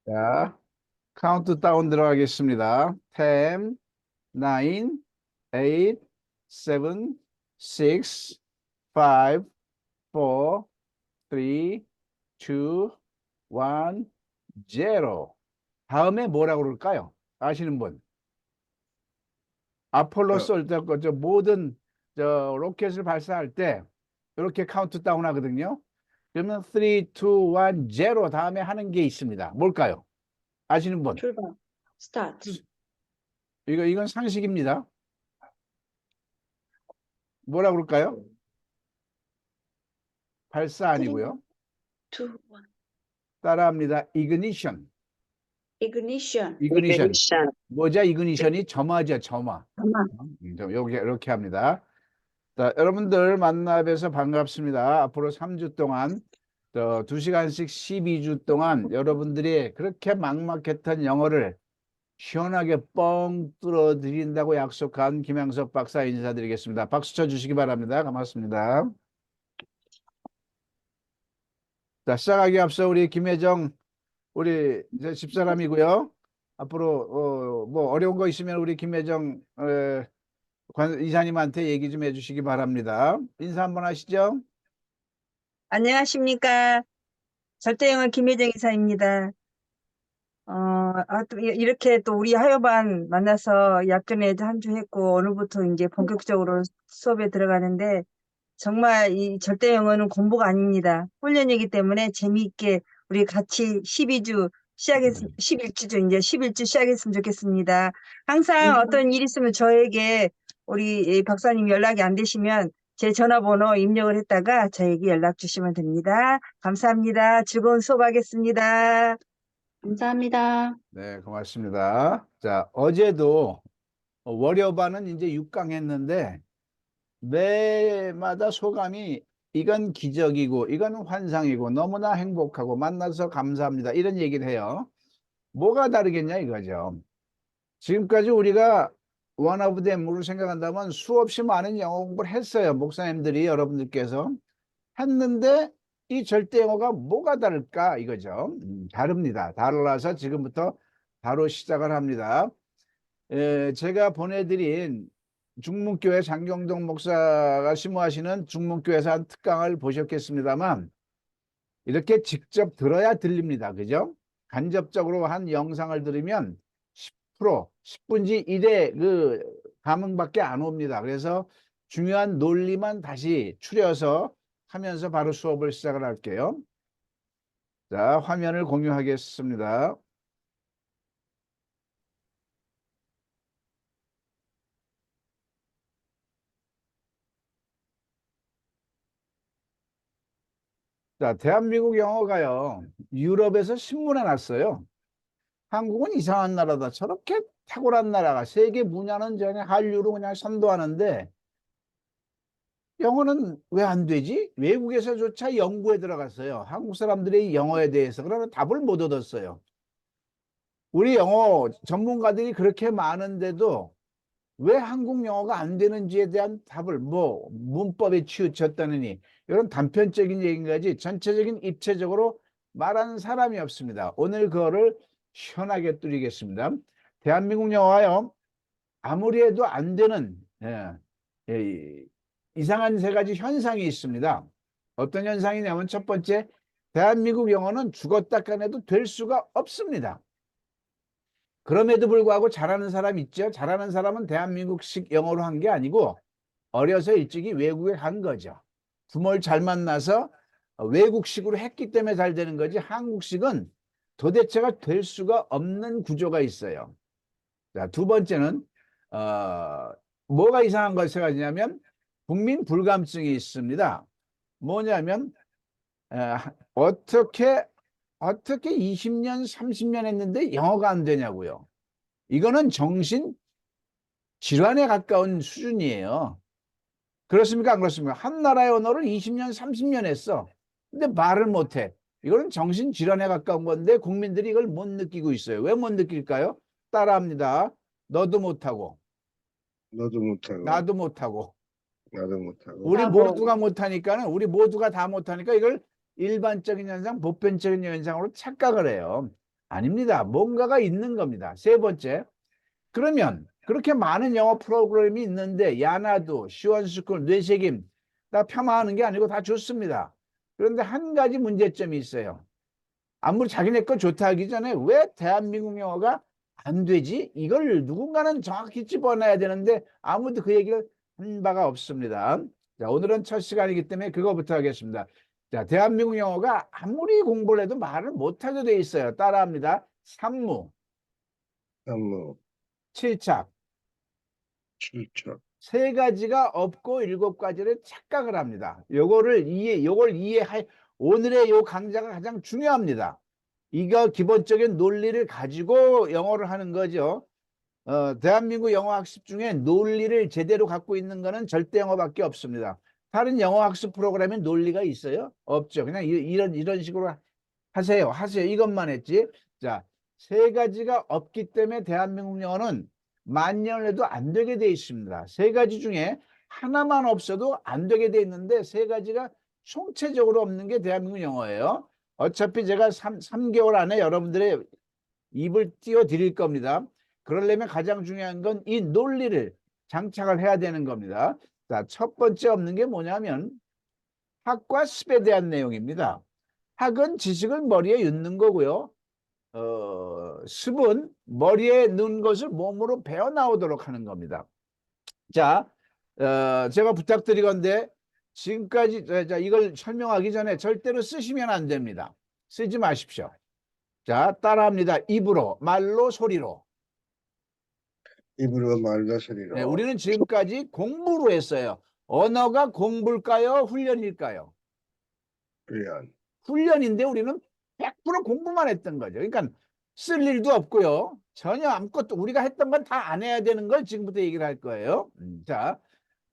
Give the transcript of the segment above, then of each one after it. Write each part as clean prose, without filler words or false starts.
자, 카운트다운 들어가겠습니다. 10, 9, 8, 7, 6, 5, 4, 3, 2, 1, 0. 다음에 뭐라고 그럴까요? 아시는 분? 아폴로 어, 쏠 때, 저 모든 로켓을 발사할 때 이렇게 카운트다운 하거든요. 그러면 3, 2, 1, 0 다음에 하는 게 있습니다. 뭘까요? 아시는 분? 출발. 스타트. 이건 상식입니다. 뭐라 그럴까요? 발사 3, 아니고요. 2, 1. 따라합니다. 이그니션. ignition. 이그니션. 뭐죠? 이그니션이 점화죠, 점화. 잠깐만. 여기 이렇게 합니다. 자, 여러분들 만나 뵈서 반갑습니다. 앞으로 3주 동안 2시간씩 12주 동안 여러분들이 그렇게 막막했던 영어를 시원하게 뻥 뚫어 드린다고 약속한 김양석 박사 인사드리겠습니다. 박수 쳐 주시기 바랍니다. 고맙습니다. 자, 시작하기 앞서 우리 김혜정 우리 이제 집사람이고요. 앞으로 뭐 어려운 거 있으면 우리 김혜정 이사님한테 얘기 좀 해주시기 바랍니다. 인사 한번 하시죠. 안녕하십니까. 절대영어 김혜정 이사입니다. 또 이렇게 또 우리 하여반 만나서 약전에 한 주 했고, 오늘부터 이제 본격적으로 수업에 들어가는데, 정말 이 절대영어는 공부가 아닙니다. 훈련이기 때문에 재미있게 우리 같이 11주 이제 11주 시작했으면 좋겠습니다. 항상 어떤 일 있으면 저에게 우리 이 박사님 연락이 안 되시면 제 전화번호 입력을 했다가 저에게 연락 주시면 됩니다. 감사합니다. 즐거운 수업하겠습니다. 감사합니다. 네, 고맙습니다. 자, 어제도 월요반은 이제 6강 했는데 매마다 소감이 이건 기적이고 이건 환상이고 너무나 행복하고 만나서 감사합니다. 이런 얘기를 해요. 뭐가 다르겠냐 이거죠. 지금까지 우리가 one of them으로 생각한다면 수없이 많은 영어 공부를 했어요. 목사님들이 여러분들께서 했는데 이 절대 영어가 뭐가 다를까 이거죠. 다릅니다. 달라서 지금부터 바로 시작을 합니다. 제가 보내드린 중문교회 장경동 목사가 심호하시는 중문교회에서 한 특강을 보셨겠습니다만 이렇게 직접 들어야 들립니다. 그죠? 간접적으로 한 영상을 들으면 10%, 10분지 1의 그 감흥밖에 안 옵니다. 그래서 중요한 논리만 다시 추려서 하면서 바로 수업을 시작을 할게요. 자, 화면을 공유하겠습니다. 자, 대한민국 영어가요. 유럽에서 신문에 났어요. 한국은 이상한 나라다. 저렇게 탁월한 나라가 세계 문화는 전에 한류로 그냥 선도하는데 영어는 왜 안 되지? 외국에서조차 연구에 들어갔어요. 한국 사람들의 영어에 대해서. 그러나 답을 못 얻었어요. 우리 영어 전문가들이 그렇게 많은데도 왜 한국 영어가 안 되는지에 대한 답을 뭐 문법에 치우쳤다느니 이런 단편적인 얘기인 거지 전체적인 입체적으로 말하는 사람이 없습니다. 오늘 그거를 시원하게 뚫리겠습니다. 대한민국 영어가요. 아무리 해도 안 되는 이상한 세 가지 현상이 있습니다. 어떤 현상이냐면 첫 번째, 대한민국 영어는 죽었다 까내도 될 수가 없습니다. 그럼에도 불구하고 잘하는 사람 있죠. 잘하는 사람은 대한민국식 영어로 한 게 아니고 어려서 일찍이 외국에 간 거죠. 부모를 잘 만나서 외국식으로 했기 때문에 잘 되는 거지 한국식은 도대체가 될 수가 없는 구조가 있어요. 자, 두 번째는 뭐가 이상한 것을 가지냐면 국민 불감증이 있습니다. 뭐냐면 어떻게 20년, 30년 했는데 영어가 안 되냐고요. 이거는 정신 질환에 가까운 수준이에요. 그렇습니까? 안 그렇습니까? 한 나라의 언어를 20년, 30년 했어. 근데 말을 못해. 이거는 정신 질환에 가까운 건데 국민들이 이걸 못 느끼고 있어요. 왜 못 느낄까요? 따라합니다. 너도 못하고, 너도 못하고, 나도 못하고, 나도 못하고. 우리 나도. 모두가 못하니까는 우리 모두가 다 못하니까 이걸 일반적인 현상, 보편적인 현상으로 착각을 해요. 아닙니다. 뭔가가 있는 겁니다. 세 번째, 그러면 그렇게 많은 영어 프로그램이 있는데 야나도, 시원스쿨, 뇌새김 다 폄하하는 게 아니고 다 좋습니다. 그런데 한 가지 문제점이 있어요. 아무리 자기네 거 좋다 하기 전에 왜 대한민국 영어가 안 되지? 이걸 누군가는 정확히 집어넣어야 되는데 아무도 그 얘기를 한 바가 없습니다. 자, 오늘은 첫 시간이기 때문에 그거부터 하겠습니다. 자, 대한민국 영어가 아무리 공부를 해도 말을 못하게 돼 있어요. 따라합니다. 산무, 산무, 칠착, 출처, 세 가지가 없고 일곱 가지를 착각을 합니다. 요걸 이해할 오늘의 요 강좌가 가장 중요합니다. 이거 기본적인 논리를 가지고 영어를 하는 거죠. 대한민국 영어 학습 중에 논리를 제대로 갖고 있는 거는 절대 영어밖에 없습니다. 다른 영어 학습 프로그램에 논리가 있어요? 없죠. 그냥 이런 식으로 하세요. 이것만 했지. 자, 세 가지가 없기 때문에 대한민국 영어는 만년을 해도 안 되게 돼 있습니다. 세 가지 중에 하나만 없어도 안 되게 돼 있는데 세 가지가 총체적으로 없는 게 대한민국 영어예요. 어차피 제가 3개월 안에 여러분들의 입을 띄워 드릴 겁니다. 그러려면 가장 중요한 건 이 논리를 장착을 해야 되는 겁니다. 자, 첫 번째 없는 게 뭐냐면 학과 습에 대한 내용입니다. 학은 지식을 머리에 넣는 거고요. 습은 머리에 넣은 것을 몸으로 배워 나오도록 하는 겁니다. 자, 제가 부탁드리건데 지금까지 자, 이걸 설명하기 전에 절대로 쓰시면 안 됩니다. 쓰지 마십시오. 자, 따라합니다. 입으로, 말로, 소리로. 입으로 말로 소리로. 네, 우리는 지금까지 공부로 했어요. 언어가 공부일까요? 훈련일까요? 훈련. 훈련인데 우리는 100% 공부만 했던 거죠. 그러니까 쓸 일도 없고요. 전혀 아무것도 우리가 했던 건 다 안 해야 되는 걸 지금부터 얘기를 할 거예요. 자,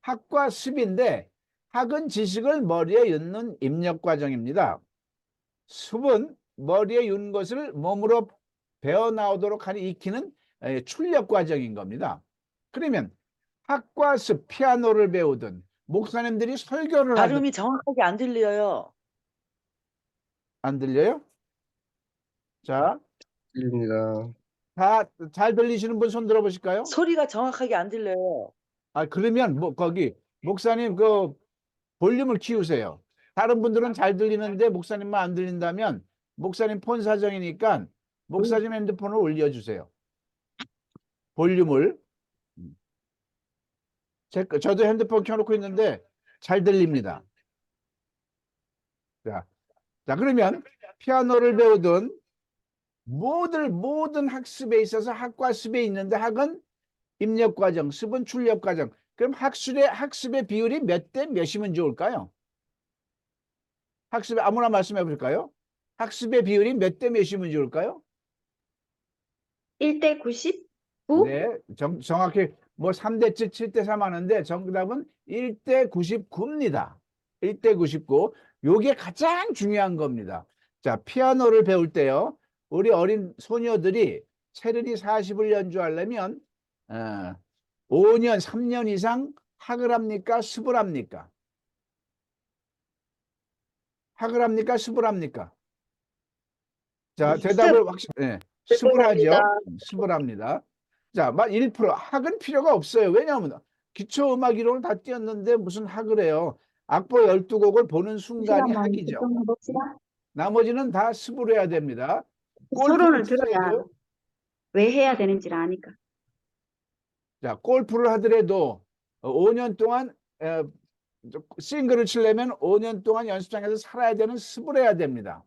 학과 습인데 학은 지식을 머리에 넣는 입력 과정입니다. 습은 머리에 넣은 것을 몸으로 배워 나오도록 하는 익히는 출력 과정인 겁니다. 그러면 학과 습, 피아노를 배우든 목사님들이 설교를 하든 발음이 정확하게 안 들려요. 안 들려요? 자, 입니다. 다 잘 들리시는 분 손 들어보실까요? 소리가 정확하게 안 들려요. 아, 그러면 뭐 거기 목사님 그 볼륨을 키우세요. 다른 분들은 잘 들리는데 목사님만 안 들린다면 목사님 폰 사정이니까 목사님 핸드폰을 올려주세요. 볼륨을. 저도 핸드폰 켜놓고 있는데 잘 들립니다. 자, 그러면 피아노를 배우든 모든 학습에 있어서 학과 습에 있는데 학은 입력 과정, 습은 출력 과정. 그럼 학습의 비율이 몇 대 몇이면 좋을까요? 학습에 아무나 말씀해 볼까요? 학습의 비율이 몇 대 몇이면 좋을까요? 1대 99? 네, 정확히 뭐 3대 7, 7대 3 하는데 정답은 1대 99입니다. 1대 99. 요게 가장 중요한 겁니다. 자, 피아노를 배울 때요. 우리 어린 소녀들이 체르니 40을 연주하려면 5년, 3년 이상 학을 합니까? 습을 합니까? 학을 합니까? 습을 합니까? 자, 대답을 네, 습을 하죠. 습을 합니다. 자, 1% 학은 필요가 없어요. 왜냐하면 기초음악 이론을 다 띄었는데 무슨 학을 해요. 악보 12곡을 보는 순간이 학이죠. 나머지는 다 습으로 해야 됩니다. 서론을 골프를 들어야 치더라도, 왜 해야 되는지를 아니까. 자, 골프를 하더라도 5년 동안 싱글을 치려면 5년 동안 연습장에서 살아야 되는 습을 해야 됩니다.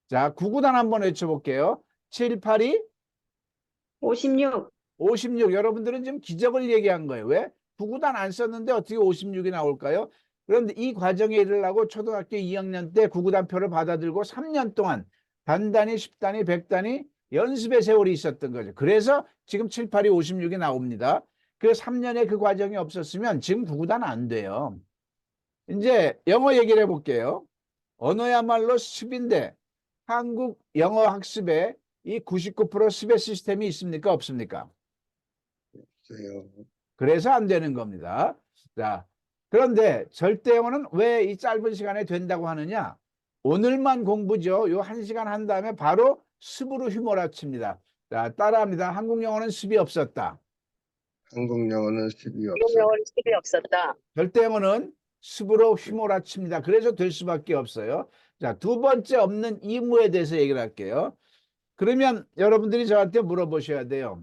자, 구구단 한번 외쳐볼게요. 7, 8이 56. 56. 여러분들은 지금 기적을 얘기한 거예요. 왜? 구구단 안 썼는데 어떻게 56이 나올까요? 그런데 이 과정에 이르려고 초등학교 2학년 때 구구단표를 받아들고 3년 동안 단단히 10단위, 100단위 연습의 세월이 있었던 거죠. 그래서 지금 7, 8이 56이 나옵니다. 그 3년의 그 과정이 없었으면 지금 구구단 안 돼요. 이제 영어 얘기를 해볼게요. 언어야말로 습인데 한국 영어 학습에 이 99% 습의 시스템이 있습니까? 없습니까? 있어요. 그래서 안 되는 겁니다. 자, 그런데 절대 영어는 왜 이 짧은 시간에 된다고 하느냐? 오늘만 공부죠. 요 1시간 한 다음에 바로 습으로 휘몰아칩니다. 자, 따라합니다. 한국 영어는 습이 없었다. 한국 영어는 습이 없었다. 절대 영어는 습으로 휘몰아칩니다. 그래서 될 수밖에 없어요. 자, 두 번째 없는 이무에 대해서 얘기를 할게요. 그러면 여러분들이 저한테 물어보셔야 돼요.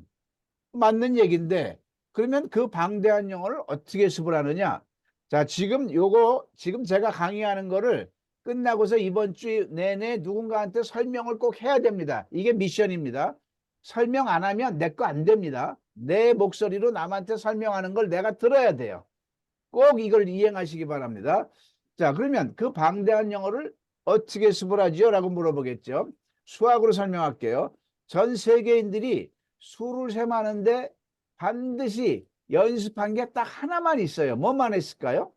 맞는 얘기인데 그러면 그 방대한 영어를 어떻게 습을 하느냐? 자, 지금 제가 강의하는 거를 끝나고서 이번 주 내내 누군가한테 설명을 꼭 해야 됩니다. 이게 미션입니다. 설명 안 하면 내 거 안 됩니다. 내 목소리로 남한테 설명하는 걸 내가 들어야 돼요. 꼭 이걸 이행하시기 바랍니다. 자, 그러면 그 방대한 영어를 어떻게 습을 하지요? 라고 물어보겠죠. 수학으로 설명할게요. 전 세계인들이 수를 셈하는데 반드시 연습한 게 딱 하나만 있어요. 뭐만 했을까요?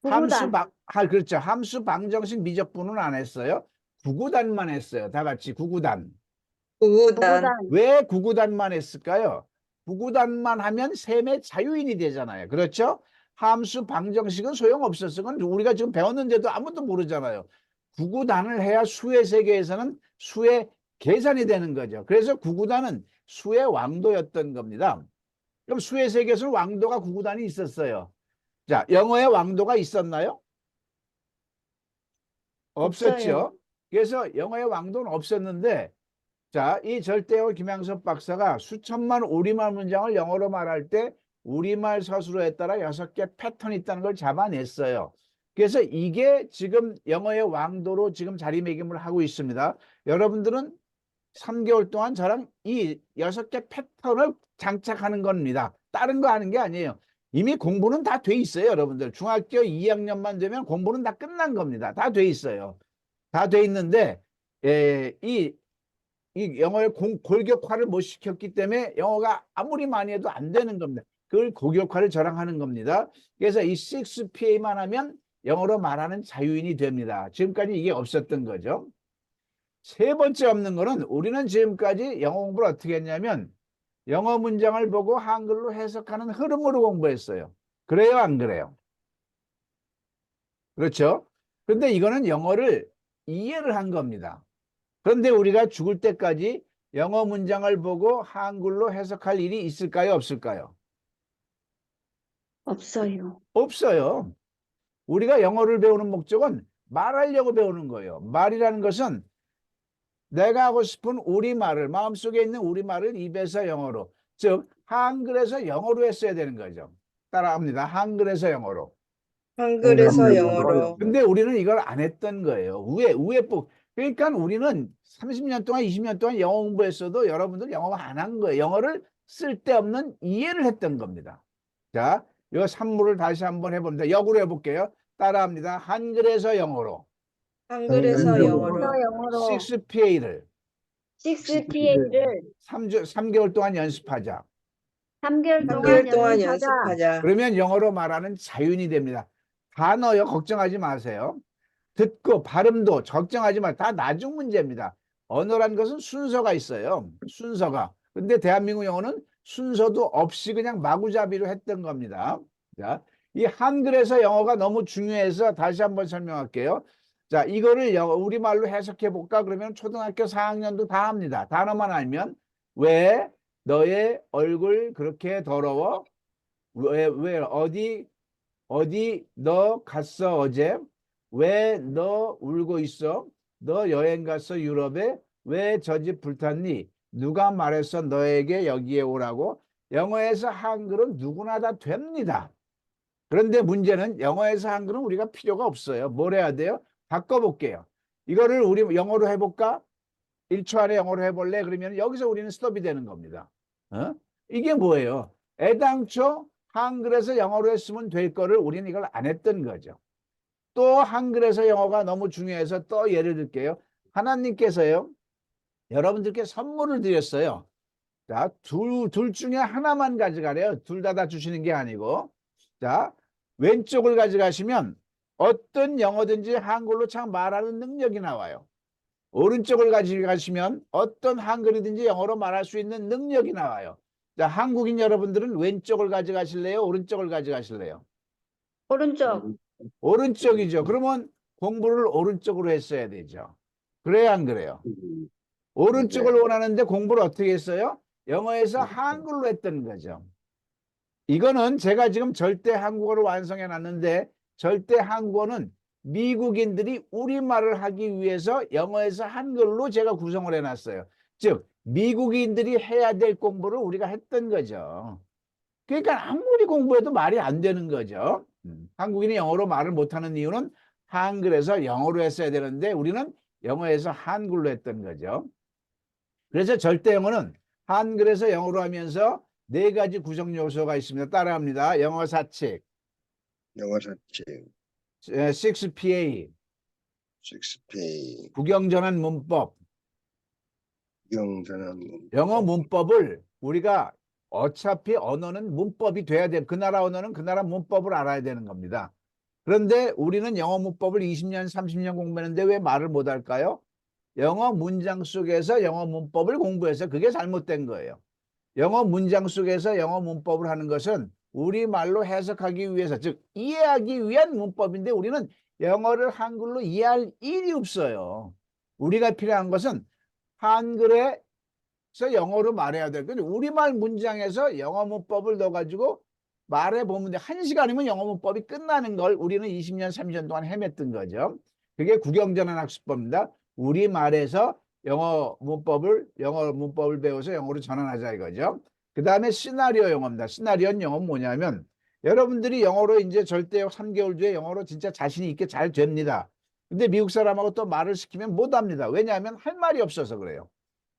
구구단. 그렇죠. 함수 방정식 미적분은 안 했어요. 구구단만 했어요. 다 같이 구구단. 구구단. 왜 구구단만 했을까요? 구구단만 하면 셈의 자유인이 되잖아요. 그렇죠? 함수 방정식은 소용없었어요. 그건 우리가 지금 배웠는데도 아무도 모르잖아요. 구구단을 해야 수의 세계에서는 수의 계산이 되는 거죠. 그래서 구구단은 수의 왕도였던 겁니다. 그럼 수의 세계에서는 왕도가 구구단이 있었어요. 자, 영어의 왕도가 있었나요? 없었죠. 없어요. 그래서 영어의 왕도는 없었는데, 자, 이 절대어 김양섭 박사가 수천만 우리말 문장을 영어로 말할 때 우리말 서술어에 따라 6개 패턴이 있다는 걸 잡아냈어요. 그래서 이게 지금 영어의 왕도로 지금 자리매김을 하고 있습니다. 여러분들은 3개월 동안 저랑 이 6개 패턴을 장착하는 겁니다. 다른 거 하는 게 아니에요. 이미 공부는 다 돼 있어요, 여러분들. 중학교 2학년만 되면 공부는 다 끝난 겁니다. 다 돼 있어요. 다 돼 있는데 이 영어의 골격화를 못 시켰기 때문에 영어가 아무리 많이 해도 안 되는 겁니다. 그걸 골격화를 저랑 하는 겁니다. 그래서 이 6PA만 하면 영어로 말하는 자유인이 됩니다. 지금까지 이게 없었던 거죠. 세 번째 없는 거는 우리는 지금까지 영어 공부를 어떻게 했냐면 영어 문장을 보고 한글로 해석하는 흐름으로 공부했어요. 그래요, 안 그래요? 그렇죠? 그런데 이거는 영어를 이해를 한 겁니다. 그런데 우리가 죽을 때까지 영어 문장을 보고 한글로 해석할 일이 있을까요, 없을까요? 없어요. 없어요. 우리가 영어를 배우는 목적은 말하려고 배우는 거예요. 말이라는 것은 내가 하고 싶은 우리말을, 마음속에 있는 우리말을 입에서 영어로, 즉 한글에서 영어로 했어야 되는 거죠. 따라합니다. 한글에서 영어로. 한글에서 영어로. 근데 우리는 이걸 안 했던 거예요. 우회법. 그러니까 우리는 30년 동안, 20년 동안 영어 공부했어도 여러분들 영어 안 한 거예요. 영어를 쓸데없는 이해를 했던 겁니다. 자, 이 산물을 다시 한번 해봅니다. 역으로 해볼게요. 따라합니다. 한글에서 영어로. 한글에서 한글에서 영어로. 영어로 6PA를 6PA를 3개월 동안 연습하자. 3개월 3개월 동안 연습하자. 연습하자. 그러면 영어로 말하는 자유인이 됩니다. 단어요, 걱정하지 마세요. 듣고 발음도 걱정하지 마. 다 나중 문제입니다. 언어란 것은 순서가 있어요. 순서가. 근데 대한민국 영어는 순서도 없이 그냥 마구잡이로 했던 겁니다. 자, 이 한글에서 영어가 너무 중요해서 다시 한번 설명할게요. 자, 이거를 우리말로 해석해 볼까? 그러면 초등학교 4학년도 다 합니다. 단어만 알면. 왜 너의 얼굴 그렇게 더러워? 왜 어디 너 갔어 어제? 왜 너 울고 있어? 너 여행 갔어 유럽에? 왜 저 집 불탔니? 누가 말했어 너에게 여기에 오라고? 영어에서 한글은 누구나 다 됩니다. 그런데 문제는 영어에서 한글은 우리가 필요가 없어요. 뭘 해야 돼요? 바꿔볼게요. 이거를 우리 영어로 해볼까? 1초 안에 영어로 해볼래? 그러면 여기서 우리는 스톱이 되는 겁니다. 이게 뭐예요? 애당초 한글에서 영어로 했으면 될 거를 우리는 이걸 안 했던 거죠. 또 한글에서 영어가 너무 중요해서 또 예를 들게요. 하나님께서요, 여러분들께 선물을 드렸어요. 자, 둘 중에 하나만 가져가래요. 둘 다 주시는 게 아니고. 자, 왼쪽을 가져가시면 어떤 영어든지 한글로 참 말하는 능력이 나와요. 오른쪽을 가져가시면 어떤 한글이든지 영어로 말할 수 있는 능력이 나와요. 자, 한국인 여러분들은 왼쪽을 가져가실래요? 오른쪽을 가져가실래요? 오른쪽. 오른쪽이죠. 그러면 공부를 오른쪽으로 했어야 되죠. 그래요, 안 그래요? 오른쪽을 네. 원하는데 공부를 어떻게 했어요? 영어에서 그렇죠. 한글로 했던 거죠. 이거는 제가 지금 절대 한국어를 완성해 놨는데 절대 한국어는 미국인들이 우리말을 하기 위해서 영어에서 한글로 제가 구성을 해 놨어요. 즉 미국인들이 해야 될 공부를 우리가 했던 거죠. 그러니까 아무리 공부해도 말이 안 되는 거죠. 한국인이 영어로 말을 못하는 이유는 한글에서 영어로 했어야 되는데 우리는 영어에서 한글로 했던 거죠. 그래서 절대 영어는 한글에서 영어로 하면서 4가지 구성 요소가 있습니다. 따라합니다. 영어 사칙, 영어 자체 6PA, 6P 국영전환 문법. 영전환 영어 문법을 우리가 어차피 언어는 문법이 돼야 돼. 그 나라 언어는 그 나라 문법을 알아야 되는 겁니다. 그런데 우리는 영어 문법을 20년, 30년 공부했는데 왜 말을 못할까요? 영어 문장 속에서 영어 문법을 공부해서 그게 잘못된 거예요. 영어 문장 속에서 영어 문법을 하는 것은 우리말로 해석하기 위해서, 즉 이해하기 위한 문법인데 우리는 영어를 한글로 이해할 일이 없어요. 우리가 필요한 것은 한글에서 영어로 말해야 될 건데 우리말 문장에서 영어 문법을 넣어가지고 말해보면 돼. 1시간이면 영어 문법이 끝나는 걸 우리는 20년, 30년 동안 헤맸던 거죠. 그게 국영전환 학습법입니다. 우리말에서 영어 문법을 배워서 영어로 전환하자 이거죠. 그 다음에 시나리오 영어입니다. 시나리오 영어는 뭐냐면 여러분들이 영어로 이제 절대역 3개월 뒤에 영어로 진짜 자신이 있게 잘 됩니다. 근데 미국 사람하고 또 말을 시키면 못 합니다. 왜냐하면 할 말이 없어서 그래요.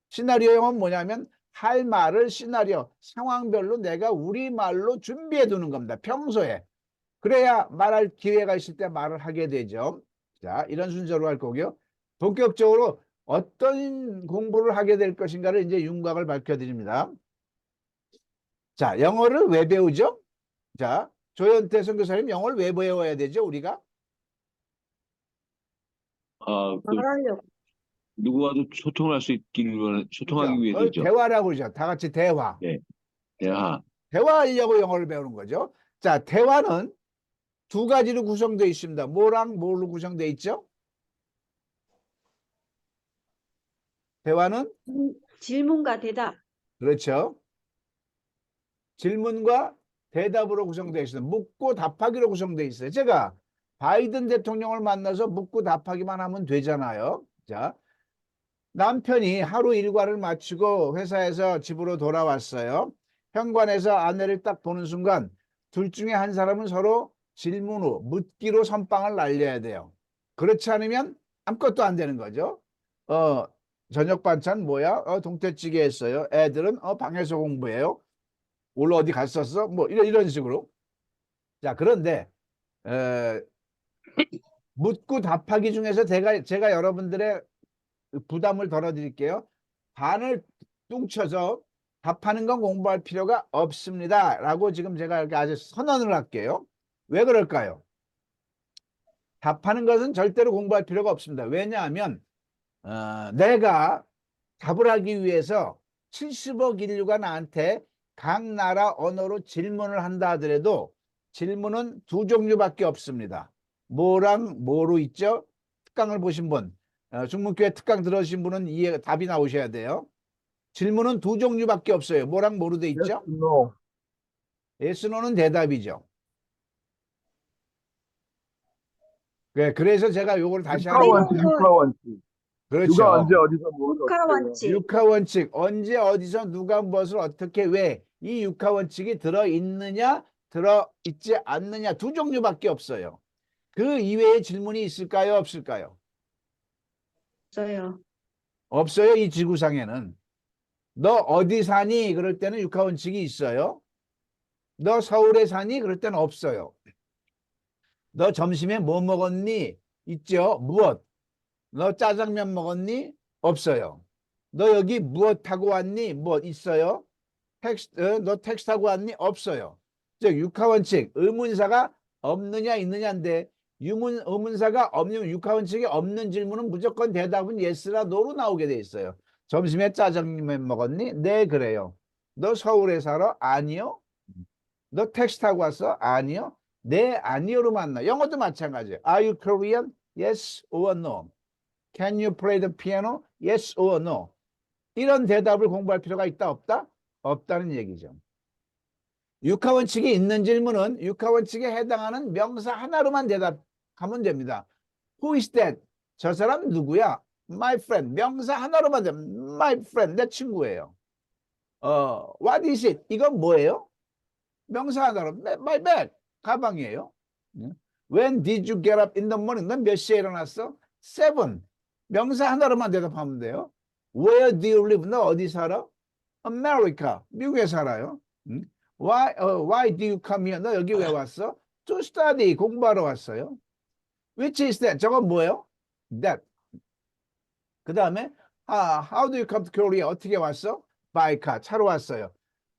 시나리오 영어는 뭐냐면 할 말을 시나리오, 상황별로 내가 우리말로 준비해 두는 겁니다. 평소에. 그래야 말할 기회가 있을 때 말을 하게 되죠. 자, 이런 순서로 할 거고요. 본격적으로 어떤 공부를 하게 될 것인가를 이제 윤곽을 밝혀드립니다. 자, 영어를 왜 배우죠? 자, 조현태 선교사님 영어를 왜 배워야 되죠, 우리가? 말하려고. 누구와도 소통할 수 소통하기 그죠? 위해서죠. 대화라고 그러죠. 다 같이 대화. 네. 대화. 대화하려고 영어를 배우는 거죠. 자, 대화는 2가지로 구성되어 있습니다. 뭐랑 뭘로 구성되어 있죠? 대화는 질문과 대답. 그렇죠. 질문과 대답으로 구성되어 있습니다. 묻고 답하기로 구성되어 있어요. 제가 바이든 대통령을 만나서 묻고 답하기만 하면 되잖아요. 자, 남편이 하루 일과를 마치고 회사에서 집으로 돌아왔어요. 현관에서 아내를 딱 보는 순간 둘 중에 한 사람은 서로 질문 후 묻기로 선빵을 날려야 돼요. 그렇지 않으면 아무것도 안 되는 거죠. 저녁 반찬 뭐야? 동태찌개 했어요. 애들은 방에서 공부해요. 오늘 어디 갔었어? 뭐 이런 식으로. 자, 그런데 묻고 답하기 중에서 제가 여러분들의 부담을 덜어드릴게요. 반을 뚱쳐서 답하는 건 공부할 필요가 없습니다. 라고 지금 제가 이렇게 아주 선언을 할게요. 왜 그럴까요? 답하는 것은 절대로 공부할 필요가 없습니다. 왜냐하면 내가 답을 하기 위해서 70억 인류가 나한테 각 나라 언어로 질문을 한다 하더라도 질문은 2종류밖에 없습니다. 뭐랑 뭐로 있죠? 특강을 보신 분, 중문교회 특강 들으신 분은 답이 나오셔야 돼요. 질문은 2종류밖에 없어요. 뭐랑 뭐로 돼 있죠? no. yes, no는 대답이죠. 그래서 제가 요걸 다시 육하 한번 원칙, 육하 원칙. 누가 그렇죠. 언제 어디서 뭘 육하 어떻게 원칙. 육하 원칙, 언제 어디서 누가 무엇을 어떻게 왜 이 육하 원칙이 들어있느냐 들어있지 않느냐 2종류밖에 없어요. 그 이외의 질문이 있을까요, 없을까요? 없어요. 없어요. 이 지구상에는. 너 어디 사니? 그럴 때는 육하 원칙이 있어요. 너 서울에 사니? 그럴 때는 없어요. 너 점심에 뭐 먹었니? 있죠. 무엇? 너 짜장면 먹었니? 없어요. 너 여기 무엇 타고 왔니? 뭐 있어요? 너 택시 타고 왔니? 없어요. 즉 육하 원칙, 의문사가 없느냐 있느냐인데 의문사가 없는 육하 원칙이 없는 질문은 무조건 대답은 yes나 no로 나오게 돼 있어요. 점심에 짜장면 먹었니? 네, 그래요. 너 서울에 살아? 아니요. 너 택시 타고 왔어? 아니요. 네, 아니요로 만나. 영어도 마찬가지예요. Are you Korean? Yes or no. Can you play the piano? Yes or no? 이런 대답을 공부할 필요가 있다 없다? 없다는 얘기죠. 육하원칙이 있는 질문은 육하원칙에 해당하는 명사 하나로만 대답하면 됩니다. Who is that? 저 사람 누구야? My friend. 명사 하나로만 됩니다. My friend. 내 친구예요. What is it? 이건 뭐예요? 명사 하나로. My bag. 가방이에요. When did you get up in the morning? 넌 몇 시에 일어났어? 7. 명사 하나로만 대답하면 돼요. Where do you live? 너 어디 살아? America. 미국에 살아요. Why do you come here? 너 여기 왜 왔어? To study. 공부하러 왔어요. Which is that? 저건 뭐예요? That. 그 다음에 How do you come to Korea? 어떻게 왔어? By car. 차로 왔어요.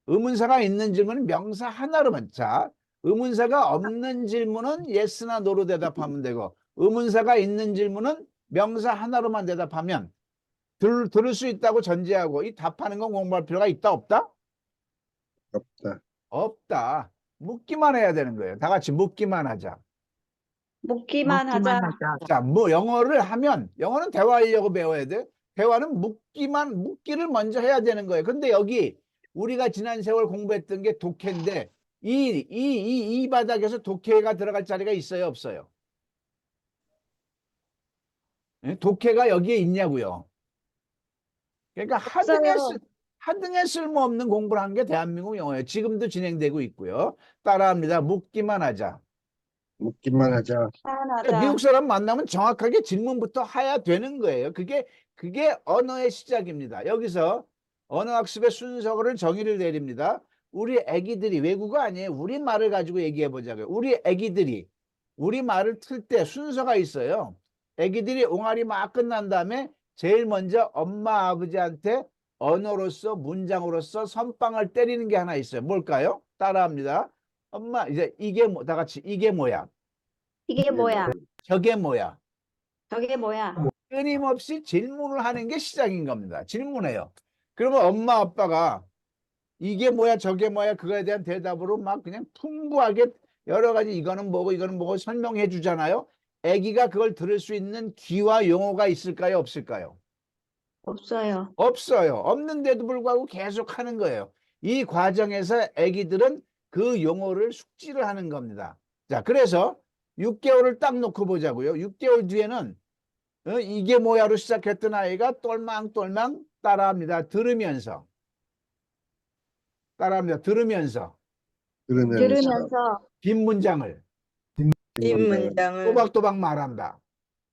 의문사가 있는 질문은 명사 하나로만. 자, 의문사가 없는 질문은 yes나 no로 대답하면 되고 의문사가 있는 질문은 명사 하나로만 대답하면 들을 수 있다고 전제하고 이 답하는 건 공부할 필요가 있다 없다? 없다. 없다. 묻기만 해야 되는 거예요. 다 같이 묻기만 하자. 묻기만 하자. 자, 뭐 영어를 하면 영어는 대화하려고 배워야 돼. 대화는 묻기를 먼저 해야 되는 거예요. 근데 여기 우리가 지난 세월 공부했던 게 독해인데 이 바닥에서 독해가 들어갈 자리가 있어요, 없어요? 예? 독해가 여기에 있냐고요. 그러니까 하등에 쓸모없는 공부를 한 게 대한민국 영어예요. 지금도 진행되고 있고요. 따라합니다. 묻기만 하자. 묻기만 하자. 하나다. 미국 사람 만나면 정확하게 질문부터 해야 되는 거예요. 그게 언어의 시작입니다. 여기서 언어학습의 순서를 정의를 내립니다. 우리 애기들이 외국어 아니에요. 우리 말을 가지고 얘기해 보자고요. 우리 애기들이 우리 말을 틀 때 순서가 있어요. 애기들이 옹알이 막 끝난 다음에 제일 먼저 엄마 아버지한테 언어로서 문장으로서 선빵을 때리는 게 하나 있어요. 뭘까요? 따라합니다. 엄마 이제 다 같이 이게 뭐야? 이게 뭐야? 저게 뭐야? 저게 뭐야? 끊임없이 질문을 하는 게 시작인 겁니다. 질문해요. 그러면 엄마 아빠가 이게 뭐야 저게 뭐야 그거에 대한 대답으로 막 그냥 풍부하게 여러 가지 이거는 뭐고 설명해 주잖아요. 아기가 그걸 들을 수 있는 귀와 용어가 있을까요 없을까요? 없어요. 없어요. 없는데도 불구하고 계속 하는 거예요. 이 과정에서 아기들은 그 용어를 숙지를 하는 겁니다. 자, 그래서 6개월을 딱 놓고 보자고요. 6개월 뒤에는 이게 뭐야로 시작했던 아이가 똘망똘망 따라합니다. 들으면서. 들으면서 들으면서 긴 문장을 뒷문장을 또박또박 말한다.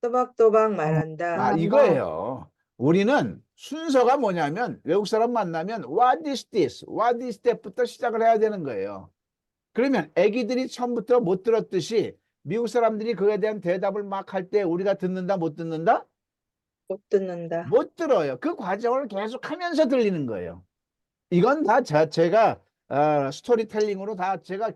또박또박 말한다. 이거예요. 우리는 순서가 뭐냐면 외국 사람 만나면 What is this? What is that부터 시작을 해야 되는 거예요. 그러면 아기들이 처음부터 못 들었듯이 미국 사람들이 그에 대한 대답을 막 할 때 우리가 듣는다 못 듣는다? 못 듣는다. 못 들어요. 그 과정을 계속하면서 들리는 거예요. 이건 다 제가 스토리텔링으로 다 제가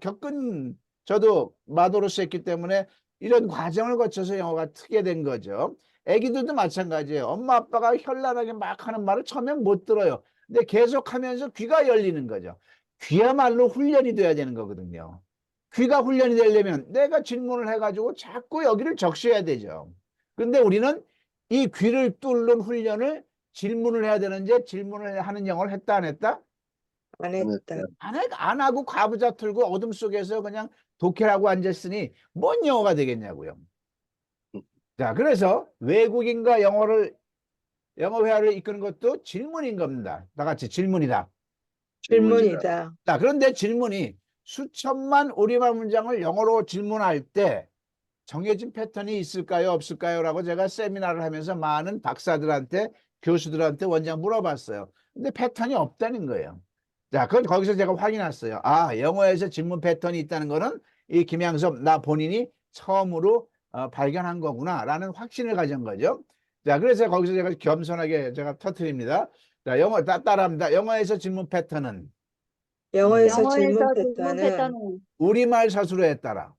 저도 마도로스 했기 때문에 이런 과정을 거쳐서 영어가 트게 된 거죠. 애기들도 마찬가지예요. 엄마 아빠가 현란하게 막 하는 말을 처음엔 못 들어요. 근데 계속하면서 귀가 열리는 거죠. 귀야말로 훈련이 돼야 되는 거거든요. 귀가 훈련이 되려면 내가 질문을 해가지고 자꾸 여기를 적셔야 되죠. 근데 우리는 이 귀를 뚫는 훈련을 질문을 해야 되는데 질문을 하는 영어를 했다 안 했다? 안 했다. 안 하고 과부자 틀고 어둠 속에서 그냥 독해라고 앉았으니 뭔 영어가 되겠냐고요. 자, 그래서 외국인과 영어 회화를 이끄는 것도 질문인 겁니다. 다 같이 질문이다. 질문이다. 자, 그런데 질문이 수천만 우리말 문장을 영어로 질문할 때 정해진 패턴이 있을까요? 없을까요? 라고 제가 세미나를 하면서 많은 박사들한테 교수들한테 원장 물어봤어요. 근데 패턴이 없다는 거예요. 자, 그건 거기서 제가 확인했어요. 영어에서 질문 패턴이 있다는 거는 이 김양섭 나 본인이 처음으로 발견한 거구나 라는 확신을 가진 거죠. 자, 그래서 거기서 제가 겸손하게 제가 터뜨립니다. 자, 따라합니다. 영어에서 질문 패턴은 영어에서 질문 질문 패턴은 패턴은 우리말 서술어에 따라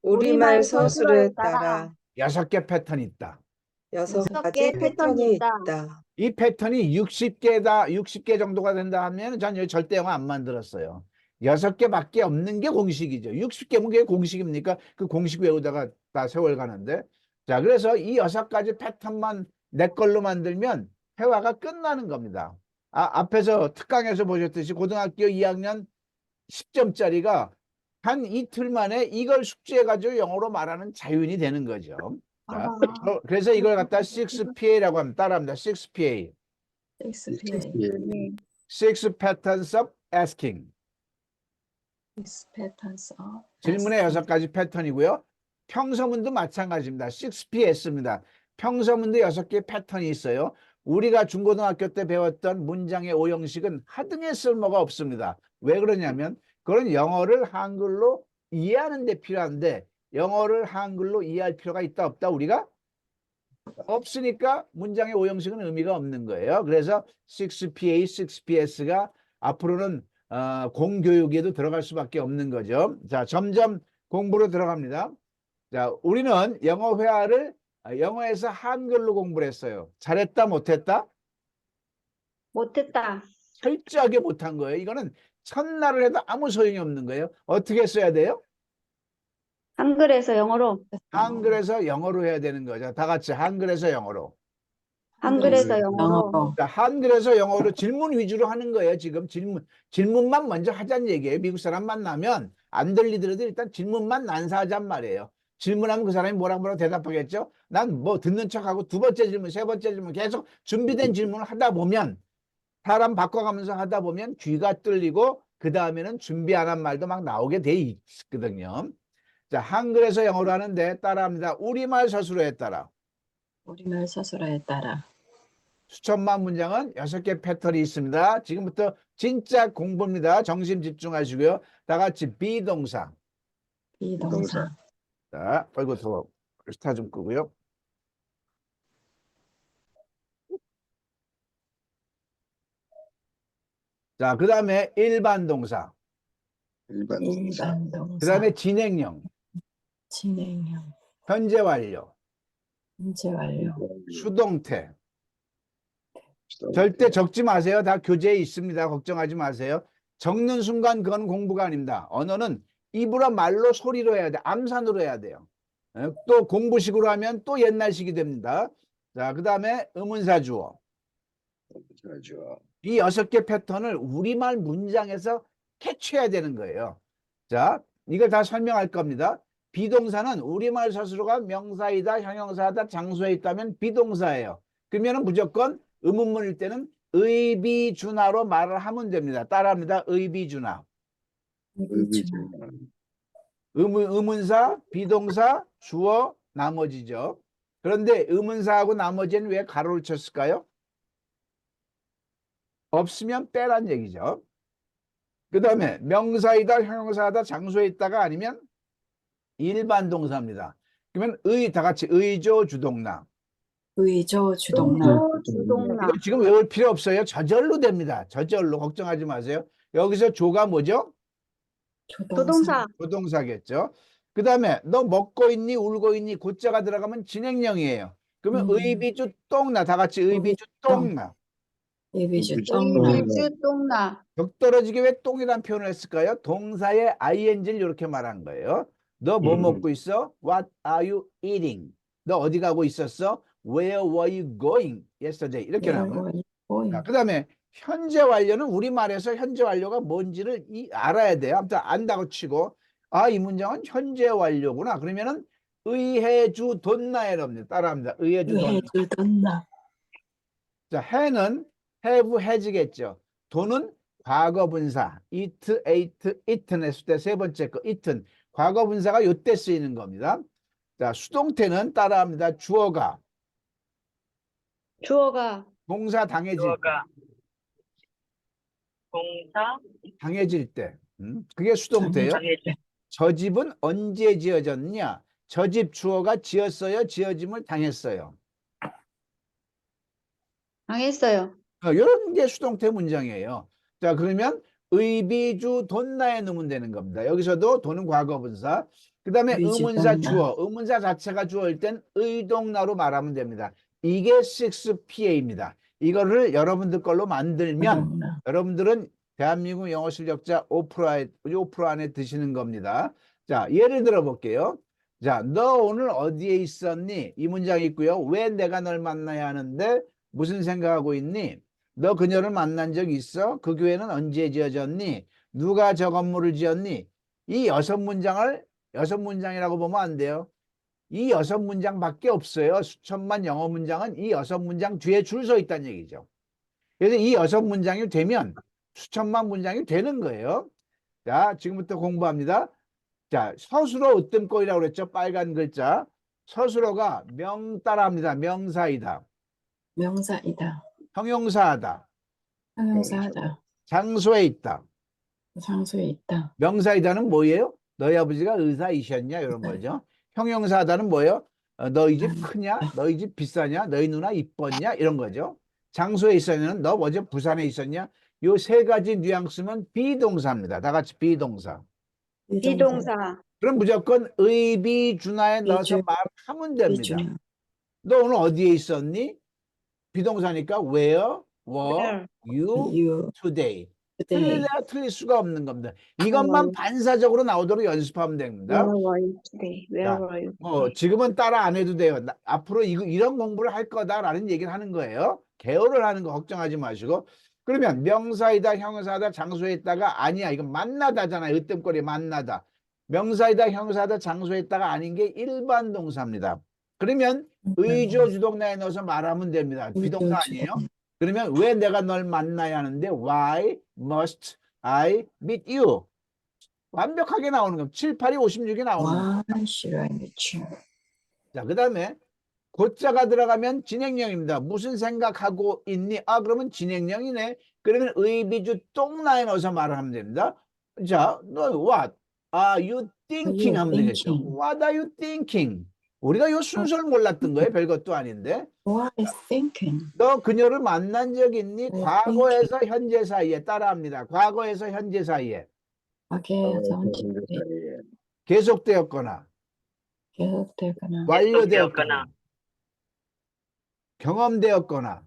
우리말 서술에 따라 6개 패턴이 있다. 6가지 패턴이 있다. 이 패턴이 60개 정도가 된다 하면 전 여기 절대 영어 안 만들었어요. 6개밖에 없는 게 공식이죠. 60개면 그게 공식입니까? 그 공식 외우다가 다 세월 가는데 자, 그래서 이 6가지 패턴만 내 걸로 만들면 회화가 끝나는 겁니다. 앞에서 특강에서 보셨듯이 고등학교 2학년 10점짜리가 한 이틀 만에 이걸 숙제해가지고 영어로 말하는 자윤이 되는 거죠. 자, 그래서 이걸 갖다 6PA라고 합니다. 따라합니다. 6PA. 예. Six Patterns of Asking. 질문의 6가지 패턴이고요. 평서문도 마찬가지입니다. 6PS입니다. 평서문도 6개의 패턴이 있어요. 우리가 중고등학교 때 배웠던 문장의 오형식은 하등의 쓸모가 없습니다. 왜 그러냐면 그건 영어를 한글로 이해하는 데 필요한데 영어를 한글로 이해할 필요가 있다 없다 우리가 없으니까 문장의 오형식은 의미가 없는 거예요. 그래서 6PA, 6PS가 앞으로는 공교육에도 들어갈 수밖에 없는 거죠. 자, 점점 공부로 들어갑니다. 자, 우리는 영어 회화를 영어에서 한글로 공부를 했어요. 잘했다, 못했다? 못했다. 철저하게 못한 거예요. 이거는 첫날을 해도 아무 소용이 없는 거예요. 어떻게 써야 돼요? 한글에서 영어로. 한글에서 영어로 해야 되는 거죠. 다 같이 한글에서 영어로. 한글에서 영어로. 자, 한글에서 영어로 질문 위주로 하는 거예요. 지금 질문만 먼저 하자는 얘기예요. 미국 사람 만나면 안 들리더라도 일단 질문만 난사하자는 말이에요. 질문하면 그 사람이 뭐라고 대답하겠죠? 난 뭐 듣는 척하고 두 번째 질문, 세 번째 질문 계속 준비된 질문을 하다 보면 사람 바꿔가면서 하다 보면 귀가 뚫리고 그 다음에는 준비 안 한 말도 막 나오게 돼 있거든요. 자, 한글에서 영어로 하는데 따라합니다. 우리말 서술어에 따라. 우리말 서술어에 따라. 수천만 문장은 6개 패턴이 있습니다. 지금부터 진짜 공부입니다. 정신 집중하시고요. 다 같이 비동사. 비동사. 자, 아이고 더워. 스타 좀 끄고요. 자, 그 다음에 일반 동사. 일반 동사. 일반 동사. 그 다음에 진행형. 진행형. 현재 완료. 현재 완료. 수동태. 절대 적지 마세요. 다 교재에 있습니다. 걱정하지 마세요. 적는 순간 그건 공부가 아닙니다. 언어는 입으로 말로 소리로 해야 돼. 암산으로 해야 돼요. 또 공부식으로 하면 또 옛날식이 됩니다. 자, 그 다음에 의문사 주어. 이 6개 패턴을 우리말 문장에서 캐치해야 되는 거예요. 자, 이걸 다 설명할 겁니다. 비동사는 우리말 서술어가 명사이다, 형용사다, 장소에 있다면 비동사예요. 그러면 무조건 의문문일 때는 의비준하로 말을 하면 됩니다. 따라합니다. 의비준하. 의문사, 비동사, 주어, 나머지죠. 그런데 의문사하고 나머지는 왜 가로를 쳤을까요? 없으면 빼란 얘기죠. 그 다음에 명사이다, 형용사다, 장소에 있다가 아니면 일반 동사입니다. 그러면 다 같이 의조, 주동나. 의조, 주동나. 주동나. 이거 지금 외울 필요 없어요. 저절로 됩니다. 저절로 걱정하지 마세요. 여기서 조가 뭐죠? 조동사. 조동사겠죠. 그 다음에 너 먹고 있니, 울고 있니, 고자가 들어가면 진행형이에요. 그러면 의비주 똥나. 다 같이 의비주 똥나. 의비주 똥나. 의비주 똥나. 격떨어지게 왜 똥이라는 표현을 했을까요? 동사의 ing를 이렇게 말한 거예요. 너 뭐 먹고 있어? What are you eating? 너 어디 가고 있었어? Where were you going yesterday? 이렇게 나와요. 그 다음에 현재 완료는 우리말에서 현재 완료가 뭔지를 알아야 돼요. 아무튼 안다고 치고 이 문장은 현재 완료구나. 그러면은 의해주 돈나에 넣습니다. 따라합니다. 의해주 돈나. 자, 해는 have, has겠죠. 돈은 과거분사 eat, ate, eaten 했을 때 세 번째 거 eaten. 과거분사가 요때 쓰이는 겁니다. 자, 수동태는 따라합니다. 주어가 동사 당해질 때. 그게 수동태예요. 저 집은 언제 지어졌냐? 저 집 주어가 지었어요? 지어짐을 당했어요? 당했어요. 이런 게 수동태 문장이에요. 자, 그러면 의비주 돈나에 넣으면 되는 겁니다. 여기서도 돈은 과거분사. 그 다음에 의문사 주어. 의문사 자체가 주어일 땐 의동나로 말하면 됩니다. 이게 6PA입니다. 이거를 여러분들 걸로 만들면 여러분들은 대한민국 영어 실력자 5% 안에 드시는 겁니다. 자, 예를 들어 볼게요. 자, 너 오늘 어디에 있었니? 이 문장이 있고요. 왜 내가 널 만나야 하는데 무슨 생각하고 있니? 너 그녀를 만난 적 있어? 그 교회는 언제 지어졌니? 누가 저 건물을 지었니? 이 6문장이라고 보면 안 돼요. 이 6문장밖에 없어요. 수천만 영어 문장은 이 6문장 뒤에 줄 서 있다는 얘기죠. 그래서 이 6문장이 되면 수천만 문장이 되는 거예요. 자, 지금부터 공부합니다. 자, 서술어 으뜸꼴이라고 그랬죠. 빨간 글자. 서술어가 따라합니다. 명사이다. 명사이다. 형용사하다. 형용사하다. 장소에 있다. 장소에 있다. 명사이다는 뭐예요? 너희 아버지가 의사이셨냐? 이런 거죠. 형용사하다는 뭐예요? 너희 집 크냐? 너희 집 비싸냐? 너희 누나 이뻤냐? 이런 거죠. 장소에 있었냐는 너 어제 부산에 있었냐? 요 세 가지 뉘앙스면 비동사입니다. 다 같이 비동사. 비동사. 그럼 무조건 의비준하에 넣어서 비주. 말하면 됩니다. 비중. 너 오늘 어디에 있었니? 비동사니까 where were Where? you You today? today. 틀릴 수가 없는 겁니다. 이것만 반사적으로 나오도록 연습하면 됩니다. Where were you today? Where 자, were you today? 지금은 따라 안 해도 돼요. 앞으로 이런 공부를 할 거다라는 얘기를 하는 거예요. 개요를 하는 거 걱정하지 마시고. 그러면 명사이다, 형용사다, 장소에 있다가 아니야. 이건 만나다잖아요. 으뜸거리 만나다. 명사이다, 형용사다, 장소에 있다가 아닌 게 일반 동사입니다. 그러면 의조 주동사에 넣어서 말하면 됩니다. 비동사 아니에요? 그러면 왜 내가 널 만나야 하는데 Why must I meet you? 완벽하게 나오는 겁니다. 7, 8이 56이 나오는 겁니다. Why should I meet you? 자, 그 다음에 고자가 들어가면 진행형입니다. 무슨 생각하고 있니? 아, 그러면 진행형이네. 그러면 의비주 똥라인 넣어서 말을 하면 됩니다. 자, 너 what are you thinking 하면 되겠죠. thinking? What are you thinking? 우리가 요 순서를 몰랐던 거예요. 별것도 아닌데. What is thinking? 너 그녀를 만난 적 있니? 과거에서 현재 사이에 따라합니다. 과거에서 현재 사이에 과거에서 현재 계속되었거나 계속되거나 완료되었거나 경험되었거나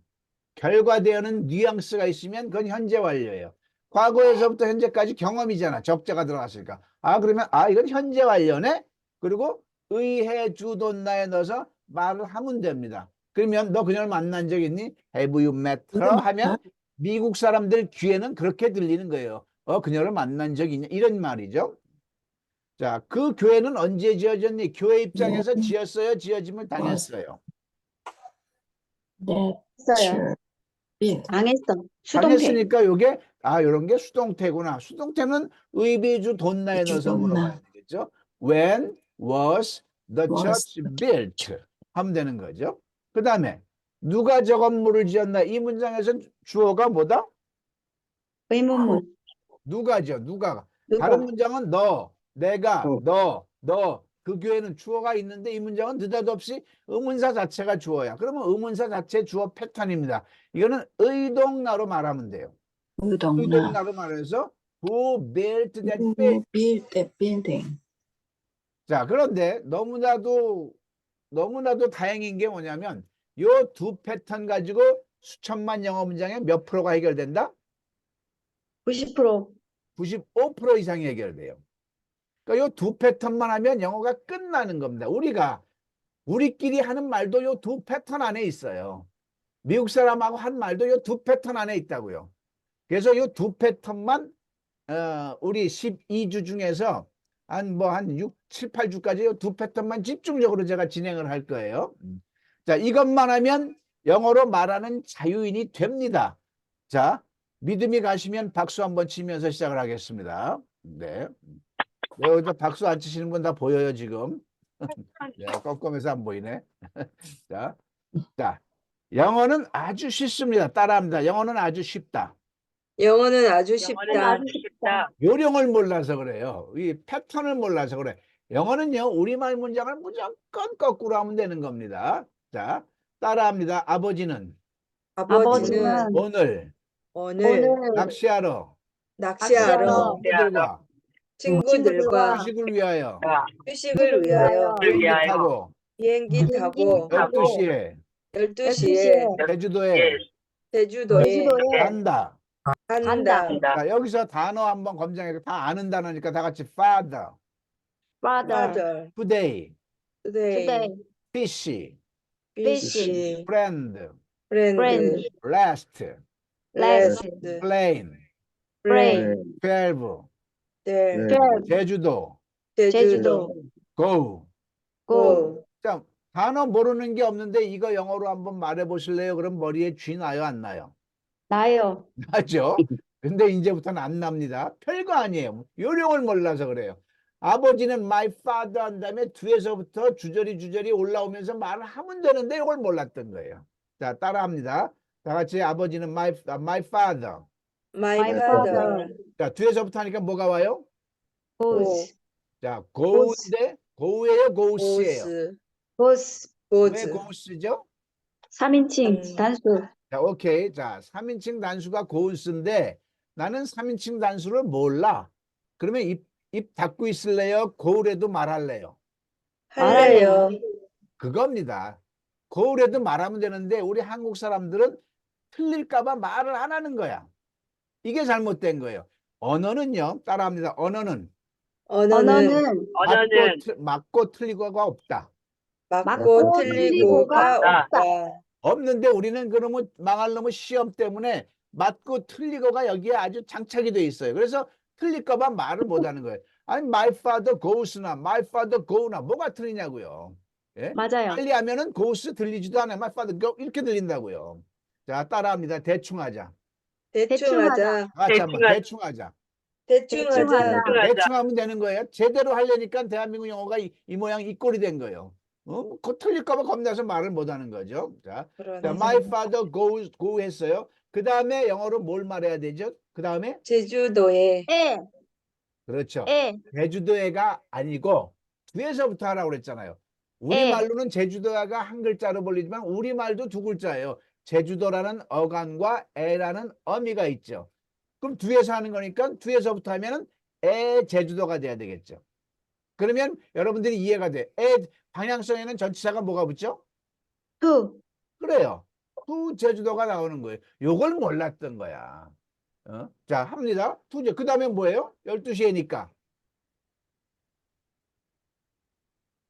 결과되어는 뉘앙스가 있으면 그건 현재 완료예요. 과거에서부터 현재까지 경험이잖아. 적자가 들어갔으니까. 아, 그러면 이건 현재 완료네? 그리고 의해 주돈나에 넣어서 말을 하면 됩니다. 그러면 너 그녀를 만난 적 있니? Have you met her? 하면 미국 사람들 귀에는 그렇게 들리는 거예요. 그녀를 만난 적 있냐? 이런 말이죠. 자, 그 교회는 언제 지어졌니? 교회 입장에서 지었어요? 지어짐을 당했어요? that 했어요. built. 당했어. 수동태. 당했으니까 요게 요런 게 수동태구나. 수동태는 의비주 돈나에 넣어서 돈나. 물어봐야 되겠죠. When was the Was church built? 하면 되는 거죠. 그 다음에 누가 저 건물을 지었나? 이 문장에서 주어가 뭐다? 의문문. 누가죠. 누가. 누가? 다른 문장은 너, 내가, 너. 그 교회는 주어가 있는데 이 문장은 느닷없이 의문사 자체가 주어야. 그러면 의문사 자체 주어 패턴입니다. 이거는 의동나로 말하면 돼요. 의동나. 의동나로 말해서 who built that Who building? built that building? 자, 그런데 너무나도 다행인 게 뭐냐면 요 두 패턴 가지고 수천만 영어 문장에 몇 프로가 해결된다? 90%. 95% 이상이 해결돼요. 그러니까 요 두 패턴만 하면 영어가 끝나는 겁니다. 우리끼리 하는 말도 요 두 패턴 안에 있어요. 미국 사람하고 한 말도 요 두 패턴 안에 있다고요. 그래서 요 두 패턴만 우리 12주 중에서 한 6, 7, 8주까지 요 두 패턴만 집중적으로 제가 진행을 할 거예요. 자, 이것만 하면 영어로 말하는 자유인이 됩니다. 자, 믿음이 가시면 박수 한번 치면서 시작을 하겠습니다. 네. 여기서 박수 안 치시는 분 다 보여요, 지금. 네, 껌껌해서 안 보이네. 자, 영어는 아주 쉽습니다. 따라합니다. 영어는 아주 쉽다. 영어는 아주 쉽다. 요령을 몰라서 그래요. 이 패턴을 몰라서 그래. 영어는요, 우리말 문장을 무조건 거꾸로 하면 되는 겁니다. 자, 따라합니다. 아버지는 아버지는 오늘 오늘 낚시하러 낚시하러 친구들과 휴식을 위하여 휴식을 위하여 비행기 타고 비행기 타고 12시에 제주도에 간다. 자, 여기서 단어 한번 검증해서 다 아는 단어니까 다 같이 father, Father. today, today, fish, fish, friend, friend, last, last, plane, plane, 12, there, 제주도, 제주도, go. go, 자, 단어 모르는 게 없는데 이거 영어로 한번 말해 보실래요? 그럼 머리에 쥐 나요, 안 나요? 나요. 나죠? 근데 이제부터는 안 납니다. 별거 아니에요. 요령을 몰라서 그래요. 아버지는 my father 한 다음에 뒤에서부터 주저리 올라오면서 말을 하면 되는데 이걸 몰랐던 거예요. 자, 따라합니다. 다 같이 아버지는 my father. my My father, father 자, 뒤에서부터 하니까 뭐가 와요? goes, 자, go인데 go예요, goes예요. goes, goes. 왜 goes죠? 3인칭 단수. 자, 오케이. 자, 3인칭 단수가 goes인데 나는 3인칭 단수를 몰라. 그러면 입 닫고 있을래요? 고울에도 말할래요? 할래요, 그겁니다. 고울에도 말하면 되는데 우리 한국 사람들은 틀릴까봐 말을 안 하는 거야. 이게 잘못된 거예요. 언어는요, 따라합니다. 언어는 언어는 맞고 틀리고가 없다. 맞고 틀리고가 없다. 없는데 우리는 그러면 망할 놈의 시험 때문에 맞고 틀리고가 여기에 아주 장착이 돼 있어요. 그래서 틀릴까봐 말을 못 하는 거예요. 아니, my father goes나 my father go나 뭐가 틀리냐고요. 예? 맞아요. 빨리 하면은 goes 들리지도 않아요. my father go 이렇게 들린다고요. 자, 따라합니다. 대충 하자. 대충 하자, 같이 한번 대충 하자. 대충 하자, 대충 하면 되는 거예요. 제대로 하려니까 대한민국 영어가 이 모양 이 꼴이 된 거예요. 그거 틀릴까봐 겁나서 말을 못 하는 거죠. 자, my father goes, go 했어요. 그 다음에 영어로 뭘 말해야 되죠? 그 다음에 제주도에, 그렇죠. 제주도에가 아니고 뒤에서부터 하라고 그랬잖아요. 우리말로는 제주도가 한 글자로 불리지만 우리말도 두 글자예요. 제주도라는 어간과 에라는 어미가 있죠. 그럼 뒤에서 하는 거니까 뒤에서부터 하면은 제주도가 돼야 되겠죠. 그러면 여러분들이 이해가 돼. 방향성에는 전치사가 뭐가 붙죠? to. 그래요. 제주도가 나오는 거예요. 요걸 몰랐던 거야. 자, 합니다. 그 다음에 뭐예요? 12시에니까.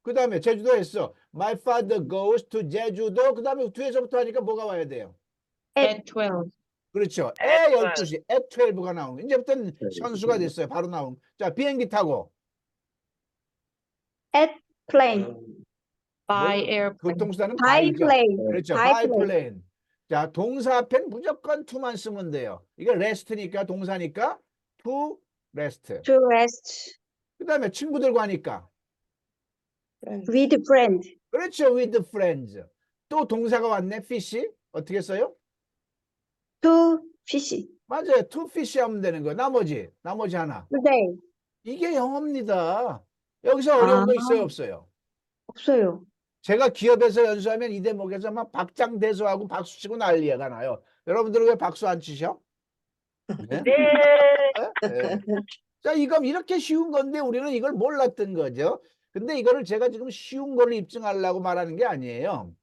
그 다음에 제주도 했어. My father goes to 제주도. 그 다음에 뒤에서부터 하니까 뭐가 와야 돼요? at 그렇죠. 12시, at 12가 나오는 거예요. 이제부터는 선수가 됐어요. 바로 나온. 자, 비행기 타고. at plane. By 뭐, airplane. 교통수단은 by 바이죠. plane. 그렇죠. by by plane. plane. 자, 동사 앞엔 무조건 to만 쓰면 돼요. 이게 rest니까 동사니까 to rest. to rest 그 다음에 친구들과 하니까. with friend. 그렇죠. with friends. 또 동사가 왔네. fish. 어떻게 써요? to fish. 맞아요. to fish 하면 되는 거예요. 나머지 하나. today. 이게 영어입니다. 여기서 어려운 거 있어요? 없어요? 없어요. 제가 기업에서 연수하면 이 대목에서 막 박장대소하고 박수 치고 난리가 나요. 여러분들은 왜 박수 안 치셔? 네? 네. 자, 이거 이렇게 쉬운 건데 우리는 이걸 몰랐던 거죠. 근데 이거를 제가 지금 쉬운 거를 입증하려고 말하는 게 아니에요.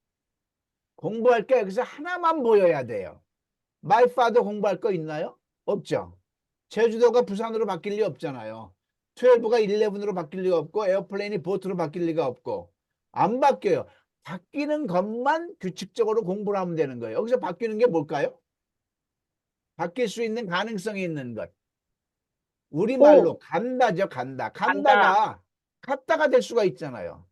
공부할 게 여기서 하나만 보여야 돼요. My father 공부할 거 있나요? 없죠. 제주도가 부산으로 바뀔 리 없잖아요. 12가 11으로 바뀔 리가 없고 에어플레인이 보트로 바뀔 리가 없고 안 바뀌어요. 바뀌는 것만 규칙적으로 공부를 하면 되는 거예요. 여기서 바뀌는 게 뭘까요? 바뀔 수 있는 가능성이 있는 것. 우리말로 간다죠. 갔다가 될 수가 있잖아요.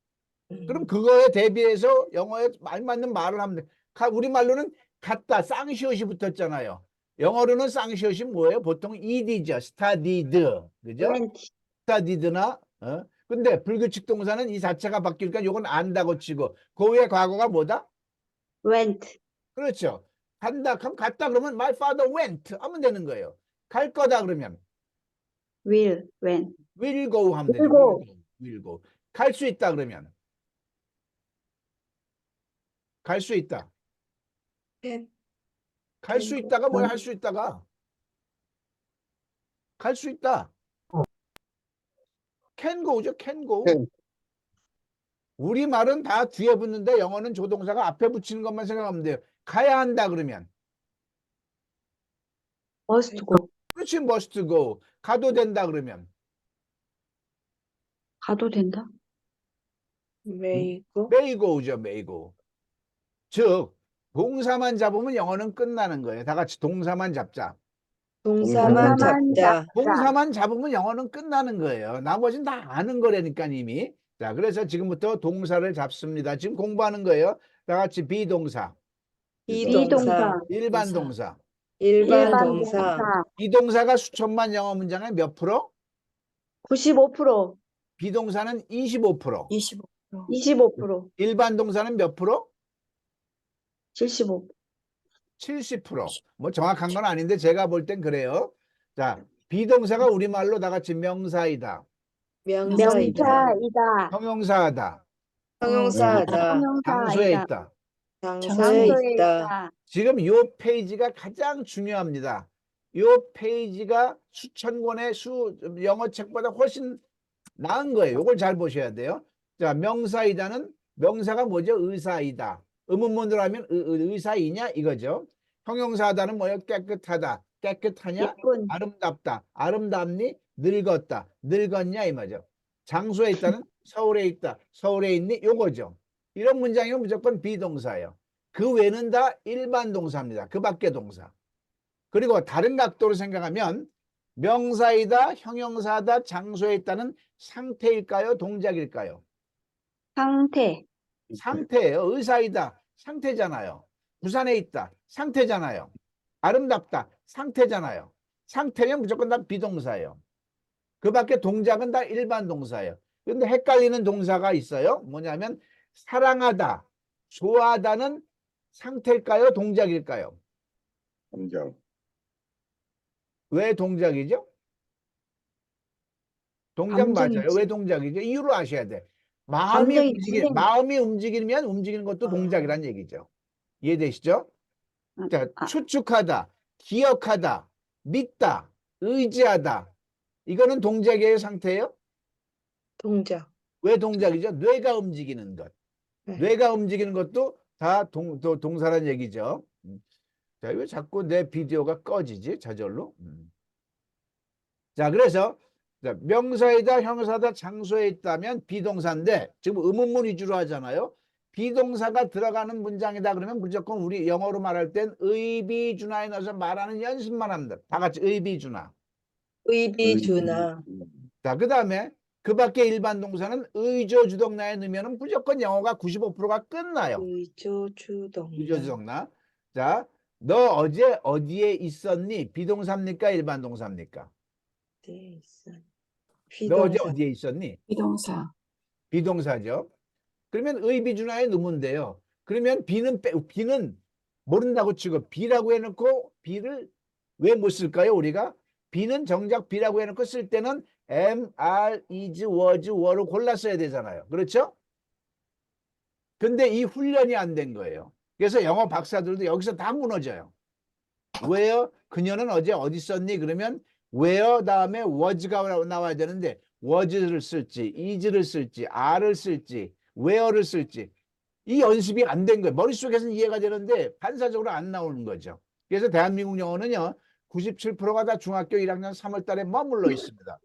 그럼 그거에 대비해서 영어에 알맞는 말을 하면 돼. 우리말로는 갔다, 쌍시옷이 붙었잖아요. 영어로는 쌍시옷이 뭐예요? 보통 ed죠. studied. 그죠? went. studied나 근데 불규칙 동사는 이 자체가 바뀌니까 요건 안다고 치고 그 후에 과거가 뭐다? went. 그렇죠. 간다. 그럼 갔다 그러면 my father went 하면 되는 거예요. 갈 거다 그러면 went. will go 하면 되죠. will go. will go. 갈 수 있다 그러면 갈 수 있다. 갈 수 있다가 뭐야? 할 수 있다가 갈 수 있다. can go죠. can go. 우리말은 다 뒤에 붙는데 영어는 조동사가 앞에 붙이는 것만 생각하면 돼요. 가야 한다 그러면 must go. 그렇지. must go. 가도 된다 그러면 가도 된다. 메이고 may go죠, may go. 즉, 동사만 잡으면 영어는 끝나는 거예요. 다 같이 동사만 잡자. 동사만 동사만 잡자. 동사만 잡으면 영어는 끝나는 거예요. 나머지는 다 아는 거라니까 이미. 자, 그래서 지금부터 동사를 잡습니다. 지금 공부하는 거예요. 다 같이 비동사, 비동사, 일반 동사. 일반 동사, 비동사가 수천만 영어 문장의 몇 프로? 95%, 비동사는 25%. 25%. 25%, 일반 동사는 몇 프로? 75%. 70%. 뭐 정확한 건 아닌데 제가 볼 땐 그래요. 자, 비동사가 우리말로 다 같이 명사이다, 명사이다, 명사이다, 형용사하다, 형용사하다, 장소에 형용사이다, 있다. 장소에 장소에 있다. 있다. 지금 요 페이지가 가장 중요합니다. 요 페이지가 수천 권의 영어 책보다 훨씬 나은 거예요. 요걸 잘 보셔야 돼요. 자, 명사이다는 명사가 뭐죠? 의사이다. 의문문으로 하면 의사이냐 이거죠. 형용사하다는 뭐예요? 깨끗하다. 깨끗하냐? 예쁜, 아름답다. 아름답니? 늙었다. 늙었냐 이 말이죠. 장소에 있다는 서울에 있다. 서울에 있니? 요거죠. 이런 문장이면 무조건 비동사예요. 그 외는 다 일반 동사입니다. 그 밖의 동사. 그리고 다른 각도로 생각하면 명사이다, 형용사다, 장소에 있다는 상태일까요? 동작일까요? 상태, 상태예요. 의사이다, 상태잖아요. 부산에 있다, 상태잖아요. 아름답다, 상태잖아요. 상태면 무조건 다 비동사예요. 그 밖에 동작은 다 일반 동사예요. 그런데 헷갈리는 동사가 있어요. 뭐냐면 사랑하다, 좋아하다는 상태일까요? 동작일까요? 동작. 왜 동작이죠? 동작 맞아요. 감정이지. 왜 동작이죠? 이유를 아셔야 돼. 마음이 감정이지. 마음이 움직이면 움직이는 것도 동작이란 얘기죠. 이해되시죠? 자, 추측하다, 기억하다, 믿다, 의지하다. 이거는 동작의 상태예요? 동작. 왜 동작이죠? 뇌가 움직이는 것. 네. 뇌가 움직이는 것도 다 동사란 얘기죠. 자, 왜 자꾸 내 비디오가 꺼지지? 저절로. 자, 그래서 자, 명사이다, 형용사다, 장소에 있다면 비동사인데 지금 의문문 위주로 하잖아요. 비동사가 들어가는 문장이다 그러면 무조건 우리 영어로 말할 땐 의비준화에 넣어서 말하는 연습만 합니다. 다 같이 의비준화. 의비준화. 자, 그 다음에 그 밖에 일반 동사는 의조주동나에 넣으면 무조건 영어가 95%가 끝나요. 의조주동나. 의조주동나. 자, 너 어제 어디에 있었니? 비동사입니까? 일반 동사입니까? 네, 있어. 너 어제 비동사. 어디에 있었니? 비동사. 비동사죠. 그러면 의비준화에 넣으면 돼요. 그러면 비는 모른다고 치고 비라고 해놓고 비를 왜 못 쓸까요? 우리가 비는 정작 비라고 해놓고 쓸 때는 am, are, is, was, were를 골라 써야 되잖아요. 그렇죠? 근데 이 훈련이 안 된 거예요. 그래서 영어 박사들도 여기서 다 무너져요. 왜요? 그녀는 어제 어디 있었니? 그러면 where 다음에 was가 나와야 되는데 was를 쓸지, is를 쓸지, are를 쓸지, where를 쓸지 이 연습이 안 된 거예요. 머릿속에서는 이해가 되는데 반사적으로 안 나오는 거죠. 그래서 대한민국 영어는요 97%가 다 중학교 1학년 3월 달에 머물러 있습니다.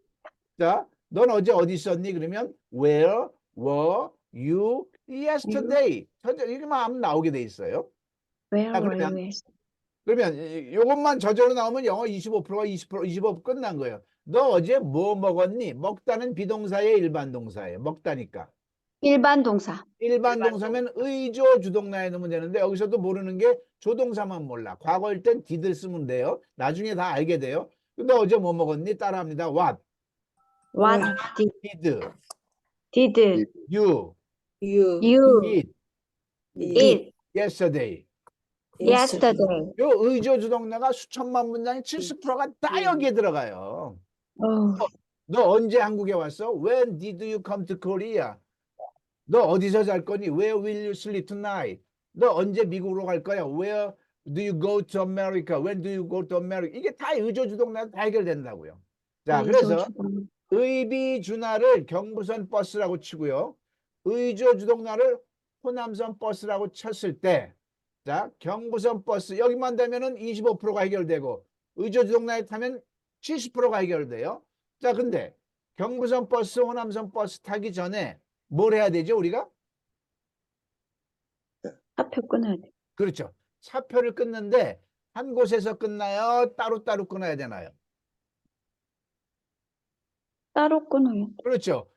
자, 넌 어제 어디 있었니? 그러면 where were you yesterday? 이렇게만 하면 나오게 돼 있어요. Where 자, were you? 그러면 이것만 저절로 나오면 영어 25%가 25% 끝난 거예요. 너 어제 뭐 먹었니? 먹다는 비동사의 일반 동사예요. 먹다니까. 일반 동사. 일반 동사면 의조 주동사에 넣으면 되는데 여기서도 모르는 게 조동사만 몰라. 과거일 땐 did를 쓰면 돼요. 나중에 다 알게 돼요. 너 어제 뭐 먹었니? 따라합니다. What What did you You. eat eat yesterday? yesterday? 요 의조 주동사가 수천만 문장의 70%가 다 여기에 들어가요. 너 언제 한국에 왔어? When did you come to Korea? 너 어디서 잘 거니? Where will you sleep tonight? 너 언제 미국으로 갈 거야? Where do you go to America? When do you go to America? 이게 다 의조주동사 다 해결된다고요. 자, 그래서 의비준화를 경부선 버스라고 치고요. 의조주동사를 호남선 버스라고 쳤을 때, 자, 경부선 버스 여기만 되면은 25%가 해결되고 의조주동사에 타면 70%가 해결돼요. 자, 근데 경부선 버스, 호남선 버스 타기 전에 뭘 해야 되죠, 우리가? 사표 끊어야 돼. 그렇죠. 사표를 끊는데 한 곳에서 끊나요? 따로따로 끊어야 되나요? 따로 끊어요. 그렇죠.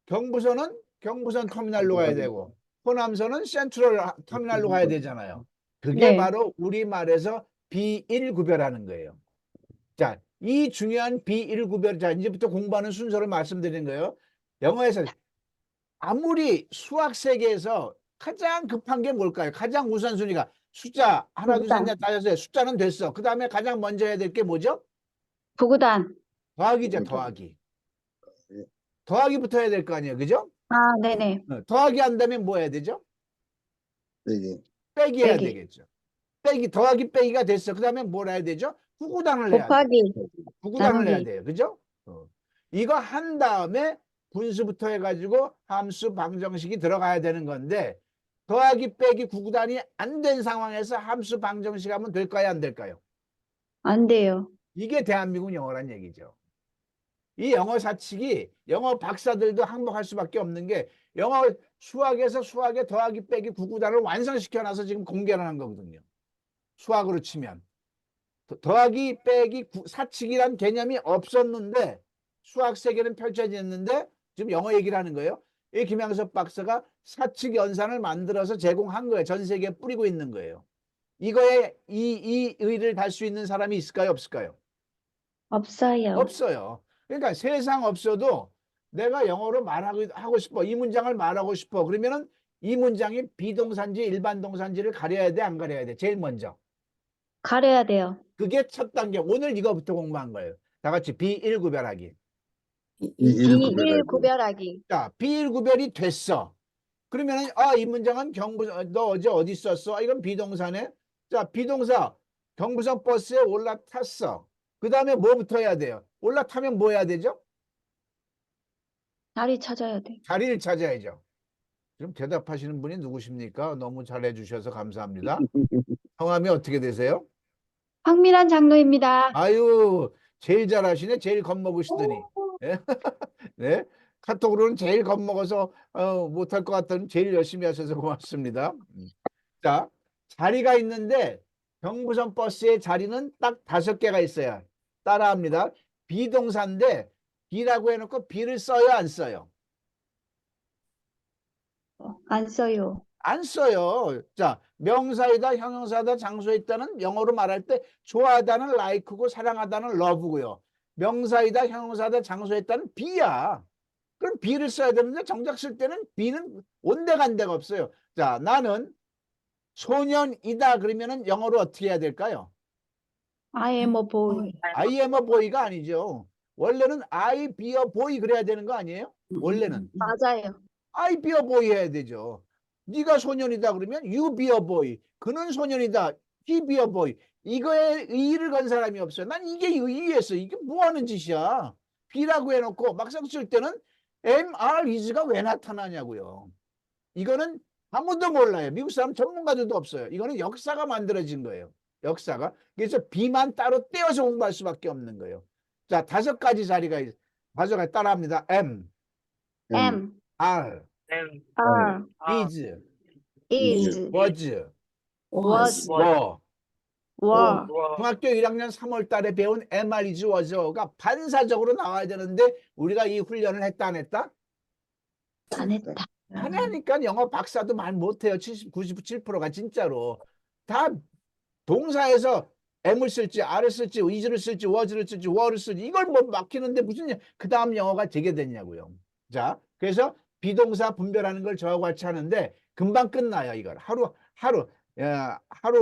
경부선은 경부선 터미널로 가야 되고 호남선은 센트럴 터미널로 가야 되잖아요. 그게 네. 바로 우리말에서 비일 구별하는 거예요. 자, 이 중요한 비일 구별, 자, 이제부터 공부하는 순서를 말씀드리는 거예요. 영어에서 아무리 수학 세계에서 가장 급한 게 뭘까요? 가장 우선순위가 숫자 하나, 둘, 셋, 넷, 다섯, 여섯, 숫자는 됐어. 그 다음에 가장 먼저 해야 될 게 뭐죠? 부구단. 더하기죠, 더하기. 더하기부터 해야 될 거 아니에요, 그죠? 아, 네네. 더하기 한 다음에 뭐 해야 되죠? 빼기. 빼기 해야 빼기. 되겠죠. 빼기, 더하기 빼기가 됐어. 그 다음에 뭘 해야 되죠? 구구단을 해야 돼. 곱하기. 구구단을 해야 나누기. 돼요. 그죠? 이거 한 다음에 분수부터 해가지고 함수 방정식이 들어가야 되는 건데 더하기 빼기 구구단이 안 된 상황에서 함수 방정식 하면 될까요? 안 될까요? 안 돼요. 이게 대한민국 영어란 얘기죠. 이 영어 사칙이 영어 박사들도 항복할 수밖에 없는 게 영어 수학에서 수학의 더하기 빼기 구구단을 완성시켜놔서 지금 공개를 한 거거든요. 수학으로 치면. 더하기 빼기 사칙이란 개념이 없었는데 수학 세계는 펼쳐졌는데 지금 영어 얘기를 하는 거예요. 이 김양섭 박사가 사칙 연산을 만들어서 제공한 거예요. 전 세계에 뿌리고 있는 거예요. 이거에 이 의의를 달 수 있는 사람이 있을까요? 없을까요? 없어요. 없어요. 그러니까 세상 없어도 내가 영어로 하고 싶어. 이 문장을 말하고 싶어. 그러면은 이 문장이 비동사인지 일반 동사인지를 가려야 돼, 안 가려야 돼? 제일 먼저. 가려야 돼요. 그게 첫 단계. 오늘 이거부터 공부한 거예요. 다 같이 비일 구별하기. 비일 구별하기. 자, 비일 구별이 됐어. 그러면은 이 문장은 경부선, 너 어제 어디 썼어? 이건 비동사네. 자, 비동사 경부선 버스에 올라탔어. 그 다음에 뭐부터 해야 돼요? 올라타면 뭐 해야 되죠? 자리 찾아야 돼. 자리를 찾아야죠. 지금 대답하시는 분이 누구십니까? 너무 잘해 주셔서 감사합니다. 성함이 어떻게 되세요? 황미란 장로입니다. 아유, 제일 잘하시네. 제일 겁먹으시더니. 네? 네? 카톡으로는 제일 겁먹어서 못할 것 같더니 제일 열심히 하셔서 고맙습니다. 자, 자리가 있는데 경부선 버스의 자리는 딱 5개가 있어요. 따라합니다. 비동사인데 비라고 해놓고 비를 써요, 안 써요? 안 써요. 안 써요. 자, 명사이다, 형용사다, 장소에 있다는 영어로 말할 때 좋아하다는 like고 사랑하다는 love고요. 명사이다, 형용사다, 장소에 있다는 be야. 그럼 be를 써야 되는데 정작 쓸 때는 be는 온데간데가 없어요. 자, 나는 소년이다 그러면은 영어로 어떻게 해야 될까요? I am a boy. I am a boy가 아니죠. 원래는 I be a boy 그래야 되는 거 아니에요? 원래는. 맞아요. I be a boy 해야 되죠. 네가 소년이다 그러면 you be a boy. 그는 소년이다. he be a boy. 이거에 의의를 건 사람이 없어요. 난 이게 의의였어. 이게 뭐 하는 짓이야. be라고 해놓고 막상 쓸 때는 am, are, is가 왜 나타나냐고요. 이거는 아무도 몰라요. 미국 사람 전문가들도 없어요. 이거는 역사가 만들어진 거예요. 역사가. 그래서 be만 따로 떼어서 공부할 수밖에 없는 거예요. 자, 5가지 자리가 있어요. 5가지 따라합니다. am, am, are, are, is, is, was, was, were. were. 중학교 1학년 3월 달에 배운 am, are, is, was가 반사적으로 나와야 되는데 우리가 이 훈련을 했다 안 했다? 안 했다. 안 하니까 영어 박사도 말 못해요. 97%가 진짜로. 다 동사에서 am을 쓸지, are를 쓸지, is를 쓸지, was를 쓸지, were를 쓸지 이걸 뭐 막히는데 무슨 그 다음 영어가 되게 됐냐고요. 자, 그래서 비동사 분별하는 걸 저하고 같이 하는데 금방 끝나요. 이걸 하루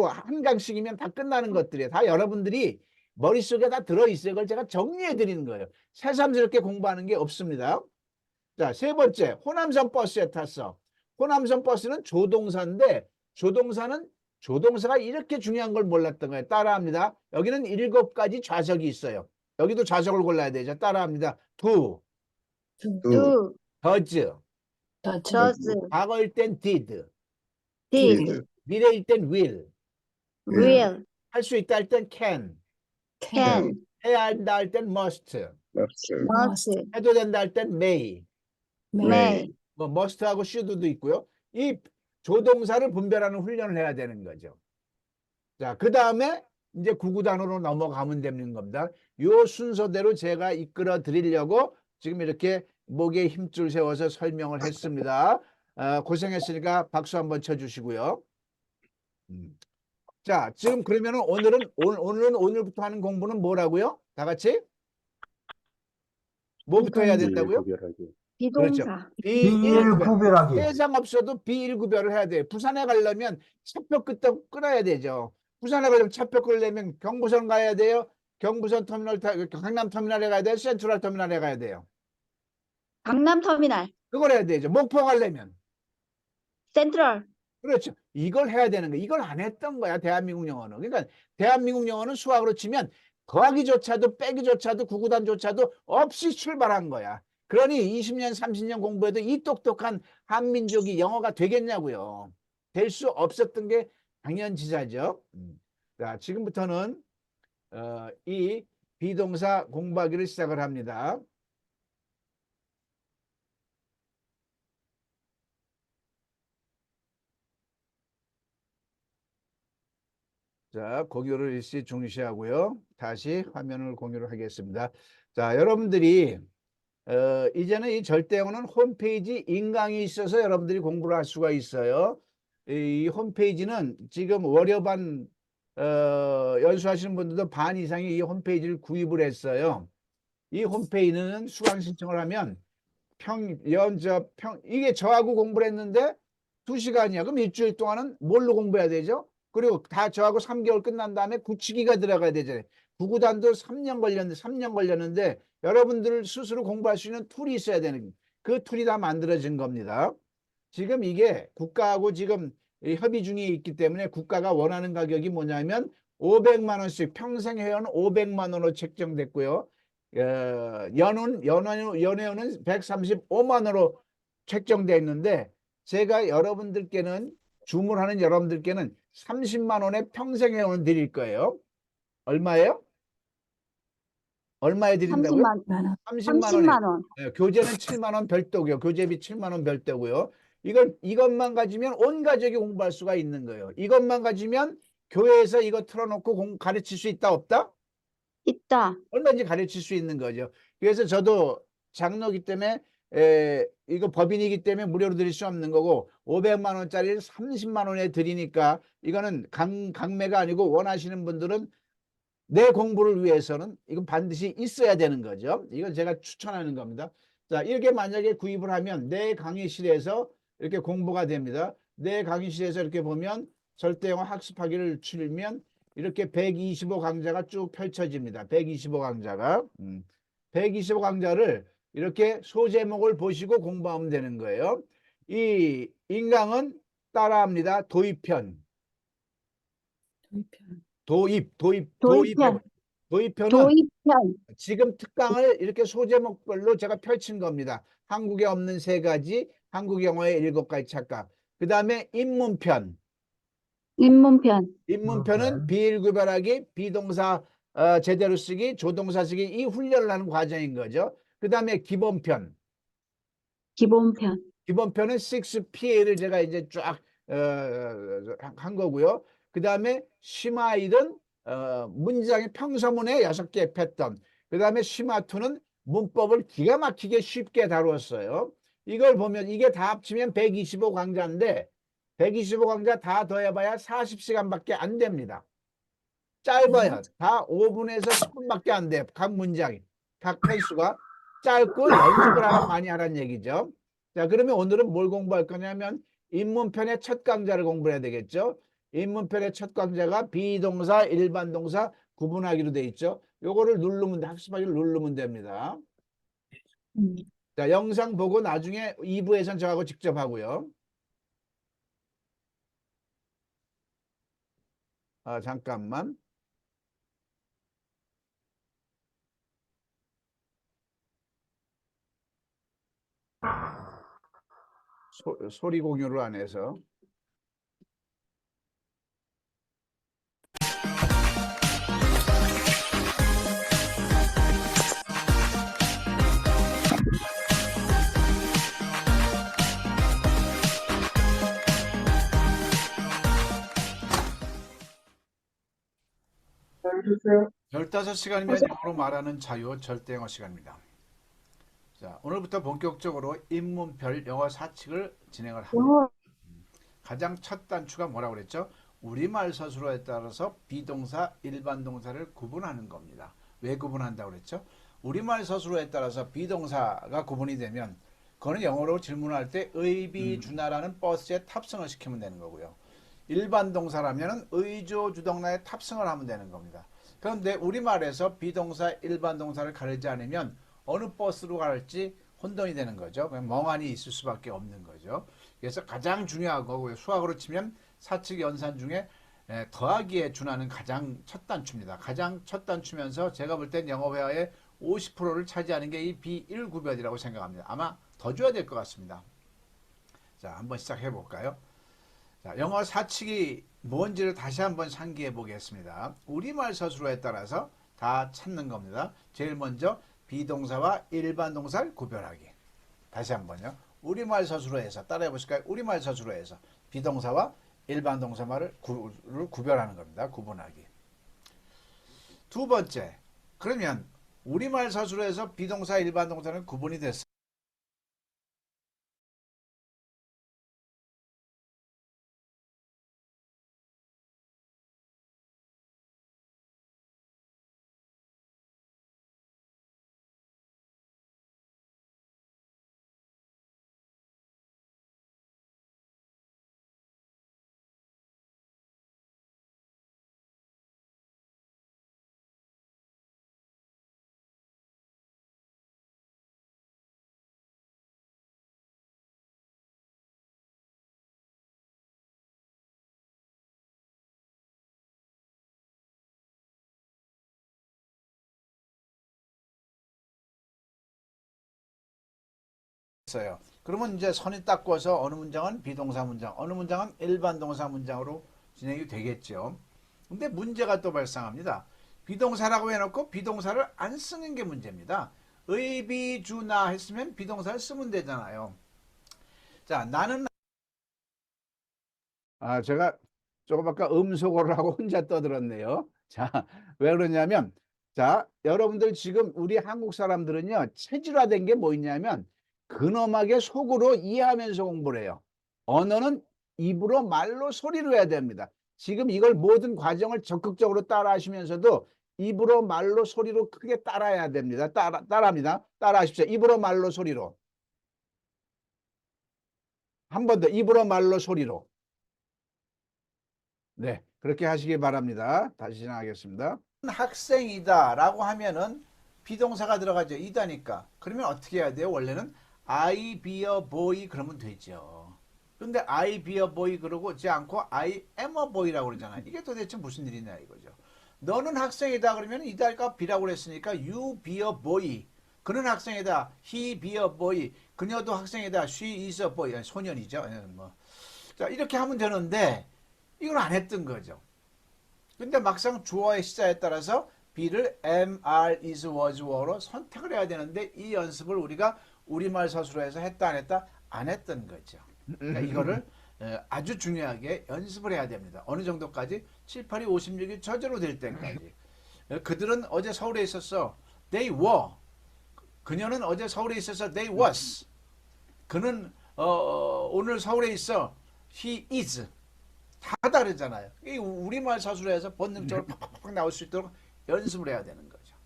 한 강씩이면 다 끝나는 것들이에요. 다 여러분들이 머릿속에 다 들어있어요. 그걸 제가 정리해 드리는 거예요. 새삼스럽게 공부하는 게 없습니다. 자, 3번째, 호남선 버스에 탔어. 호남선 버스는 조동사인데 조동사가 이렇게 중요한 걸 몰랐던 거예요. 따라합니다. 여기는 7가지 좌석이 있어요. 여기도 좌석을 골라야 되죠. 따라합니다. do, do, does, does, 과거일 땐 did, did, 미래일 땐 will, will, 할 수 있다 할 땐 can, can, 해야 한다 할 땐 must, must, 해도 된다 할 땐 may, may, 뭐 must하고 should도 있고요. 이 조동사를 분별하는 훈련을 해야 되는 거죠. 자, 그 다음에 이제 구구단으로 넘어가면 되는 겁니다. 요 순서대로 제가 이끌어 드리려고 지금 이렇게 목에 힘줄 세워서 설명을 했습니다. 고생했으니까 박수 한번 쳐주시고요. 자, 지금 그러면은 오늘은 오늘부터 하는 공부는 뭐라고요? 다 같이? 뭐부터 해야 된다고요? 비동사. 비일구별하기. 세상 없어도 비일구별을 해야 돼요. 부산에 가려면 차표 끊어야 되죠. 부산에 가려면 차표 끊으려면 경부선 가야 돼요. 경부선 터미널, 강남 터미널에 가야 돼요. 센트럴 터미널에 가야 돼요. 강남터미널. 그걸 해야 되죠. 목포 가려면. 센트럴. 그렇죠. 이걸 해야 되는 거야. 이걸 안 했던 거야, 대한민국 영어는. 그러니까 대한민국 영어는 수학으로 치면 더하기조차도 빼기조차도 구구단조차도 없이 출발한 거야. 그러니 20년, 30년 공부해도 이 똑똑한 한민족이 영어가 되겠냐고요. 될 수 없었던 게 당연지사죠. 자, 지금부터는 이 비동사 공부하기를 시작을 합니다. 자, 공유를 일시 중시하고요. 다시 화면을 공유를 하겠습니다. 자, 여러분들이 이제는 이 절대어는 홈페이지 인강이 있어서 여러분들이 공부를 할 수가 있어요. 이 홈페이지는 지금 월여반 연수하시는 분들도 반 이상이 이 홈페이지를 구입을 했어요. 이 홈페이지는 수강 신청을 하면 이게 저하고 공부를 했는데 2시간이야. 그럼 일주일 동안은 뭘로 공부해야 되죠? 그리고 다 저하고 3개월 끝난 다음에 굳히기가 들어가야 되잖아요. 구구단도 3년 걸렸는데 여러분들 스스로 공부할 수 있는 툴이 있어야 되는, 그 툴이 다 만들어진 겁니다. 지금 이게 국가하고 지금 협의 중에 있기 때문에 국가가 원하는 가격이 뭐냐면 500만 원씩 평생 회원 500만 원으로 책정됐고요. 연회원은 135만 원으로 책정되어 있는데 제가 여러분들께는 주문하는 여러분들께는 30만 원의 평생 회원을 드릴 거예요. 얼마예요? 얼마에 드린다고요? 30만 원. 30만 원. 교재는 7만 원 별도고요. 교재비 7만 원 별도고요. 이것만 가지면 온 가족이 공부할 수가 있는 거예요. 이것만 가지면 교회에서 이거 틀어놓고 가르칠 수 있다 없다? 있다. 얼마든지 가르칠 수 있는 거죠. 그래서 저도 장로기 때문에 이거 법인이기 때문에 무료로 드릴 수 없는 거고 500만 원짜리를 30만 원에 드리니까 이거는 강매가 아니고 원하시는 분들은 내 공부를 위해서는 이건 반드시 있어야 되는 거죠. 이건 제가 추천하는 겁니다. 자, 이렇게 만약에 구입을 하면 내 강의실에서 이렇게 공부가 됩니다. 내 강의실에서 이렇게 보면 절대영어 학습하기를 치면 이렇게 125 강좌가 쭉 펼쳐집니다. 125 강좌가 125 강좌를 이렇게 소제목을 보시고 공부하면 되는 거예요. 이 인강은 따라합니다. 도입편. 도입편은 지금 특강을 이렇게 소제목별로 제가 펼친 겁니다. 한국에 없는 3가지, 한국 영어의 7가지 착각. 그 다음에 입문편. 입문편은 비일구별하기, 비동사 제대로 쓰기, 조동사 쓰기 이 훈련을 하는 과정인 거죠. 그 다음에 기본편은 6PA를 제가 이제 쫙 한 거고요. 그 다음에 심화일은 문장의 평서문의 6개 패턴. 그 다음에 심화2는 문법을 기가 막히게 쉽게 다루었어요. 이걸 보면 이게 다 합치면 125 강좌인데 125 강좌 다 더해봐야 40시간밖에 안 됩니다. 짧아요. 다 5분에서 10분밖에 안 돼요. 각 문장이. 각 편수가 짧고 연습을 많이 하라는 얘기죠. 자, 그러면 오늘은 뭘 공부할 거냐면 입문편의 첫 강좌를 공부해야 되겠죠. 입문편의 첫 강좌가 비동사, 일반 동사 구분하기로 돼 있죠. 요거를 누르면, 학습하기를 누르면 됩니다. 자, 영상 보고 나중에 2부에선 저하고 직접 하고요. 잠깐만. 소리 공유를 안 해서. 15시간이면 영어로 말하는 자유 절대 영어 시간입니다. 자, 오늘부터 본격적으로 인문별 영어 사칙을 진행을 합니다. 가장 첫 단추가 뭐라고 그랬죠? 우리말 서술어에 따라서 비동사, 일반 동사를 구분하는 겁니다. 왜 구분한다고 그랬죠? 우리말 서술어에 따라서 비동사가 구분이 되면 그거는 영어로 질문할 때 의비주나라는 버스에 탑승을 시키면 되는 거고요. 일반 동사라면 의조 주동나에 탑승을 하면 되는 겁니다. 그런데 우리말에서 비동사, 일반 동사를 가리지 않으면 어느 버스로 갈지 혼돈이 되는 거죠. 그냥 멍하니 있을 수밖에 없는 거죠. 그래서 가장 중요한 거고요. 수학으로 치면 사칙 연산 중에 더하기에 준하는 가장 첫 단추입니다. 가장 첫 단추면서 제가 볼 땐 영어 회화의 50%를 차지하는 게 이 B1구별이라고 생각합니다. 아마 더 줘야 될 것 같습니다. 자, 한번 시작해 볼까요? 자, 영어 사칙이 뭔지를 다시 한번 상기해 보겠습니다. 우리말 서술어에 따라서 다 찾는 겁니다. 제일 먼저 비동사와 일반 동사를 구별하기. 다시 한번요. 우리말 서술어에서 따라해 보실까요? 우리말 서술어에서 비동사와 일반 동사말을 구별하는 겁니다. 구분하기. 두 번째, 그러면 우리말 서술어에서 비동사, 일반 동사는 구분이 됐어요. 그러면 이제 선이 딱 꺼서 어느 문장은 비동사 문장, 어느 문장은 일반 동사 문장으로 진행이 되겠죠. 근데 문제가 또 발생합니다. 비동사라고 해놓고 비동사를 안 쓰는 게 문제입니다. 의비주나 했으면 비동사를 쓰면 되잖아요. 자, 나는 제가 조금 아까 음소거를 하고 혼자 떠들었네요. 자, 왜 그러냐면 자, 여러분들 지금 우리 한국 사람들은요, 체질화된 게 뭐 있냐면 근엄하게 속으로 이해하면서 공부를 해요. 언어는 입으로 말로 소리로 해야 됩니다. 지금 이걸 모든 과정을 적극적으로 따라 하시면서도 입으로 말로 소리로 크게 따라해야 됩니다. 따라합니다. 따라 하십시오. 입으로 말로 소리로. 한 번 더 입으로 말로 소리로. 네, 그렇게 하시기 바랍니다. 다시 진행하겠습니다. 학생이다 라고 하면은 비동사가 들어가죠. 이다니까. 그러면 어떻게 해야 돼요? 원래는 I be a boy 그러면 되죠. 근데 I be a boy 그러지 않고 I am a boy라고 그러잖아요. 이게 도대체 무슨 일이냐 이거죠. 너는 학생이다 그러면 이달까 be라고 그랬으니까 you be a boy. 그는 학생이다. he be a boy. 그녀도 학생이다. she is a boy. 소년이죠. 뭐. 자, 이렇게 하면 되는데 이걸 안 했던 거죠. 근데 막상 주어의 시자에 따라서 be를 am, are, is, was, were로 선택을 해야 되는데 이 연습을 우리가 우리말 서술어에서 했다 안 했다? 안 했던 거죠. 그러니까 이거를 아주 중요하게 연습을 해야 됩니다. 어느 정도까지? 7, 8, 2, 56이 저절로 될 때까지. 그들은 어제 서울에 있었어. They were. 그녀는 어제 서울에 있었어. They was. 그는 오늘 서울에 있어. He is. 다 다르잖아요. 이 우리말 서술어에서 본능적으로 팍팍팍 나올 수 있도록 연습을 해야 되는 거죠.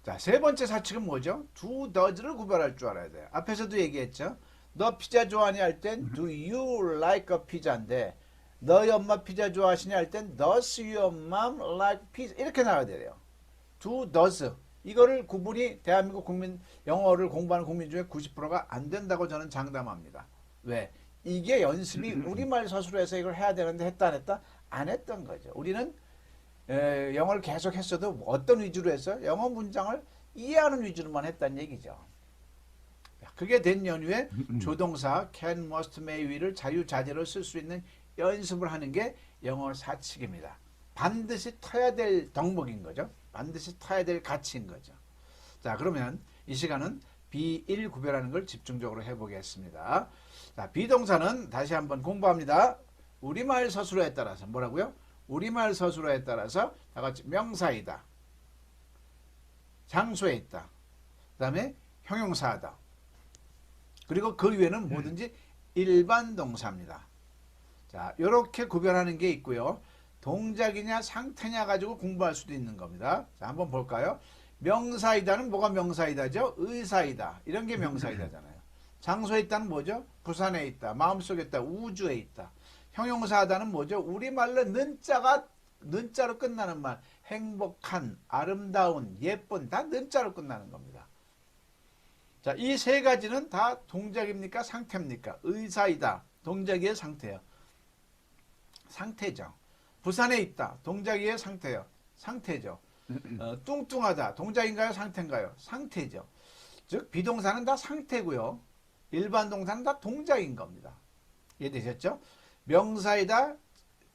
자, 세 번째 사칙은 뭐죠? do, does를 구별할 줄 알아야 돼요. 앞에서도 얘기했죠. 너 피자 좋아하니 할 땐 do you like a pizza인데 너희 엄마 피자 좋아하시니 할 땐 does your mom like pizza 이렇게 나와야 돼요. do, does 이거를 구분이 대한민국 국민 영어를 공부하는 국민 중에 90%가 안 된다고 저는 장담합니다. 왜? 이게 연습이 우리말 서술에서 이걸 해야 되는데 했다 안 했다? 안 했던 거죠. 우리는 영어를 계속 했어도 어떤 위주로 해서 영어 문장을 이해하는 위주로만 했다는 얘기죠. 그게 된 연후에 조동사 can, must, may, will을 자유자재로 쓸 수 있는 연습을 하는 게 영어 사칙입니다. 반드시 터야 될 덕목인 거죠. 반드시 터야 될 가치인 거죠. 자, 그러면 이 시간은 B1 구별하는 걸 집중적으로 해보겠습니다. 자, 비동사는 다시 한번 공부합니다. 우리말 서술어에 따라서 뭐라고요? 우리말 서술어에 따라서 다 같이 명사이다. 장소에 있다. 그 다음에 형용사다. 그리고 그 위에는 뭐든지 일반 동사입니다. 자, 이렇게 구별하는 게 있고요. 동작이냐 상태냐 가지고 공부할 수도 있는 겁니다. 자, 한번 볼까요? 명사이다는 뭐가 명사이다죠? 의사이다. 이런 게 명사이다잖아요. 장소에 있다는 뭐죠? 부산에 있다. 마음속에 있다. 우주에 있다. 형용사하다는 뭐죠? 우리말로 는자로 끝나는 말. 행복한, 아름다운, 예쁜 다 는자로 끝나는 겁니다. 자, 이 세 가지는 다 동작입니까? 상태입니까? 의사이다. 동작이의 상태요. 상태죠. 부산에 있다. 동작이의 상태요. 상태죠. 뚱뚱하다. 동작인가요? 상태인가요? 상태죠. 즉 비동사는 다 상태고요. 일반 동사는 다 동작인 겁니다. 이해되셨죠? 명사이다,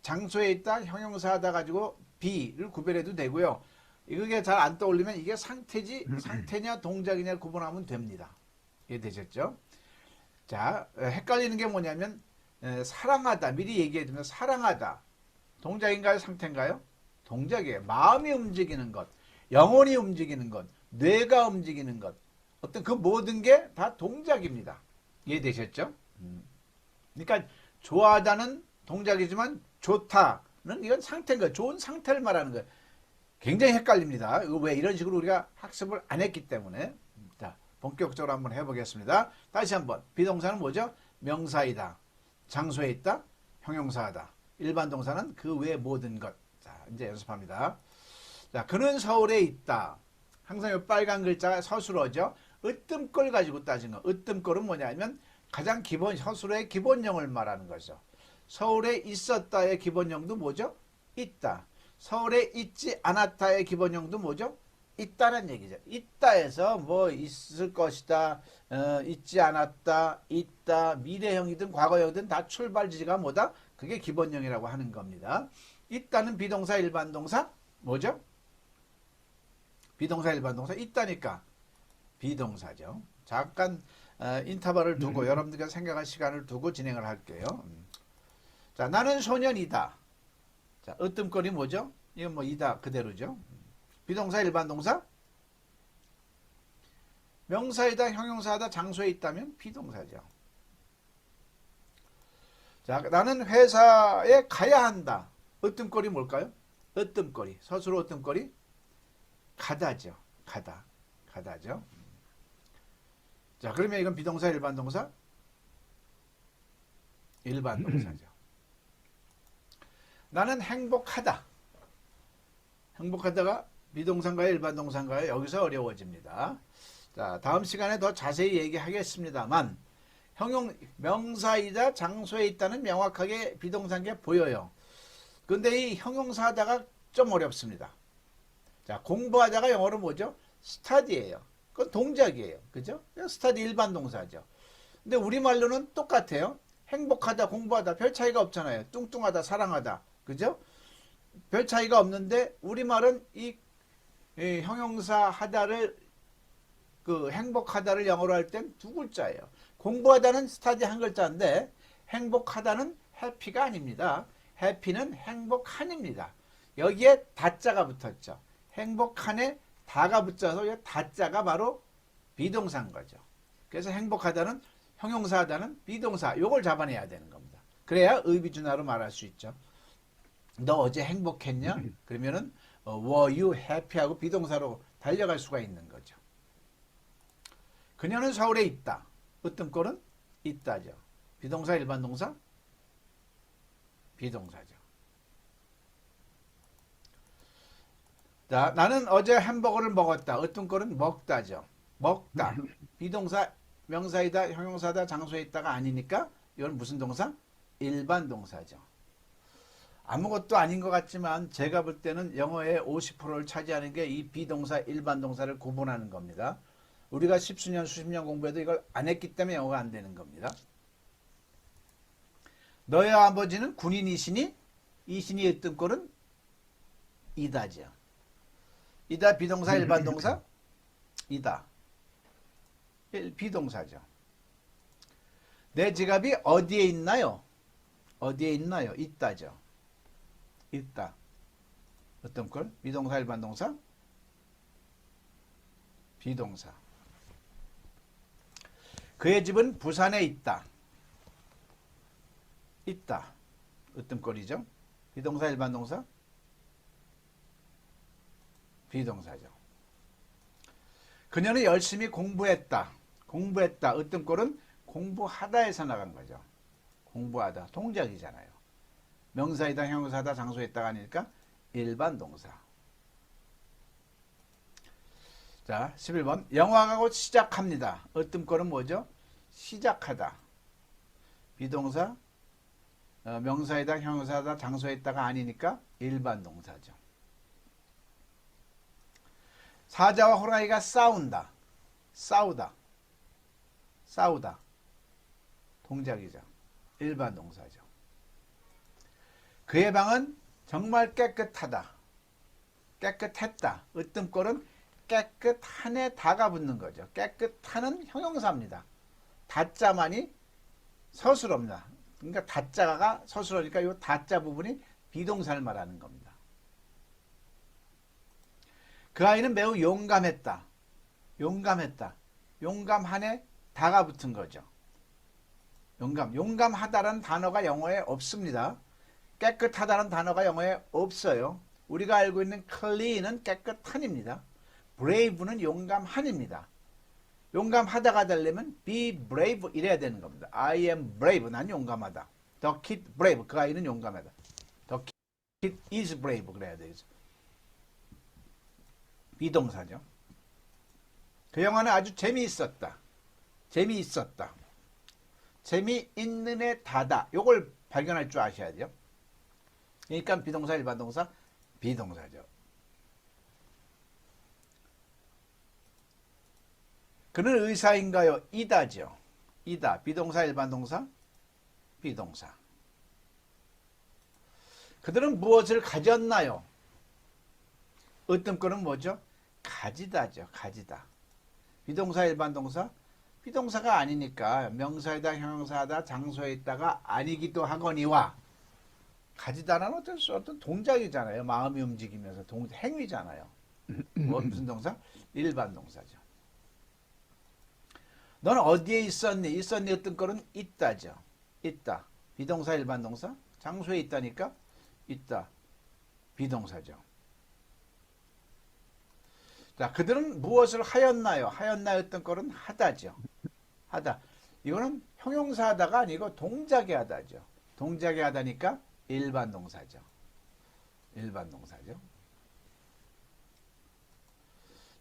장소에 있다, 형용사하다 가지고 B를 구별해도 되고요. 이게 잘 안 떠올리면 이게 상태지 상태냐 동작이냐 구분하면 됩니다. 이해되셨죠? 자, 헷갈리는 게 뭐냐면 사랑하다 미리 얘기해두면 사랑하다 동작인가요? 상태인가요? 동작이에요. 마음이 움직이는 것, 영혼이 움직이는 것, 뇌가 움직이는 것, 어떤 그 모든 게 다 동작입니다. 이해되셨죠? 그러니까 좋아하다는 동작이지만 좋다는 이건 상태인 거예요. 좋은 상태를 말하는 거예요. 굉장히 헷갈립니다. 이거 왜 이런 식으로 우리가 학습을 안 했기 때문에. 자, 본격적으로 한번 해보겠습니다. 다시 한번. 비동사는 뭐죠? 명사이다. 장소에 있다. 형용사하다. 일반 동사는 그 외 모든 것. 자, 이제 연습합니다. 자, 그는 서울에 있다. 항상 이 빨간 글자가 서술어죠. 으뜸꼴 가지고 따진 거. 으뜸꼴은 뭐냐면 가장 기본 서술어의 기본형을 말하는 거죠. 서울에 있었다의 기본형도 뭐죠? 있다. 서울에 있지 않았다의 기본형도 뭐죠? 있다는 얘기죠. 있다에서 뭐 있을 것이다, 있지 않았다, 있다, 미래형이든 과거형이든 다 출발지가 뭐다? 그게 기본형이라고 하는 겁니다. 있다는 비동사, 일반동사 뭐죠? 비동사, 일반동사 있다니까 비동사죠. 잠깐 인터벌을 두고 여러분들과 생각할 시간을 두고 진행을 할게요. 자, 나는 소년이다. 자, 으뜸꼴이 뭐죠? 이건 뭐 이다 그대로죠. 비동사, 일반동사 명사이다, 형용사다, 장소에 있다면 비동사죠. 자, 나는 회사에 가야 한다. 으뜸꼴이 뭘까요? 으뜸꼴이 서술어 으뜸꼴이 가다죠. 가다죠. 자, 그러면 이건 비동사, 일반동사? 일반동사죠. 나는 행복하다. 행복하다가 비동사인가요? 일반동사인가요? 여기서 어려워집니다. 자, 다음 시간에 더 자세히 얘기하겠습니다만 명사이다, 장소에 있다는 명확하게 비동사인 게 보여요. 근데 이 형용사하다가 좀 어렵습니다. 자, 공부하다가 영어로 뭐죠? 스타디예요. 그건 동작이에요. 그죠? 스타디 일반 동사죠. 근데 우리말로는 똑같아요. 행복하다, 공부하다 별 차이가 없잖아요. 뚱뚱하다, 사랑하다. 그죠? 별 차이가 없는데 우리말은 이 형용사 하다를 그 행복하다를 영어로 할 땐 두 글자예요. 공부하다는 스타디 한 글자인데 행복하다는 해피가 아닙니다. 해피는 행복한입니다. 여기에 다자가 붙었죠. 행복한에 다가 붙어서 이 다자가 바로 비동사인 거죠. 그래서 행복하다는 형용사하다는 비동사 요걸 잡아내야 되는 겁니다. 그래야 의비준화로 말할 수 있죠. 너 어제 행복했냐? 그러면은 were you happy 하고 비동사로 달려갈 수가 있는 거죠. 그녀는 서울에 있다. 으뜸꼴은 있다죠. 비동사, 일반동사? 비동사죠. 자, 나는 어제 햄버거를 먹었다. 으뜸꼴은 먹다죠. 먹다. 비동사, 명사이다, 형용사다, 장소에 있다가 아니니까 이건 무슨 동사? 일반동사죠. 아무것도 아닌 것 같지만 제가 볼 때는 영어의 50%를 차지하는 게 이 비동사, 일반동사를 구분하는 겁니다. 우리가 십수년, 수십년 공부해도 이걸 안 했기 때문에 영어가 안 되는 겁니다. 너의 아버지는 군인이시니? 이신이 으뜸꼴은 이다죠. 이다 비동사, 일반동사? 이다. 비동사죠. 내 지갑이 어디에 있나요? 어디에 있나요? 있다죠. 있다. 어떤 걸? 비동사 일반 동사? 비동사. 그의 집은 부산에 있다. 있다. 어떤 꼴이죠? 비동사 일반 동사? 비동사죠. 그녀는 열심히 공부했다. 공부했다. 어떤 꼴은 공부하다에서 나간 거죠. 공부하다. 동작이잖아요. 명사이다, 형용사다, 장소에다가 아니니까 일반 동사. 자, 11번. 영화가 곧 시작합니다. 어떤 꼴은 뭐죠? 시작하다. 비동사, 명사이다, 형용사다, 장소에다가 아니니까 일반 동사죠. 사자와 호랑이가 싸운다. 싸우다. 싸우다. 동작이죠. 일반 동사죠. 그의 방은 정말 깨끗하다. 깨끗했다. 어떤 꼴은 깨끗한에 다가 붙는 거죠. 깨끗한은 형용사입니다. 다자만이 서술어입니다. 그러니까 다자가 서술어니까 이 다자 부분이 비동사를 말하는 겁니다. 그 아이는 매우 용감했다. 용감했다. 용감한에 다가 붙은 거죠. 용감하다라는 단어가 영어에 없습니다. 깨끗하다는 단어가 영어에 없어요. 우리가 알고 있는 clean은 깨끗한입니다. brave는 용감한입니다. 용감하다가 되려면 be brave 이래야 되는 겁니다. I am brave. 난 용감하다. The kid brave. 그 아이는 용감하다. The kid is brave. 그래야 되겠죠. 비동사죠. 그 영화는 아주 재미있었다. 재미있었다. 재미있는 에 다다. 요걸 발견할 줄 아셔야 돼요. 그러니까 비동사, 일반 동사, 비동사죠. 그는 의사인가요? 이다죠. 이다. 비동사, 일반 동사, 비동사. 그들은 무엇을 가졌나요? 어떤 거는 뭐죠? 가지다죠. 가지다. 비동사, 일반 동사, 비동사가 아니니까 명사이다, 형용사다, 장소에 있다가 아니기도 하거니와 가지다는 어떤 동작이잖아요. 마음이 움직이면서 행위잖아요. 무슨 동사? 일반 동사죠. 넌 어디에 있었니? 있었니 어떤 거는 있다죠. 있다. 비동사, 일반 동사, 장소에 있다니까 있다. 비동사죠. 자, 그들은 무엇을 하였나요? 하였나요? 어떤 거는 하다죠. 하다. 이거는 형용사 하다가 아니고 동작이 하다죠. 동작이 하다니까 일반 동사죠. 일반 동사죠.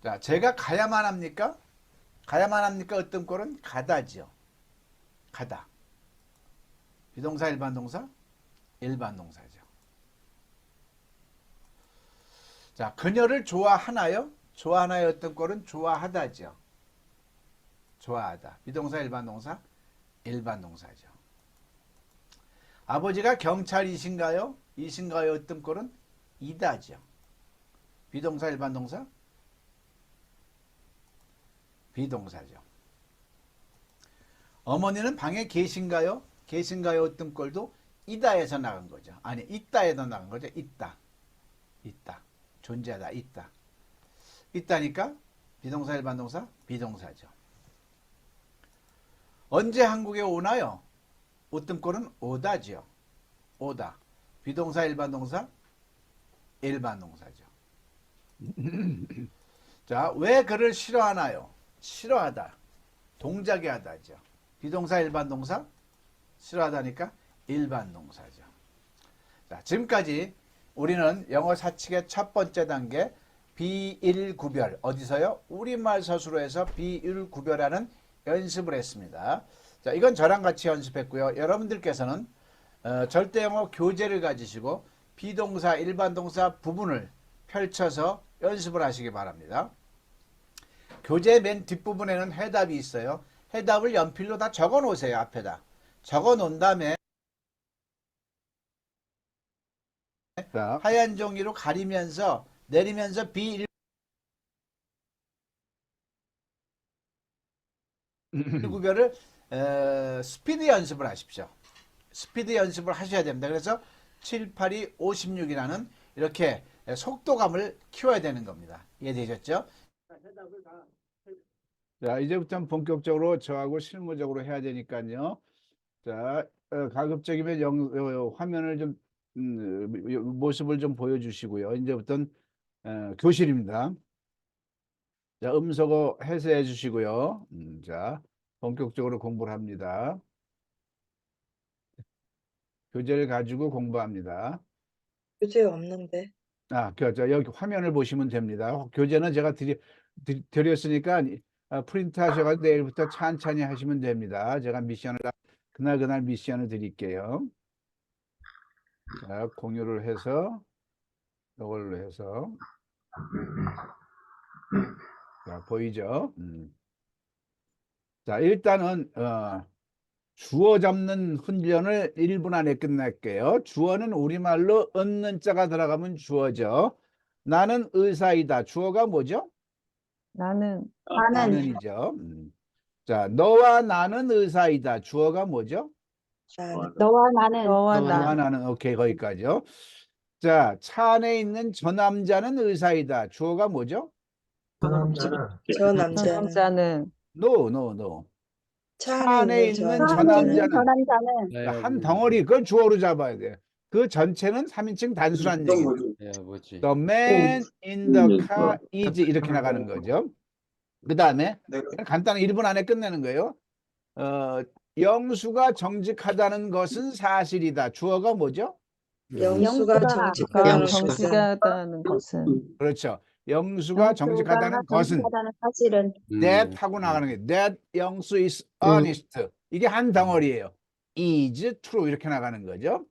자, 제가 가야만 합니까? 가야만 합니까? 어떤 꼴은 가다죠. 가다. 비동사, 일반 동사? 일반 동사죠. 자, 그녀를 좋아하나요? 좋아하나요? 어떤 꼴은 좋아하다죠. 좋아하다. 비동사, 일반 동사? 일반 동사죠. 아버지가 경찰이신가요? 이신가요? 어떤 꼴은 이다죠. 비동사, 일반 동사? 비동사죠. 어머니는 방에 계신가요? 계신가요? 어떤 꼴도 이다에서 나간 거죠. 아니, 있다에서 나간 거죠. 있다. 있다. 존재하다. 있다. 있다니까 비동사, 일반 동사? 비동사죠. 언제 한국에 오나요? 어떤 꼴은 오다죠. 오다. 비동사, 일반 동사? 일반 동사죠. 자, 왜 그를 싫어하나요? 싫어하다. 동작이 하다죠. 비동사, 일반 동사? 싫어하다니까 일반 동사죠. 자, 지금까지 우리는 영어 사칙의 첫 번째 단계 비일 구별. 어디서요? 우리말 서술어에서 비일 구별하는 연습을 했습니다. 자, 이건 저랑 같이 연습했고요. 여러분들께서는 절대 영어 교재를 가지시고 비동사, 일반 동사 부분을 펼쳐서 연습을 하시기 바랍니다. 교재 맨 뒷부분에는 해답이 있어요. 해답을 연필로 다 적어 놓으세요. 앞에다. 적어 놓은 다음에 자, 하얀 종이로 가리면서 내리면서 비일 구별을 스피드 연습을 하십시오. 스피드 연습을 하셔야 됩니다. 그래서 7, 8이 56이라는 이렇게 속도감을 키워야 되는 겁니다. 이해되셨죠? 자, 이제부터는 본격적으로 저하고 실무적으로 해야 되니까요. 자, 가급적이면 화면을 좀 모습을 좀 보여주시고요. 이제부터는 교실입니다. 자, 음소거 해설해 주시고요. 자, 본격적으로 공부를 합니다. 교재를 가지고 공부합니다. 교재 없는데. 자, 여기 화면을 보시면 됩니다. 교재는 제가 드렸으니까 프린트 하셔가지고 내일부터 천천히 하시면 됩니다. 제가 그날 미션을 드릴게요. 자, 공유를 해서 이걸로 해서 자, 보이죠? 자, 일단은 주어 잡는 훈련을 1분 안에 끝낼게요. 주어는 우리말로 얻는 자가 들어가면 주어죠. 나는 의사이다. 주어가 뭐죠? 나는 나는이죠. 자, 너와 나는 의사이다. 주어가 뭐죠? 너와 나는 너와 너와 나는. 오케이, 거기까지요. 자, 차 안에 있는 저 남자는 의사이다. 주어가 뭐죠? 저 남자는 No. 차 차 안에 있는 저 남자는 저 남자는 한 덩어리 그걸 주어로 잡아야 돼요. 그 전체는 3인칭 단수란 얘기죠. The man in the car is 이렇게 나가는 거죠. 그 다음에 간단한 1분 안에 끝내는 거예요. 영수가 정직하다는 것은 사실이다. 주어가 뭐죠? 영수가 정직하다는 것은 그렇죠. 영수가 정직하다는 것은 사실은 that 하고 나가는 거예요. That 영수 is honest. 이게 한 덩어리예요. is true 이렇게 나가는 거죠.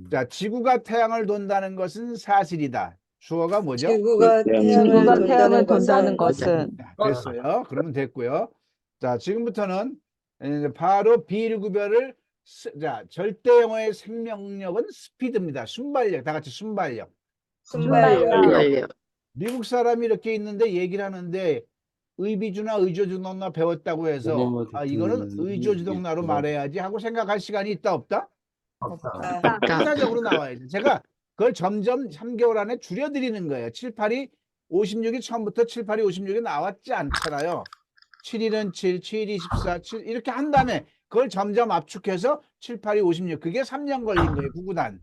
자, 지구가 태양을 돈다는 것은 사실이다. 주어가 뭐죠? 지구가 태양을 돈다는 것은 됐어요. 그러면 됐고요. 자, 지금부터는 이제 바로 비일 구별을 자, 절대 영어의 생명력은 스피드입니다. 순발력. 다 같이 순발력. 미국 사람이 이렇게 있는데 얘기를 하는데 의비주나 의조주동나 배웠다고 해서 이거는 의조주동나로 말해야지 하고 생각할 시간이 있다 없다? 필사적으로 나와야죠. 제가 그걸 점점 3개월 안에 줄여드리는 거예요. 7, 8이 56이 처음부터 7, 8이 56이 나왔지 않잖아요. 7일은 7, 7이 14, 7 이렇게 한 다음에 그걸 점점 압축해서 7, 8이 56 그게 3년 걸린 거예요. 9구단.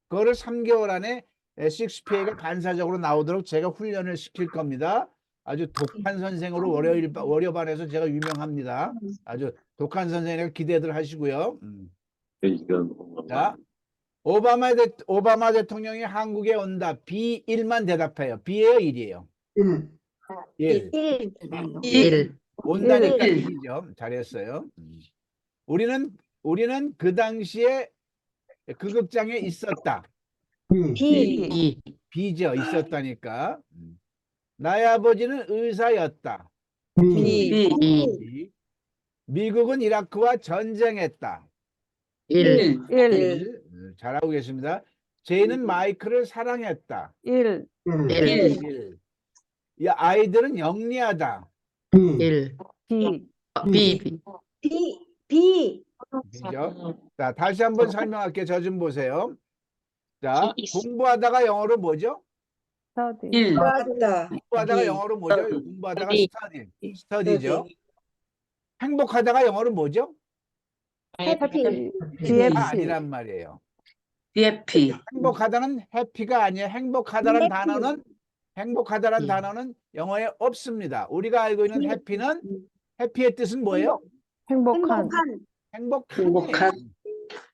그거를 3개월 안에 6PA가 간사적으로 나오도록 제가 훈련을 시킬 겁니다. 아주 독한 선생으로 월요반에서 제가 유명합니다. 아주 독한 선생이라고 기대들 하시고요. 자, 오바마 대통령이 한국에 온다. B1만 대답해요. B예요, 1이에요? 1. 온다니까 1이죠. 잘했어요. 우리는 그 당시에 그 극장에 있었다. B죠. 있었다니까. 나의 아버지는 의사였다. 미국은 이라크와 전쟁했다. 1. 잘하고 계십니다. 제이는 마이크를 사랑했다. 1. 이 아이들은 영리하다. 그죠? 자, 다시 한번 설명할게요. 저 좀 보세요. 자, 공부하다가 영어로 뭐죠? 공부하다가 영어로 뭐죠? 공부하다가 스터디죠. 행복하다가 영어로 뭐죠? 아니란 말이에요. 행복하다는 해피가 아니에요. 행복하다는 단어는 영어에 없습니다. 우리가 알고 있는 해피는 해피의 뜻은 뭐예요? 행복한.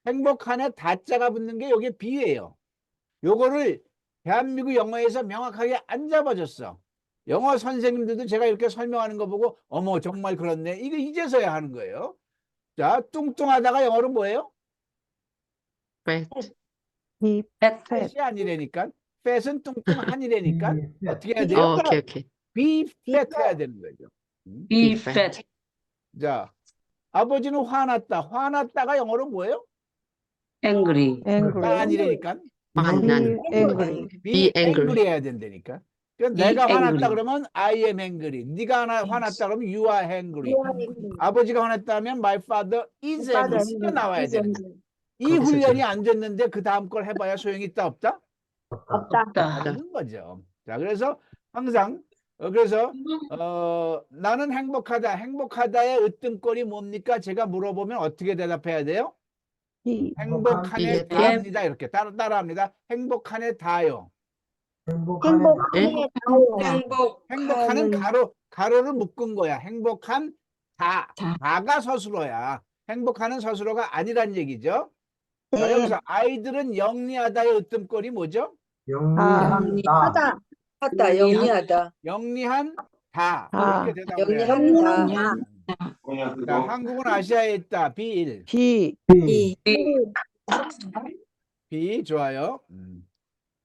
행복한에 다자가 붙는 게 이게 비예요. 요거를 대한민국 영어에서 명확하게 안 잡아줬어. 영어 선생님들도 제가 이렇게 설명하는 거 보고 어머 정말 그렇네. 이거 이제서야 하는 거예요. 자, 뚱뚱하다가 영어로 뭐예요? fat이 아니라니까. fat은 뚱뚱한이라니까. 어떻게 해야 돼요? be fat 해야 되는 거죠. 자, 아버지는 화났다. 화났다가 영어로 뭐예요? 아니라니까. be angry 해야 된다니까. 그러니까 내가 화났다 그러면 I am angry. 네가 화났다 그러면 you are angry. 아버지가 화났다면 my father is angry. 이게 나와야 되는 거예요. 이 훈련이 안 됐는데 그 다음 걸 해봐야 소용이 있다 없다? 없다. 없는 거죠. 자, 그래서 항상 그래서 나는 행복하다. 행복하다의 으뜸꼴이 뭡니까? 제가 물어보면 어떻게 대답해야 돼요? 이, 행복한에 다합니다. 이렇게 따라합니다. 행복한에 다요. 행복하게 다요. 행복하는 행복하는 가로를 묶은 거야. 행복한 다가 서술어야. 행복하는 서술어가 아니란 얘기죠. 자, 여기서 아이들은 영리하다의 으뜸꼴이 뭐죠? 하다. 하다 영리하다 영리한 다. 다. 이렇게 대답을 해야 돼요. 영리한 자, 한국은 아시아에 있다. B1. 비, 이 B 좋아요.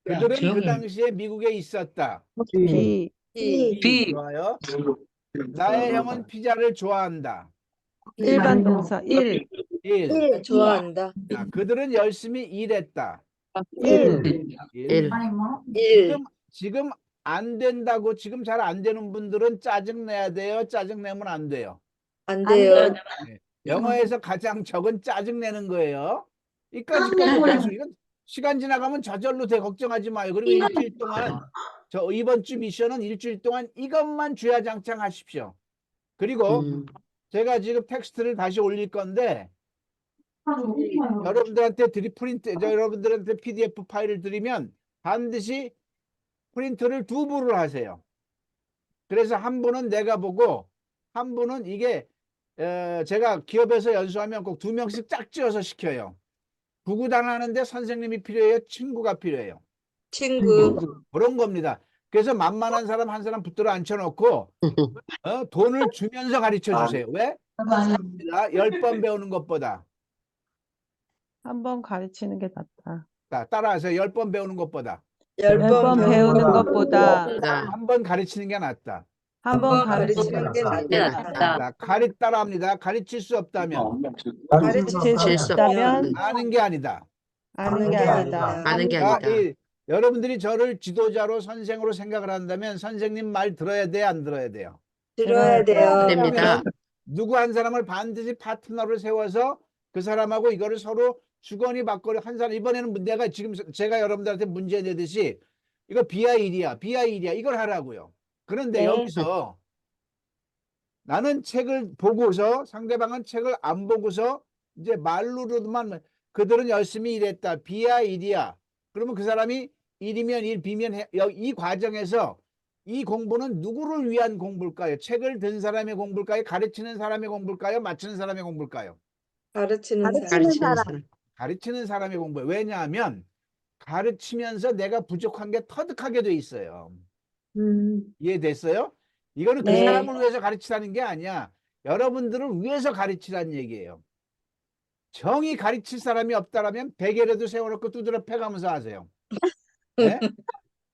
그들은 그 당시에 미국에 있었다. 비, B 좋아요. 나의 형은 피자를 좋아한다. 일반 동사 1, 1. 좋아한다 자, 그들은 열심히 일했다. 1, 1. 일 지금 안 된다고 지금 잘 안 되는 분들은 짜증 내야 돼요. 짜증 내면 안 돼요. 안 돼요 영어에서 가장 적은 짜증 내는 거예요. 이까지 것도 계속 이건 시간 지나가면 저절로 돼. 걱정하지 마요. 그리고 일주일 동안 저 이번 주 미션은 일주일 동안 이것만 주야장창 하십시오. 그리고 제가 지금 텍스트를 다시 올릴 건데 여러분들한테 여러분들한테 PDF 파일을 드리면 반드시 프린트를 2부를 하세요. 그래서 한 분은 내가 보고 한 분은 이게 제가 기업에서 연수하면 꼭 2명씩 짝지어서 시켜요. 구구단하는데 선생님이 필요해요? 친구가 필요해요? 친구 그런 겁니다. 그래서 만만한 사람 한 사람 붙들어 앉혀놓고 돈을 주면서 가르쳐 주세요. 왜? 10번 배우는 것보다. 한 번 가르치는 게 낫다. 자, 따라하세요. 10번 배우는 것보다. 10번 배우는 것보다 한 번 가르치는 게 낫다. 한 번 가르치는 가르치는 게 낫다 자, 따라합니다. 가르칠 수 없다면 가르칠 수 없다면 아는 게 아니다. 아는 게 아니다. 아는 게 자, 여러분들이 저를 지도자로 선생으로 생각을 한다면 선생님 말 들어야 돼, 안 들어야 돼요? 들어야 돼요 그러면 누구 한 사람을 반드시 파트너를 세워서 그 사람하고 이거를 서로 주거니 받거니 한 사람 이번에는 내가 지금 제가 여러분들한테 문제 내듯이 이거 비하일이야 이걸 하라고요. 그런데 네. 여기서 나는 책을 보고서 상대방은 책을 안 보고서 이제 말로만 그들은 열심히 일했다. 비야 일이야. 그러면 그 사람이 일이면 일, 비면 해. 이 과정에서 이 공부는 누구를 위한 공부일까요? 책을 든 사람의 공부일까요? 가르치는 사람의 공부일까요? 맞추는 사람의 공부일까요? 가르치는 사람. 가르치는 사람의 공부예요. 왜냐하면 가르치면서 내가 부족한 게 터득하게 돼 있어요. 이해됐어요? 이거는 그 네. 사람을 위해서 가르치라는 게 아니야. 여러분들을 위해서 가르치라는 얘기예요. 정이 가르칠 사람이 없다라면 베개라도 세워놓고 두드려 패가면서 하세요. 네?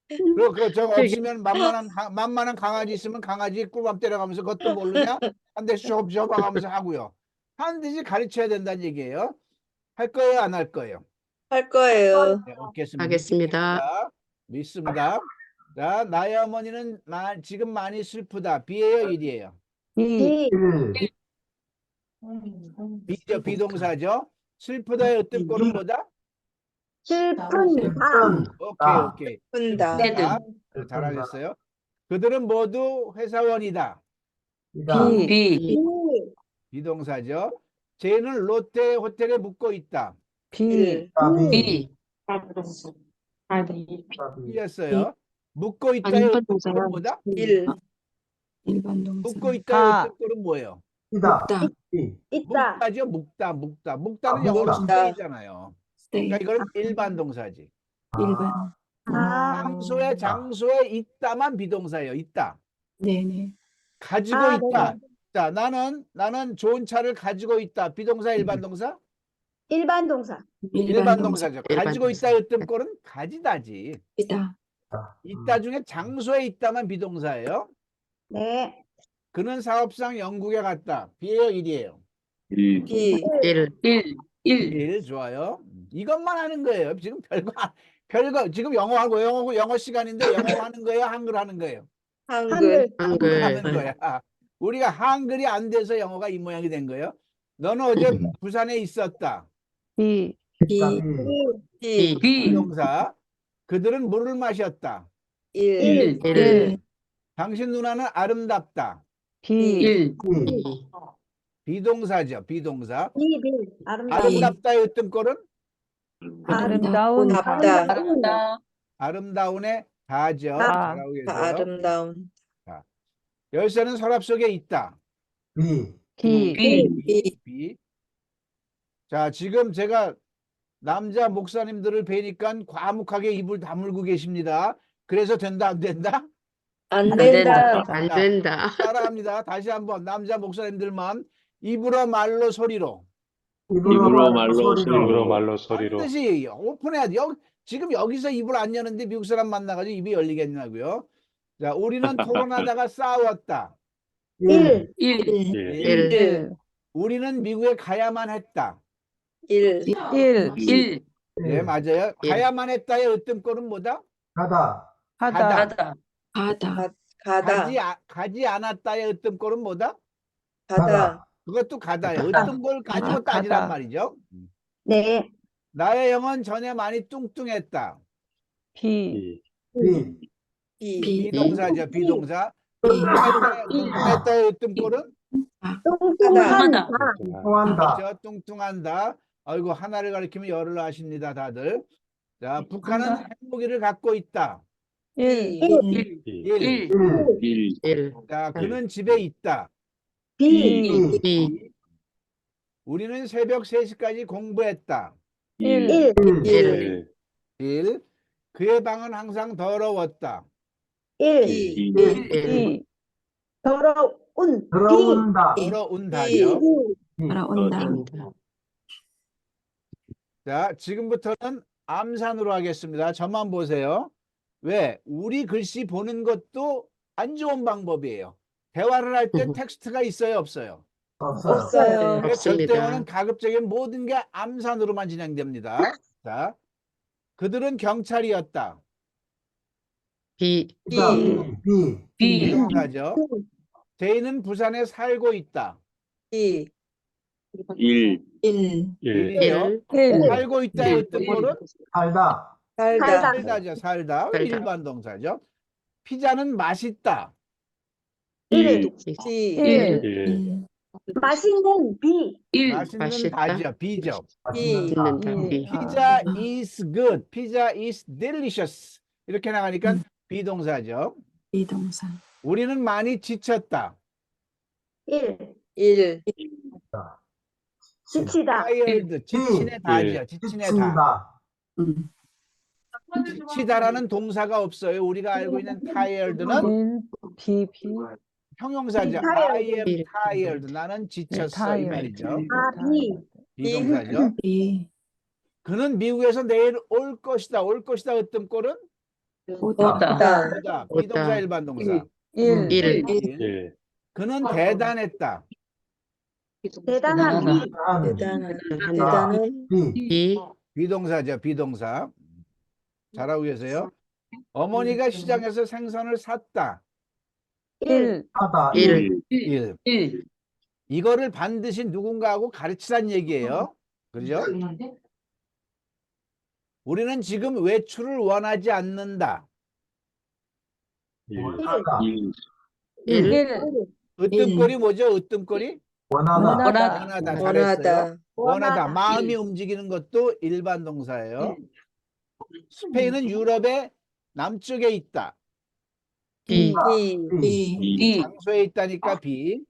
그리고 그저 없으면 만만한 강아지 있으면 강아지 꿀밤 때려가면서 그것도 모르냐? 한 대씩 접어가면서 하고요. 반드시 가르쳐야 된다는 얘기예요. 할 거예요, 안 할 거예요? 할 거예요 네, 하겠습니다. 믿습니다. 자, 나의 어머니는 지금 많이 슬프다. B예요, 일이에요? 비, B죠, 비동사죠. 슬프다의 으뜸꼴은 뭐다? 슬픈다. 오케이. 푼다 자, 잘하셨어요. 그들은 모두 회사원이다. 비, 비동사죠. 쟤는 롯데 호텔에 묵고 있다. 비, 틀렸어요. 묵고 있다의 으뜸꼴은 뭐다? 일 묵고 있다의 다. 으뜸꼴은 뭐예요? 있다. 묵다죠. 묵다는 영어로 묵다. stay잖아요. 그러니까 이거는 일반 동사지. 아, 장소에 있다만 비동사예요. 있다. 가지고 아, 있다. 자, 나는 좋은 차를 가지고 있다. 비동사, 일반 동사? 일반 동사. 일반 동사죠. 가지고 있다의 으뜸꼴은 가지다지. 있다 중에 장소에 있다만 비동사예요. 네. 그는 사업상 영국에 갔다. B예요, 일이에요? 비 일 좋아요. 이것만 하는 거예요. 지금 별거 지금 영어 시간인데 영어 하는 거예요, 한글 하는 거예요? 한글 한글 하는 거야. 우리가 한글이 안 돼서 영어가 이 모양이 된 거예요. 너는 어제 부산에 있었다. 비, 비, 비, 비동사. 그들은 물을 마셨다. 일, 당신 누나는 아름답다. 비, 비동사죠. 비동사. 비, 아름다운. 아름답다의 으뜸꼴은 아름다운 답다, 아름다운의 다죠. 다. 잘하고 계세요. 아름다운, 열쇠는 서랍 속에 있다. 비, 비, 비. 자, 지금 제가 남자 목사님들을 뵈니까 과묵하게 입을 다물고 계십니다. 그래서 된다, 안 된다? 안 된다, 안 된다. 따라합니다. 다시 한번 남자 목사님들만 입으로 말로 소리로. 입으로 말로 소리로. 반드시 오픈해야 돼. 지금 여기서 입을 안 여는데 미국 사람 만나가지고 입이 열리겠냐고요. 자, 우리는 토론하다가 싸웠다. 일, 일, 우리는 미국에 가야만 했다. 일, 네, 맞아요. 가야만 했다의 으뜸꼴은 뭐다? 하다, 가다. 가다, 가지 않았다의 으뜸꼴은 뭐다? 가다, 그것도 가다예요. 으뜸꼴 가지고 가다. 따지란 말이죠. 네, 나의 영은 전에 많이 뚱뚱했다. 비, 비, 비동사죠. 비동사. 뚱뚱했다의 으뜸꼴은 뚱뚱하다. 그렇죠. 뚱뚱한다. 아이고, 하나를 가리키면 열을 아십니다, 다들. 자, 북한은 핵무기를 갖고 있다. 일, 자, 그는 집에 있다. 비, 우리는 새벽 3시까지 공부했다. 일, 1. 그의 방은 항상 더러웠다. 비, 더러운. 더러운다죠. 자, 지금부터는 암산으로 하겠습니다. 저만 보세요. 왜? 우리 글씨 보는 것도 안 좋은 방법이에요. 대화를 할 때 텍스트가 있어요, 없어요? 없어요, 그래서 절대어는 가급적인 모든 게 암산으로만 진행됩니다. 자, 그들은 경찰이었다. 비동사죠. 제이는 부산에 살고 있다. 비, 1이요. 살고 있다의 으뜸꼴은 살다, 살다죠. 살다. 일반 동사죠. 피자는 맛있다. 일, 비, 맛있는 비. 맛있는 다죠. 비죠. 비, 피자 is good. 피자 is delicious. 이렇게 나가니까 비동사죠. 우리는 많이 지쳤다. 일, 일, 지치다. tired. 지친의 다죠. 지친의 다. 지치다라는 동사가 없어요. 우리가 알고 있는 tired는 비, 형용사죠. I am tired. 나는 지쳤어. 이 말이죠. 아, 비. 비동사죠. 그는 미국에서 내일 올 것이다. 올 것이다. 으뜸꼴은 오다, 오다. 비동사 일반 동사. 일, 그는 대단했다. 대단한 비. 대단한, 비동사죠. 비동사. 잘하고 계세요. 어머니가 시장에서 생선을 샀다. 일, 1. 이거를 반드시 누군가하고 가르치란 얘기예요. 그죠? 우리는 지금 외출을 원하지 않는다. 으뜸꼴이 뭐죠? 으뜸꼴이 원하다. 잘했어요. 원하다. 마음이 움직이는 것도 일반 동사예요. 스페인은 유럽의 남쪽에 있다. 비, 장소에 있다니까 비.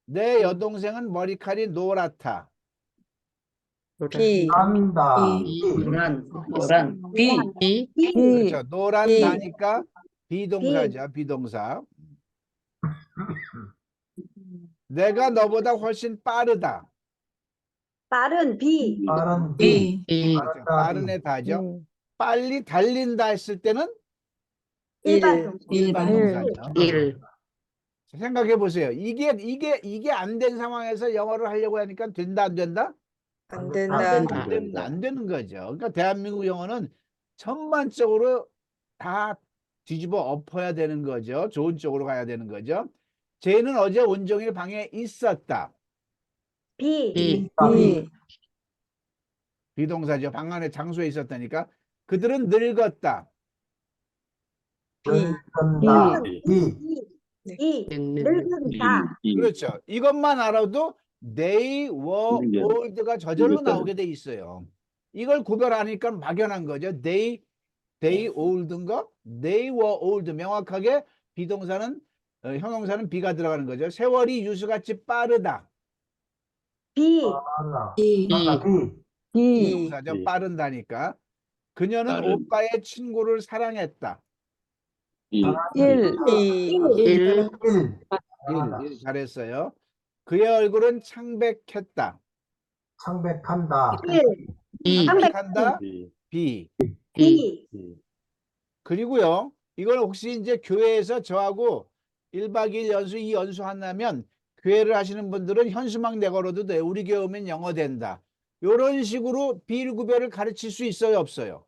내 여동생은 머리칼이 노랗다. 비, 그렇죠. 비. 노란다니까 비동사죠. 비동사. 내가 너보다 훨씬 빠르다. 빠른 비. 그렇죠. 빠른에 다죠. 빨리 달린다 했을 때는 일반 동사. 일반 동사죠. 생각해 보세요. 이게 안 된 상황에서 영어를 하려고 하니까 된다, 안 된다? 안 된다, 안 되는 거죠. 그러니까 대한민국 영어는 전반적으로 다 뒤집어 엎어야 되는 거죠. 좋은 쪽으로 가야 되는 거죠. 쟤는 어제 온종일 방에 있었다. 비. 비, 비동사죠. 방 안에 장소에 있었다니까. 그들은 늙었다. B, 늙은다. 그렇죠. 이것만 알아도 they were old가 저절로 나오게 돼 있어요. 이걸 구별하니까 막연한 거죠. they old인가? they were old. 명확하게 비동사는 형용사는 be가 들어가는 거죠. 세월이 유수같이 빠르다. B, 비동사죠. 빠른다니까. 그녀는 빠른. 오빠의 친구를 사랑했다. 1, 일, 일 잘했어요. 그의 얼굴은 창백했다. 창백한다. 1, 창백한다. B, B. B, 그리고요, 이걸 혹시 이제 교회에서 저하고 1박 2일 연수, 이 연수 한다면 교회를 하시는 분들은 현수막 내걸어도 돼. 우리 교회 오면 영어 된다. 이런 식으로 비일구별을 가르칠 수 있어요, 없어요?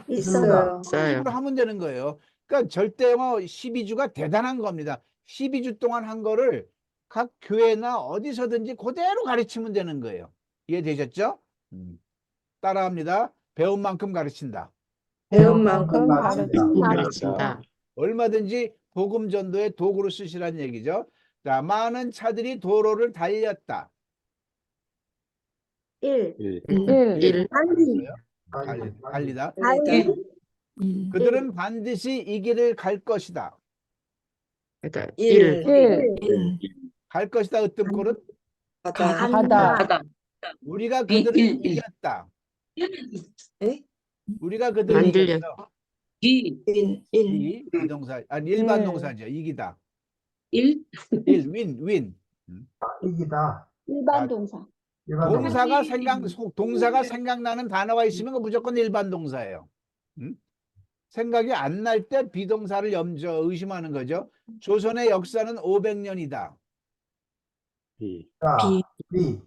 있어요. 그런 식으로 하면 되는 거예요. 그러니까 절대 영어 12주가 대단한 겁니다. 12주 동안 한 거를 각 교회나 어디서든지 그대로 가르치면 되는 거예요. 이해되셨죠? 따라합니다. 배운 만큼 가르친다. 배운 만큼 가르친다. 얼마든지 복음 전도의 도구로 쓰시라는 얘기죠. 자, 많은 차들이 도로를 달렸다. 1, 1, 달리다. 달리, 그들은 반드시 이 길을 갈 것이다. 1, 1, 갈 것이다. 으뜸 꼴은 가다. 우리가 그들을 이겼다. 우리가 그들을 만들려. 이겼어. 1, 이 비동사, 일반 네. 동사죠. 이기다. 1, win. 이기다. 일반 동사. 동사가 생각나는 단어가 있으면 무조건 일반 동사예요. 생각이 안 날 때 비동사를 의심하는 거죠. 조선의 역사는 500년이다. B, B.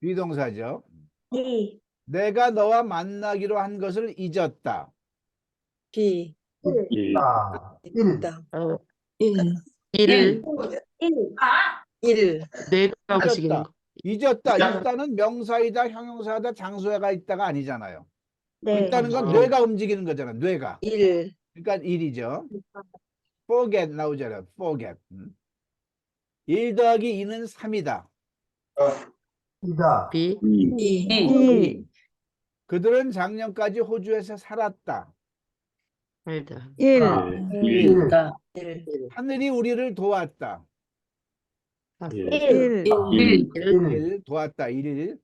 비동사죠. D, 내가 너와 만나기로 한 것을 잊었다. B, 1, 1, 1, 1, 잊었다. 잊다는 명사이다, 형용사다, 장소가 있다가 아니잖아요. 네. 있다는 건 뇌가 움직이는 거잖아. 뇌가. 1, 그러니까 일이죠. forget 나오잖아요. forget. 1 더하기 2는 3이다. 이다. B, 2, 그들은 작년까지 호주에서 살았다. 1, 1, 하늘이 우리를 도왔다. 1, 1 도왔다. 1.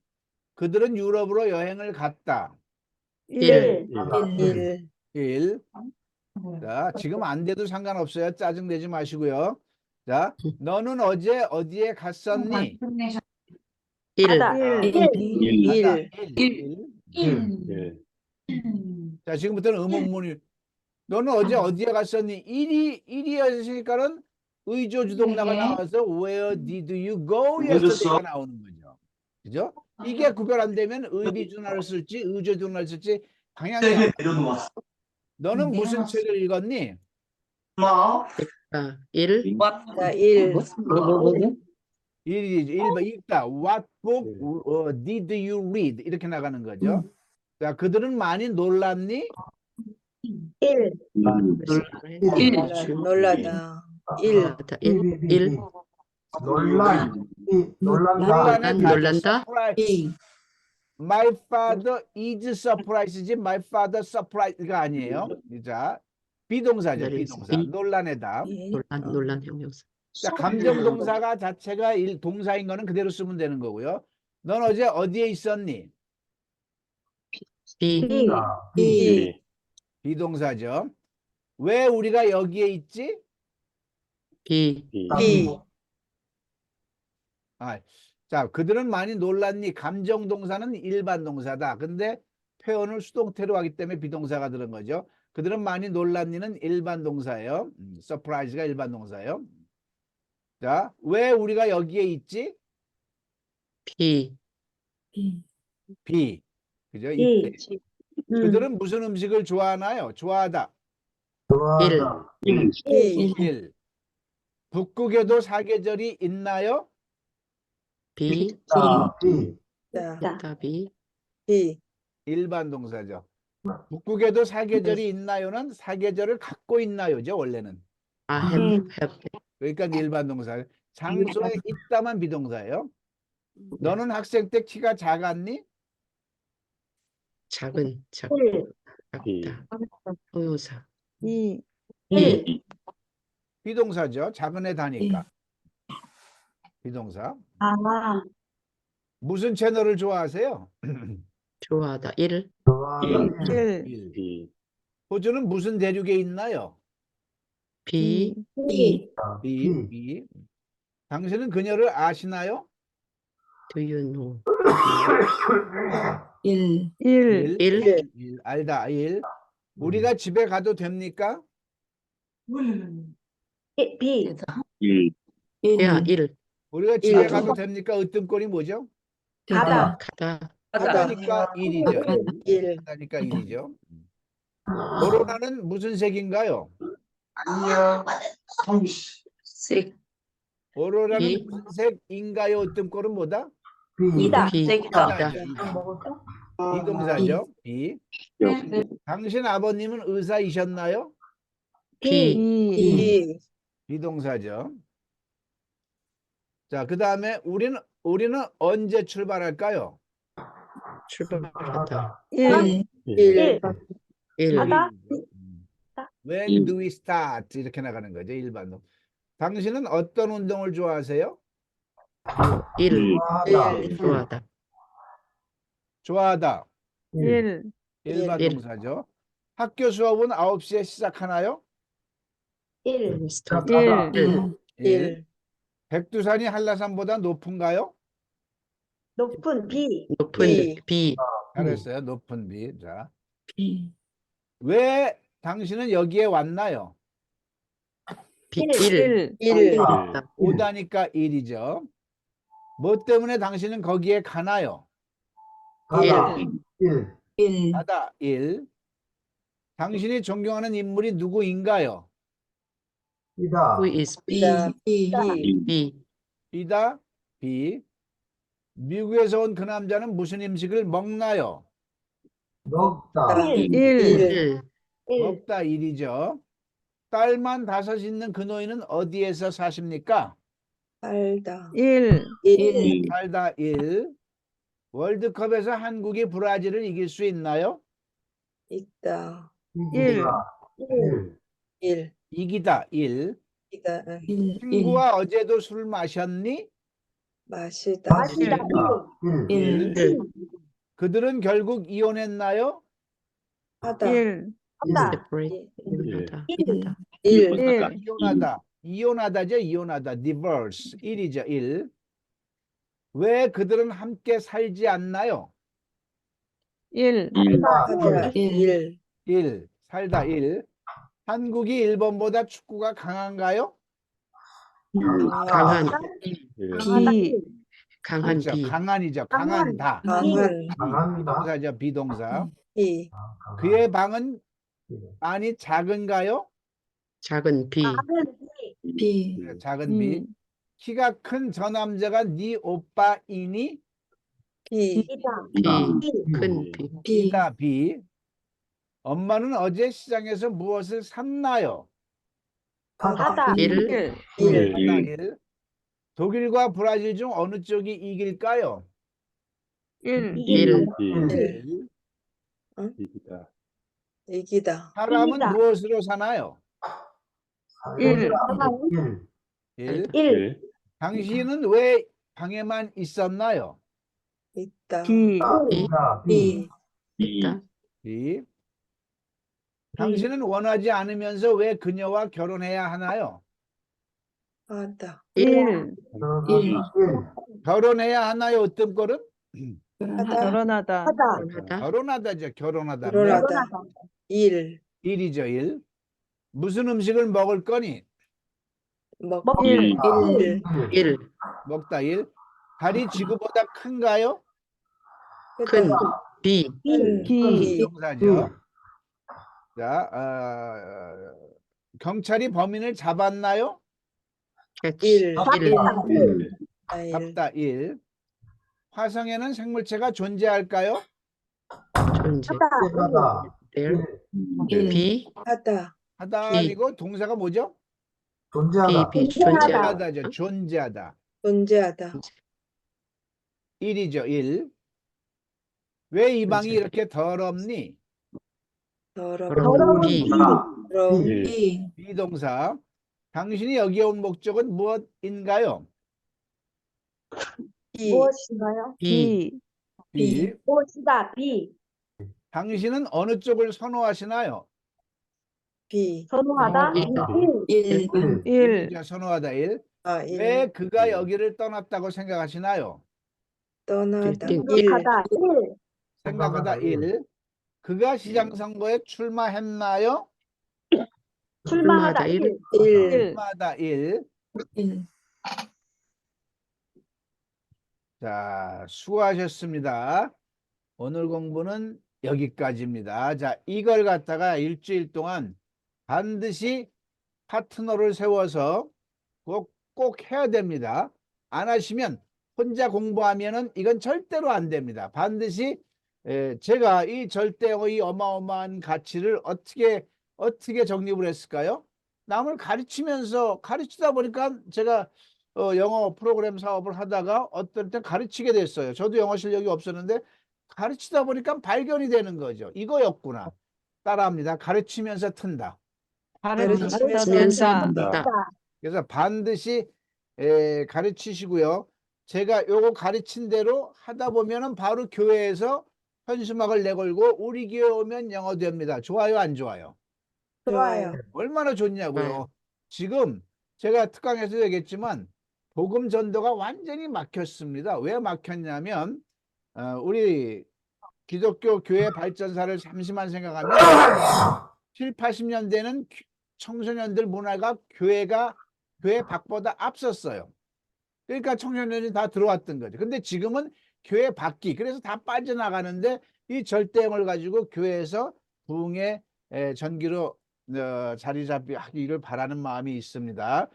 그들은 유럽으로 여행을 갔다. 1, 1. 자, 지금 안 돼도 상관없어요. 짜증 내지 마시고요. 자, 너는 어제 어디에 갔었니? 가다. 1, 1, 자, 지금부터는 의문문이. 너는 어제 어디에 갔었니? 1이었으니까는 의조주동사가 나와서 Where did you go? yesterday가 나오는 거죠. 그죠? 이게 구별 안 되면 의비준어를 쓸지 의조주동사를 쓸지 방향이 안 나. 너는 무슨 책을 읽었니? 1, 1번 읽다. What book did you read? 이렇게 나가는 거죠. 자, 그들은 많이 놀랐니? 1, 놀라다. 1, 놀란다. My father is surprised지 my father surprised가 아니에요. 자, 비동사죠. 비동사. 놀라내다. 놀란 형용사. 자, 감정동사가 자체가 동사인 거는 그대로 쓰면 되는 거고요. 넌 어제 어디에 있었니? B, B, 비동사죠. 왜 우리가 여기에 있지? B, 자, 그들은 많이 놀랐니? 감정동사는 일반 동사다. 근데 표현을 수동태로 하기 때문에 비동사가 들은 거죠. 그들은 많이 놀랐니는 일반 동사예요. surprise가 일반 동사예요. 자, 왜 우리가 여기에 있지? B, B. 그죠? B. 이때. 그들은 무슨 음식을 좋아하나요? 좋아하다. 1, 1. 북극에도 사계절이 있나요? B, 있다. 답이 B. 일반 동사죠. 북극에도 사계절이 있나요는 사계절을 갖고 있나요죠, 원래는. have 그러니까 일반 동사. 장소에 있다만 비동사예요. 너는 학생 때 키가 작았니? 작은 일. 작다 동사 이, 이 비동사죠. 작은 애 다니까. 비동사. 아, 무슨 채널을 좋아하세요? 좋아하다 1 좋아하다. 1, 1. B. 호주는 무슨 대륙에 있나요? B 이. B. B. 당신은 그녀를 아시나요? do you know 1. 1, 1 1. 알다. 1. 우리가 집에 가도 됩니까? B. 야 1 우리가 집에 일. 가도 됩니까? 으뜸꼴이 뭐죠? 가다. 가다 하다니까 1이죠. 1. 하다니까 1이죠. 코로나는 무슨 색인가요? 색 오로라는 이. 무슨 색인가요? 으뜸꼴은 뭐다? 이다. B 이다. 이다 먹을까? 비동사죠. B. 당신 아버님은 의사이셨나요? B 이, B. 비동사죠. 자, 그 다음에 우리는 언제 출발할까요? 출발하다 1, 1. 1 가다. When do we start? 이렇게 나가는 거죠. 일반로. 당신은 어떤 운동을 좋아하세요? 1 좋아하다. 좋아하다 좋아하다. 1, 일반 일. 동사죠. 학교 수업은 9시에 시작하나요? 1. 스타트 1, 1. 백두산이 한라산보다 높은가요? 높은 B. 높은 B. B 잘했어요. 높은 비. 자, B 왜 당신은 여기에 왔나요? B 1, 1 1. 오다니까 1이죠. 뭐 때문에 당신은 거기에 가나요? 가다. 1 1. 가다 1. 당신이 존경하는 인물이 누구인가요? 이다. who is 이다. B 이다 B. 미국에서 온 그 남자는 무슨 음식을 먹나요? 먹다. 1, 1 먹다 1이죠. 딸만 5 있는 그 노인은 어디에서 사십니까? 살다. 1, 1. 살다 1. 월드컵에서 한국이 브라질을 이길 수 있나요? 있다. 이기다. 1. 1. 이기다 1. 이다. 친구와 어제도 술 마셨니? 마시다. 마시다. 1. 1 그들은 결국 이혼했나요? 하다. 1, 한다. separate 하다 1. 1, 이혼하다죠. 이혼하다. divorce 1이죠. 1. 왜 그들은 함께 살지 않나요? 1, 하다. 1. 1. 살다 1. 한국이 일본보다 축구가 강한가요? 강한 B, 강한 그렇죠. B 강한이죠. 강한다. 강한. 강합니다. 비동사죠. 비동사. 2. 그의 방은 아니 작은가요? 작은 B B. 작은 비. 키가 큰 저 남자가 네 오빠이니? B. 이다. B 큰 B 이다 비. 엄마는 어제 시장에서 무엇을 샀나요? 하다. 1 1, 1. 하다 1. 독일과 브라질 중 어느 쪽이 이길까요? 1, 1 1. 이기다. 이기다. 사람은 이기다. 무엇으로 사나요? 1, 1. 1. 당신은 왜 방에만 있었나요? 있다. B, B. 있다 2. 당신은 원하지 않으면서 왜 그녀와 결혼해야 하나요? 하다. 1, 결혼해야 하나요? 어떤 거는? 하다. 결혼하다, 하다. 결혼하다죠. 결혼하다. 결혼하다. 1. 1이죠. 1. 무슨 음식을 먹을 거니? 먹. 1, 1. 1 먹다 1. 달이 지구보다 큰가요? 큰 B B, 비동사죠. 자, 경찰이 범인을 잡았나요? catch 1. 1 잡다 1. 화성에는 생물체가 존재할까요? 존재. 하다. 하다. there, 일. be, 하다. 하다 비. 아니고 동사가 뭐죠? 존재하다. be, 존재하다. 존재하다죠. 존재하다. 존재하다. 1이죠. 1. 왜 이 방이 존재. 이렇게 더럽니? 더러운 더러운 비, 비. 더러운 일. 비. 비동사. 당신이 여기에 온 목적은 무엇인가요? 비. 무엇인가요? 비, 비. 무엇이다. 비. 당신은 어느 쪽을 선호하시나요? 비. 선호하다. 일. 일. 자, 선호하다 1. 아, 왜 일. 그가 여기를 떠났다고 생각하시나요? 떠나다. 일. 일. 생각하다. 1. 생각하다 1. 그가 시장 선거에 출마했나요? 출마하다. 출마하다. 1. 1. 일. 출마하다 1. 일. 자, 수고하셨습니다. 오늘 공부는 여기까지입니다. 자, 이걸 갖다가 일주일 동안 반드시 파트너를 세워서 꼭 해야 됩니다. 안 하시면 혼자 공부하면은 이건 절대로 안 됩니다. 반드시 제가 이 절대어의 어마어마한 가치를 어떻게 정립을 했을까요? 남을 가르치다 보니까 제가 영어 프로그램 사업을 하다가 어떨 때 가르치게 됐어요. 저도 영어 실력이 없었는데 가르치다 보니까 발견이 되는 거죠. 이거였구나. 따라합니다. 가르치면서 튼다. 가르치면서 한다. 그래서 반드시 가르치시고요. 제가 요거 가르친 대로 하다 보면은 바로 교회에서 현수막을 내걸고 우리 교회 오면 영어 됩니다. 좋아요, 안 좋아요? 좋아요. 얼마나 좋냐고요. 좋아요. 지금 제가 특강에서 얘기했지만 복음 전도가 완전히 막혔습니다. 왜 막혔냐면 우리 기독교 교회 발전사를 잠시만 생각하면 7, 80년대는 청소년들 문화가 교회 밖보다 앞섰어요. 그러니까 청소년이 다 들어왔던 거죠. 근데 지금은 교회 밖이, 그래서 다 빠져나가는데 이 절대형을 가지고 교회에서 부흥의 전기로 자리 잡히기를 바라는 마음이 있습니다.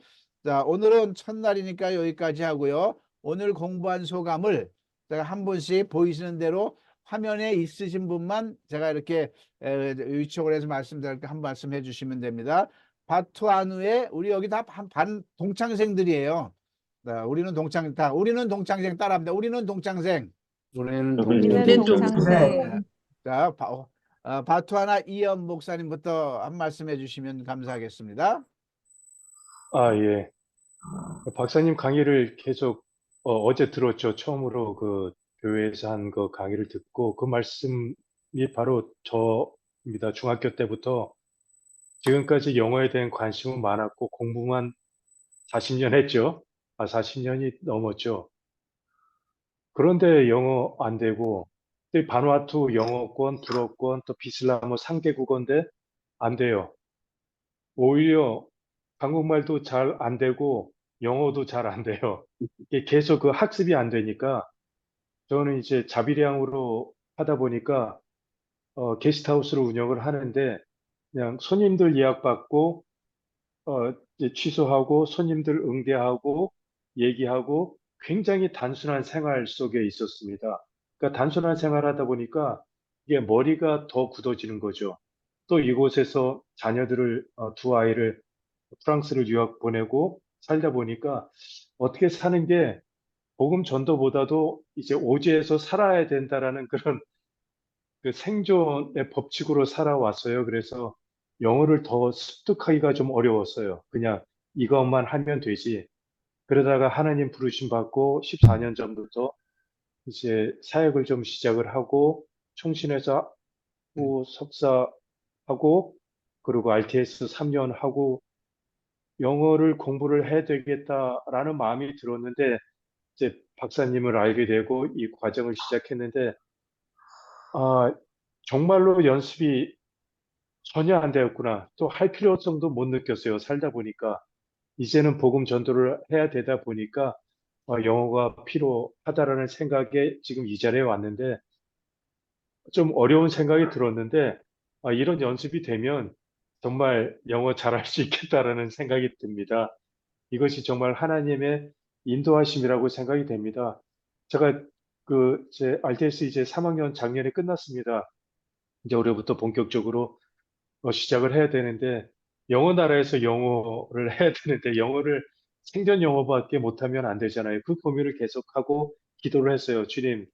자, 오늘은 첫날이니까 여기까지 하고요. 오늘 공부한 소감을 제가 한 분씩 보이시는 대로 화면에 있으신 분만 제가 이렇게 위촉을 해서 말씀드릴 때 한 말씀 해주시면 됩니다. 바투아누에 우리 여기 다 반 동창생들이에요. 자, 우리는 동창생 따라합니다. 우리는 동창생. 우리는 우리는 동창생. 자, 바투아나 이연 목사님부터 한 말씀 해주시면 감사하겠습니다. 아, 예. 박사님 강의를 계속 어제 들었죠. 처음으로 그 교회에서 한 그 강의를 듣고 그 말씀이 바로 저입니다. 중학교 때부터 지금까지 영어에 대한 관심은 많았고 공부만 40년 했죠. 40년이 넘었죠. 그런데 영어 안 되고 또 바누아투 영어권, 불어권, 또 비슬라모 3개국어인데 안 돼요. 오히려 한국말도 잘 안 되고 영어도 잘 안 돼요. 이게 계속 그 학습이 안 되니까 저는 이제 자비량으로 하다 보니까 게스트하우스를 운영을 하는데 그냥 손님들 예약받고 이제 취소하고 손님들 응대하고 얘기하고 굉장히 단순한 생활 속에 있었습니다. 그러니까 단순한 생활하다 보니까 이게 머리가 더 굳어지는 거죠. 또 이곳에서 자녀들을 두 아이를 프랑스를 유학 보내고 살다 보니까 어떻게 사는 게 복음 전도보다도 이제 오지에서 살아야 된다라는 그런 그 생존의 법칙으로 살아왔어요. 그래서 영어를 더 습득하기가 좀 어려웠어요. 그냥 이것만 하면 되지. 그러다가 하나님 부르심 받고 14년 전부터 이제 사역을 좀 시작을 하고 총신에서 석사하고 그리고 RTS 3년 하고 영어를 공부를 해야 되겠다라는 마음이 들었는데 이제 박사님을 알게 되고 이 과정을 시작했는데 정말로 연습이 전혀 안 되었구나. 또 할 필요성도 못 느꼈어요. 살다 보니까. 이제는 복음 전도를 해야 되다 보니까 영어가 필요하다라는 생각에 지금 이 자리에 왔는데 좀 어려운 생각이 들었는데 이런 연습이 되면 정말 영어 잘할 수 있겠다라는 생각이 듭니다. 이것이 정말 하나님의 인도하심이라고 생각이 됩니다. 제가 제 RTS 이제 3학년 작년에 끝났습니다. 이제 올해부터 본격적으로 시작을 해야 되는데, 영어 나라에서 영어를 해야 되는데, 영어를 생전 영어밖에 못하면 안 되잖아요. 그 고민을 계속하고 기도를 했어요. 주님,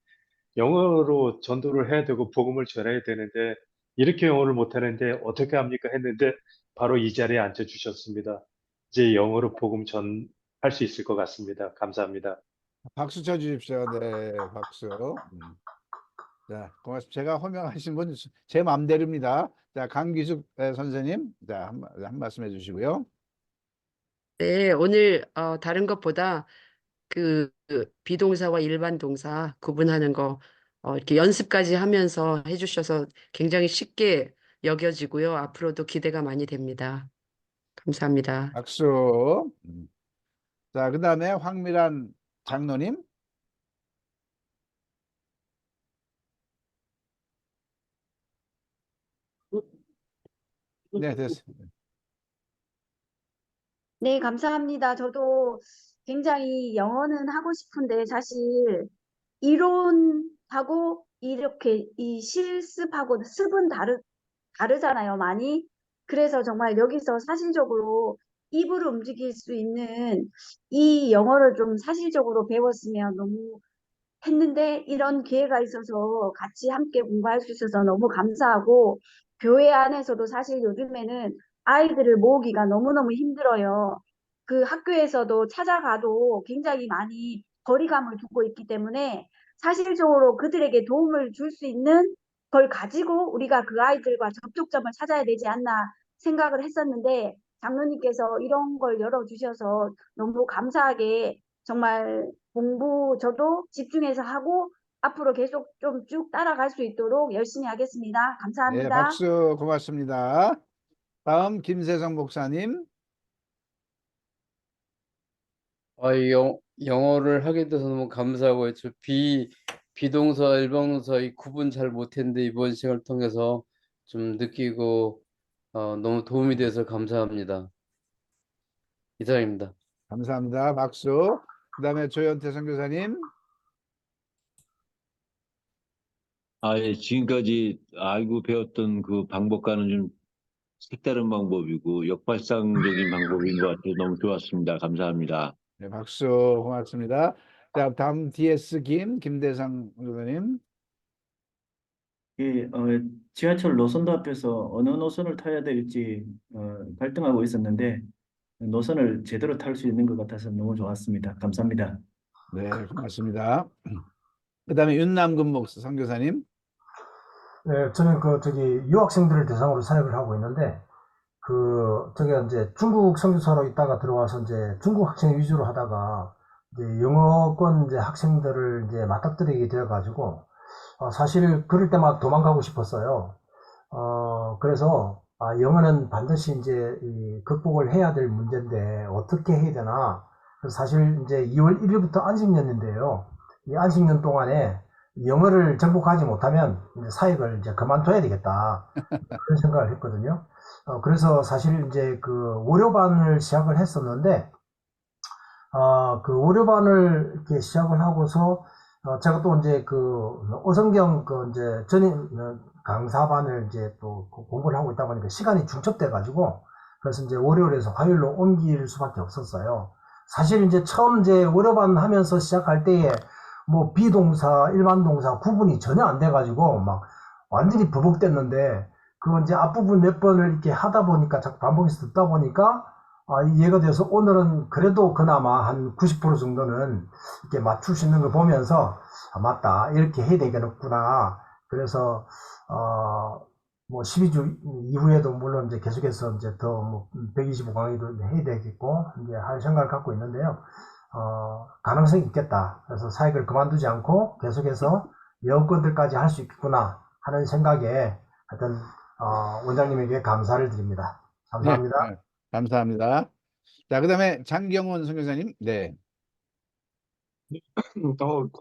영어로 전도를 해야 되고 복음을 전해야 되는데 이렇게 영어를 못하는데 어떻게 합니까? 했는데 바로 이 자리에 앉아주셨습니다. 이제 영어로 복음 전할 수 있을 것 같습니다. 감사합니다. 박수 쳐주십시오. 네, 박수. 자, 고맙습니다. 제가 호명하신 분 제 마음대로입니다. 자, 강기숙 선생님, 자, 한 말씀 해주시고요. 네, 오늘 다른 것보다 그 비동사와 일반 동사 구분하는 거 이렇게 연습까지 하면서 해주셔서 굉장히 쉽게 여겨지고요. 앞으로도 기대가 많이 됩니다. 감사합니다. 박수. 자, 그 다음에 황미란 장로님. 네, 됐습니다. 네, 감사합니다. 저도 굉장히 영어는 하고 싶은데 사실 이론하고 이렇게 이 실습하고 습은 다르잖아요, 많이. 그래서 정말 여기서 사실적으로 입으로 움직일 수 있는 이 영어를 좀 사실적으로 배웠으면 너무 했는데 이런 기회가 있어서 같이 함께 공부할 수 있어서 너무 감사하고 교회 안에서도 사실 요즘에는 아이들을 모으기가 너무너무 힘들어요. 그 학교에서도 찾아가도 굉장히 많이 거리감을 두고 있기 때문에 사실적으로 그들에게 도움을 줄 수 있는 걸 가지고 우리가 그 아이들과 접촉점을 찾아야 되지 않나 생각을 했었는데 장로님께서 이런 걸 열어주셔서 너무 감사하게 정말 공부 저도 집중해서 하고 앞으로 계속 좀 쭉 따라갈 수 있도록 열심히 하겠습니다. 네, 감사합니다. 박수. 고맙습니다. 다음 김세성 목사님. 영어를 하게 돼서 너무 감사하고요. 비동사, 일방동사 이 구분 잘 못했는데 이번 시간을 통해서 좀 느끼고 너무 도움이 돼서 감사합니다. 이상입니다. 감사합니다. 박수. 그 다음에 조현태 선교사님. 예, 지금까지 알고 배웠던 그 방법과는 좀 색다른 방법이고 역발상적인 방법인 것 같아서 너무 좋았습니다. 감사합니다. 네, 박수. 고맙습니다. 자, 다음 DS 김대상 선교사님. 예, 지하철 노선도 앞에서 어느 노선을 타야 될지 갈등하고 있었는데 노선을 제대로 탈 수 있는 것 같아서 너무 좋았습니다. 감사합니다. 네, 고맙습니다. 그 다음에 윤남근 목사 선교사님. 네, 저는 유학생들을 대상으로 사역을 하고 있는데, 저기 이제 중국 선교사로 있다가 들어와서 이제 중국 학생 위주로 하다가, 이제 영어권 이제 학생들을 이제 맞닥뜨리게 되어가지고, 사실 그럴 때마다 도망가고 싶었어요. 그래서, 영어는 반드시 이제 극복을 해야 될 문제인데, 어떻게 해야 되나. 그래서 사실 이제 2월 1일부터 안식년인데요. 이 안식년 동안에 영어를 정복하지 못하면 이제 사역을 이제 그만둬야 되겠다. 그런 생각을 했거든요. 그래서 사실 이제 그 월요반을 시작을 했었는데, 그 월요반을 이렇게 시작을 하고서, 제가 또 이제 어성경 이제 전임 강사반을 이제 또 공부를 하고 있다 보니까 시간이 중첩돼가지고, 그래서 이제 월요일에서 화요일로 옮길 수밖에 없었어요. 사실 이제 처음 이제 월요반 하면서 시작할 때에 뭐 비동사, 일반 동사 구분이 전혀 안 돼가지고 막 완전히 버벅댔는데 그 이제 앞부분 몇 번을 이렇게 하다 보니까 자꾸 반복해서 듣다 보니까 이해가 돼서 오늘은 그래도 그나마 한 90% 정도는 이렇게 맞출 수 있는 걸 보면서 맞다 이렇게 해야 되겠구나. 그래서 뭐 12주 이후에도 물론 이제 계속해서 이제 더 뭐 125강의도 해야 되겠고 이제 할 생각을 갖고 있는데요. 가능성이 있겠다. 그래서 사역을 그만두지 않고 계속해서 여건들까지 할 수 있겠구나 하는 생각에 하여튼 원장님에게 감사를 드립니다. 감사합니다. 네, 감사합니다. 자, 그 다음에 장경원 선교사님. 네.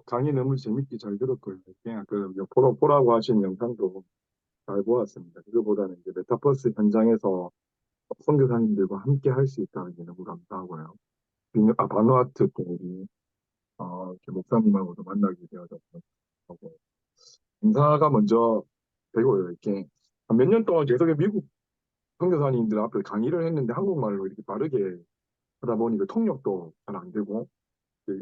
강의 너무 재밌게 잘 들었고요. 그냥 보라고 하신 영상도 잘 보았습니다. 그거보다는 이제 메타버스 현장에서 선교사님들과 함께 할 수 있다는 게 너무 감사하고요. 바누아투 때 우리 이렇게 목사님하고도 만나게 되어서 하고 인사가 먼저 되고요. 이렇게 몇 년 동안 계속 미국 선교사님들 앞에 강의를 했는데 한국말로 이렇게 바르게 하다 보니까 통역도 잘 안 되고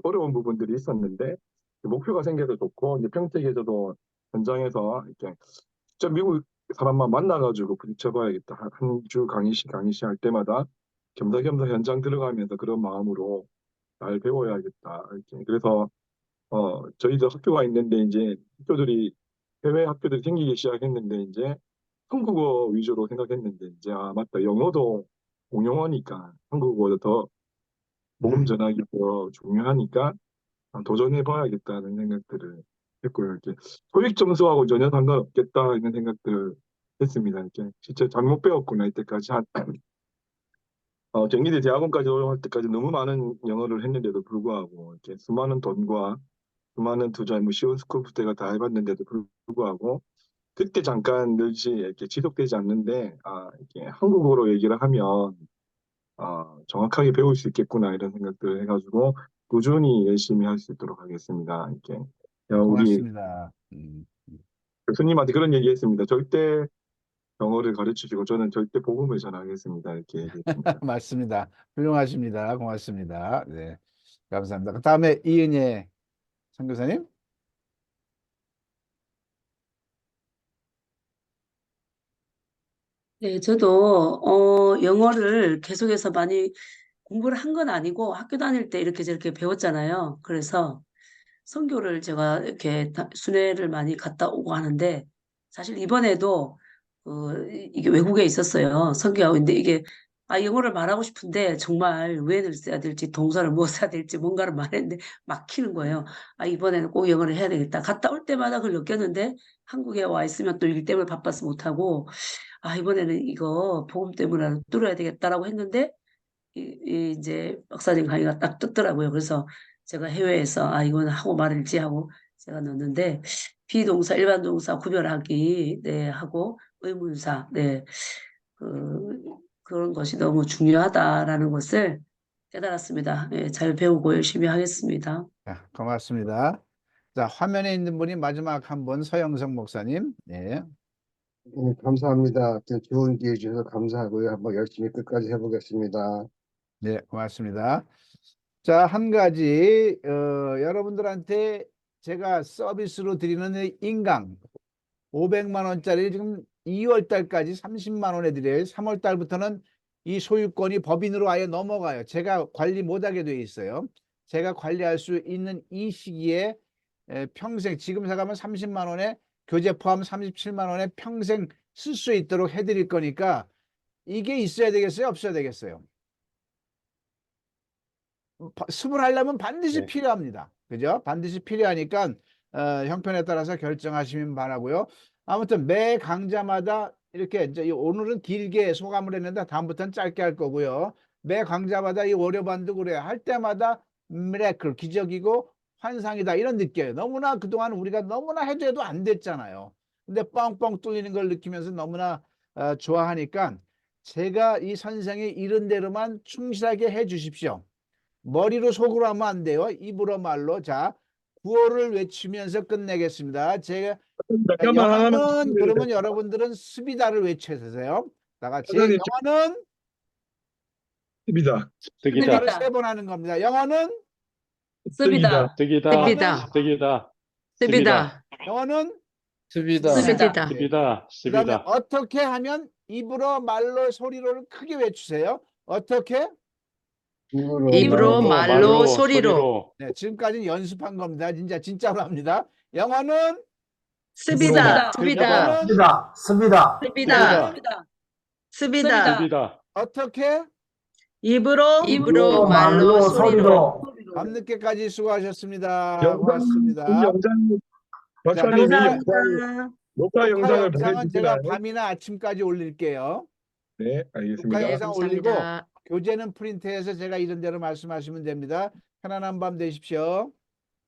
어려운 부분들이 있었는데 목표가 생겨서 좋고 이제 평택에서도 현장에서 이렇게 직접 미국 사람만 만나가지고 부딪혀봐야겠다. 한 주 강의씩 할 때마다 겸사겸사 현장 들어가면서 그런 마음으로 잘 배워야겠다. 이렇게 그래서 저희도 학교가 있는데 이제 해외 학교들이 생기기 시작했는데 이제 한국어 위주로 생각했는데 이제 맞다 영어도 공용어니까 한국어보다 더 복음 전하기 더 중요하니까 도전해봐야겠다는 생각들을 했고요. 이렇게 토익 점수하고 전혀 상관없겠다 이런 생각들을 했습니다. 이렇게 진짜 잘못 배웠구나 이때까지 경기대 대학원까지 올라갈 때까지 너무 많은 영어를 했는데도 불구하고 이렇게 수많은 돈과 수많은 투자, 시온 스쿨 때가 다 해봤는데도 불구하고 그때 잠깐 늘지 이렇게 지속되지 않는데 이렇게 한국어로 얘기를 하면 정확하게 배울 수 있겠구나 이런 생각들을 해가지고 꾸준히 열심히 할 수 있도록 하겠습니다. 이렇게 우리 고맙습니다. 교수님한테 그런 얘기했습니다. 절대 영어를 가르치시고 저는 절대 복음을 전하겠습니다. 이렇게 얘기했습니다. 맞습니다. 훌륭하십니다. 고맙습니다. 네, 감사합니다. 그다음에 이은혜 선교사님. 네, 저도 영어를 계속해서 많이 공부를 한 건 아니고 학교 다닐 때 이렇게 저렇게 배웠잖아요. 그래서 선교를 제가 이렇게 순회를 많이 갔다 오고 하는데 사실 이번에도 이게 외국에 있었어요. 선교하고 있는데 이게 영어를 말하고 싶은데 정말 왜를 써야 될지 동사를 뭐 써야 될지 뭔가를 말했는데 막히는 거예요. 이번에는 꼭 영어를 해야 되겠다. 갔다 올 때마다 그걸 느꼈는데 한국에 와 있으면 또 일 때문에 바빠서 못하고 이번에는 이거 복음 때문에 뚫어야 되겠다라고 했는데 이제 박사님 강의가 딱 뜨더라고요. 그래서 제가 해외에서 이거는 하고 말을지 하고 제가 넣었는데 비동사, 일반 동사 구별하기 네 하고 의문사 네 그런 것이 너무 중요하다라는 것을 깨달았습니다. 네, 잘 배우고 열심히 하겠습니다. 자, 고맙습니다. 자, 화면에 있는 분이 마지막 한 분 서영석 목사님. 네. 네, 감사합니다. 좋은 기회 주셔서 감사하고요. 한번 열심히 끝까지 해보겠습니다. 네, 고맙습니다. 자, 한 가지 여러분들한테 제가 서비스로 드리는 인강 500만 원짜리 지금 2월 달까지 30만 원에 드려요. 3월 달부터는 이 소유권이 법인으로 아예 넘어가요. 제가 관리 못하게 돼 있어요. 제가 관리할 수 있는 이 시기에 평생 지금 사가면 30만 원에 교재 포함 37만 원에 평생 쓸 수 있도록 해드릴 거니까 이게 있어야 되겠어요? 없어야 되겠어요? 습을 하려면 반드시 네. 필요합니다. 그죠? 반드시 필요하니까 형편에 따라서 결정하시면 바라고요. 아무튼 매 강좌마다 이렇게 이제 오늘은 길게 소감을 했는데 다음부터는 짧게 할 거고요. 매 강좌마다 이 월요반도 그래요. 할 때마다 미라클 기적이고 환상이다 이런 느껴요. 너무나 그동안 우리가 너무나 해도 안 됐잖아요. 근데 뻥뻥 뚫리는 걸 느끼면서 너무나 좋아하니까 제가 이 선생이 이런 대로만 충실하게 해 주십시오. 머리로 속으로 하면 안 돼요. 입으로 말로. 자, 구호를 외치면서 끝내겠습니다. 제가 영어는 그러면 여러분들은 스비다를 외쳐주세요. 다 같이 영어는 스비다. 스비다를 3번 하는 겁니다. 영어는 습이다. 습이다. 습이다. 영어는 습이다. 습이다. 습이다. 그다음에 습이다. 어떻게 하면 입으로 말로 소리로 크게 외치세요. 어떻게? 입으로 말로 소리로. 네, 지금까지는 연습한 겁니다. 진짜로 합니다. 영어는 습이다. 습이다. 영어는 습니다. 습이다. 습이다. 어떻게? 입으로 말로 소리로. 밤늦게까지 수고하셨습니다. 고맙습니다. 박사님이 감사합니다. 녹화 영상을 영상은 제가 보내주시나요? 밤이나 아침까지 올릴게요. 네, 녹화 알겠습니다. 영상 올리고 감사합니다. 교재는 프린트해서 제가 이런 대로 말씀하시면 됩니다. 편안한 밤 되십시오.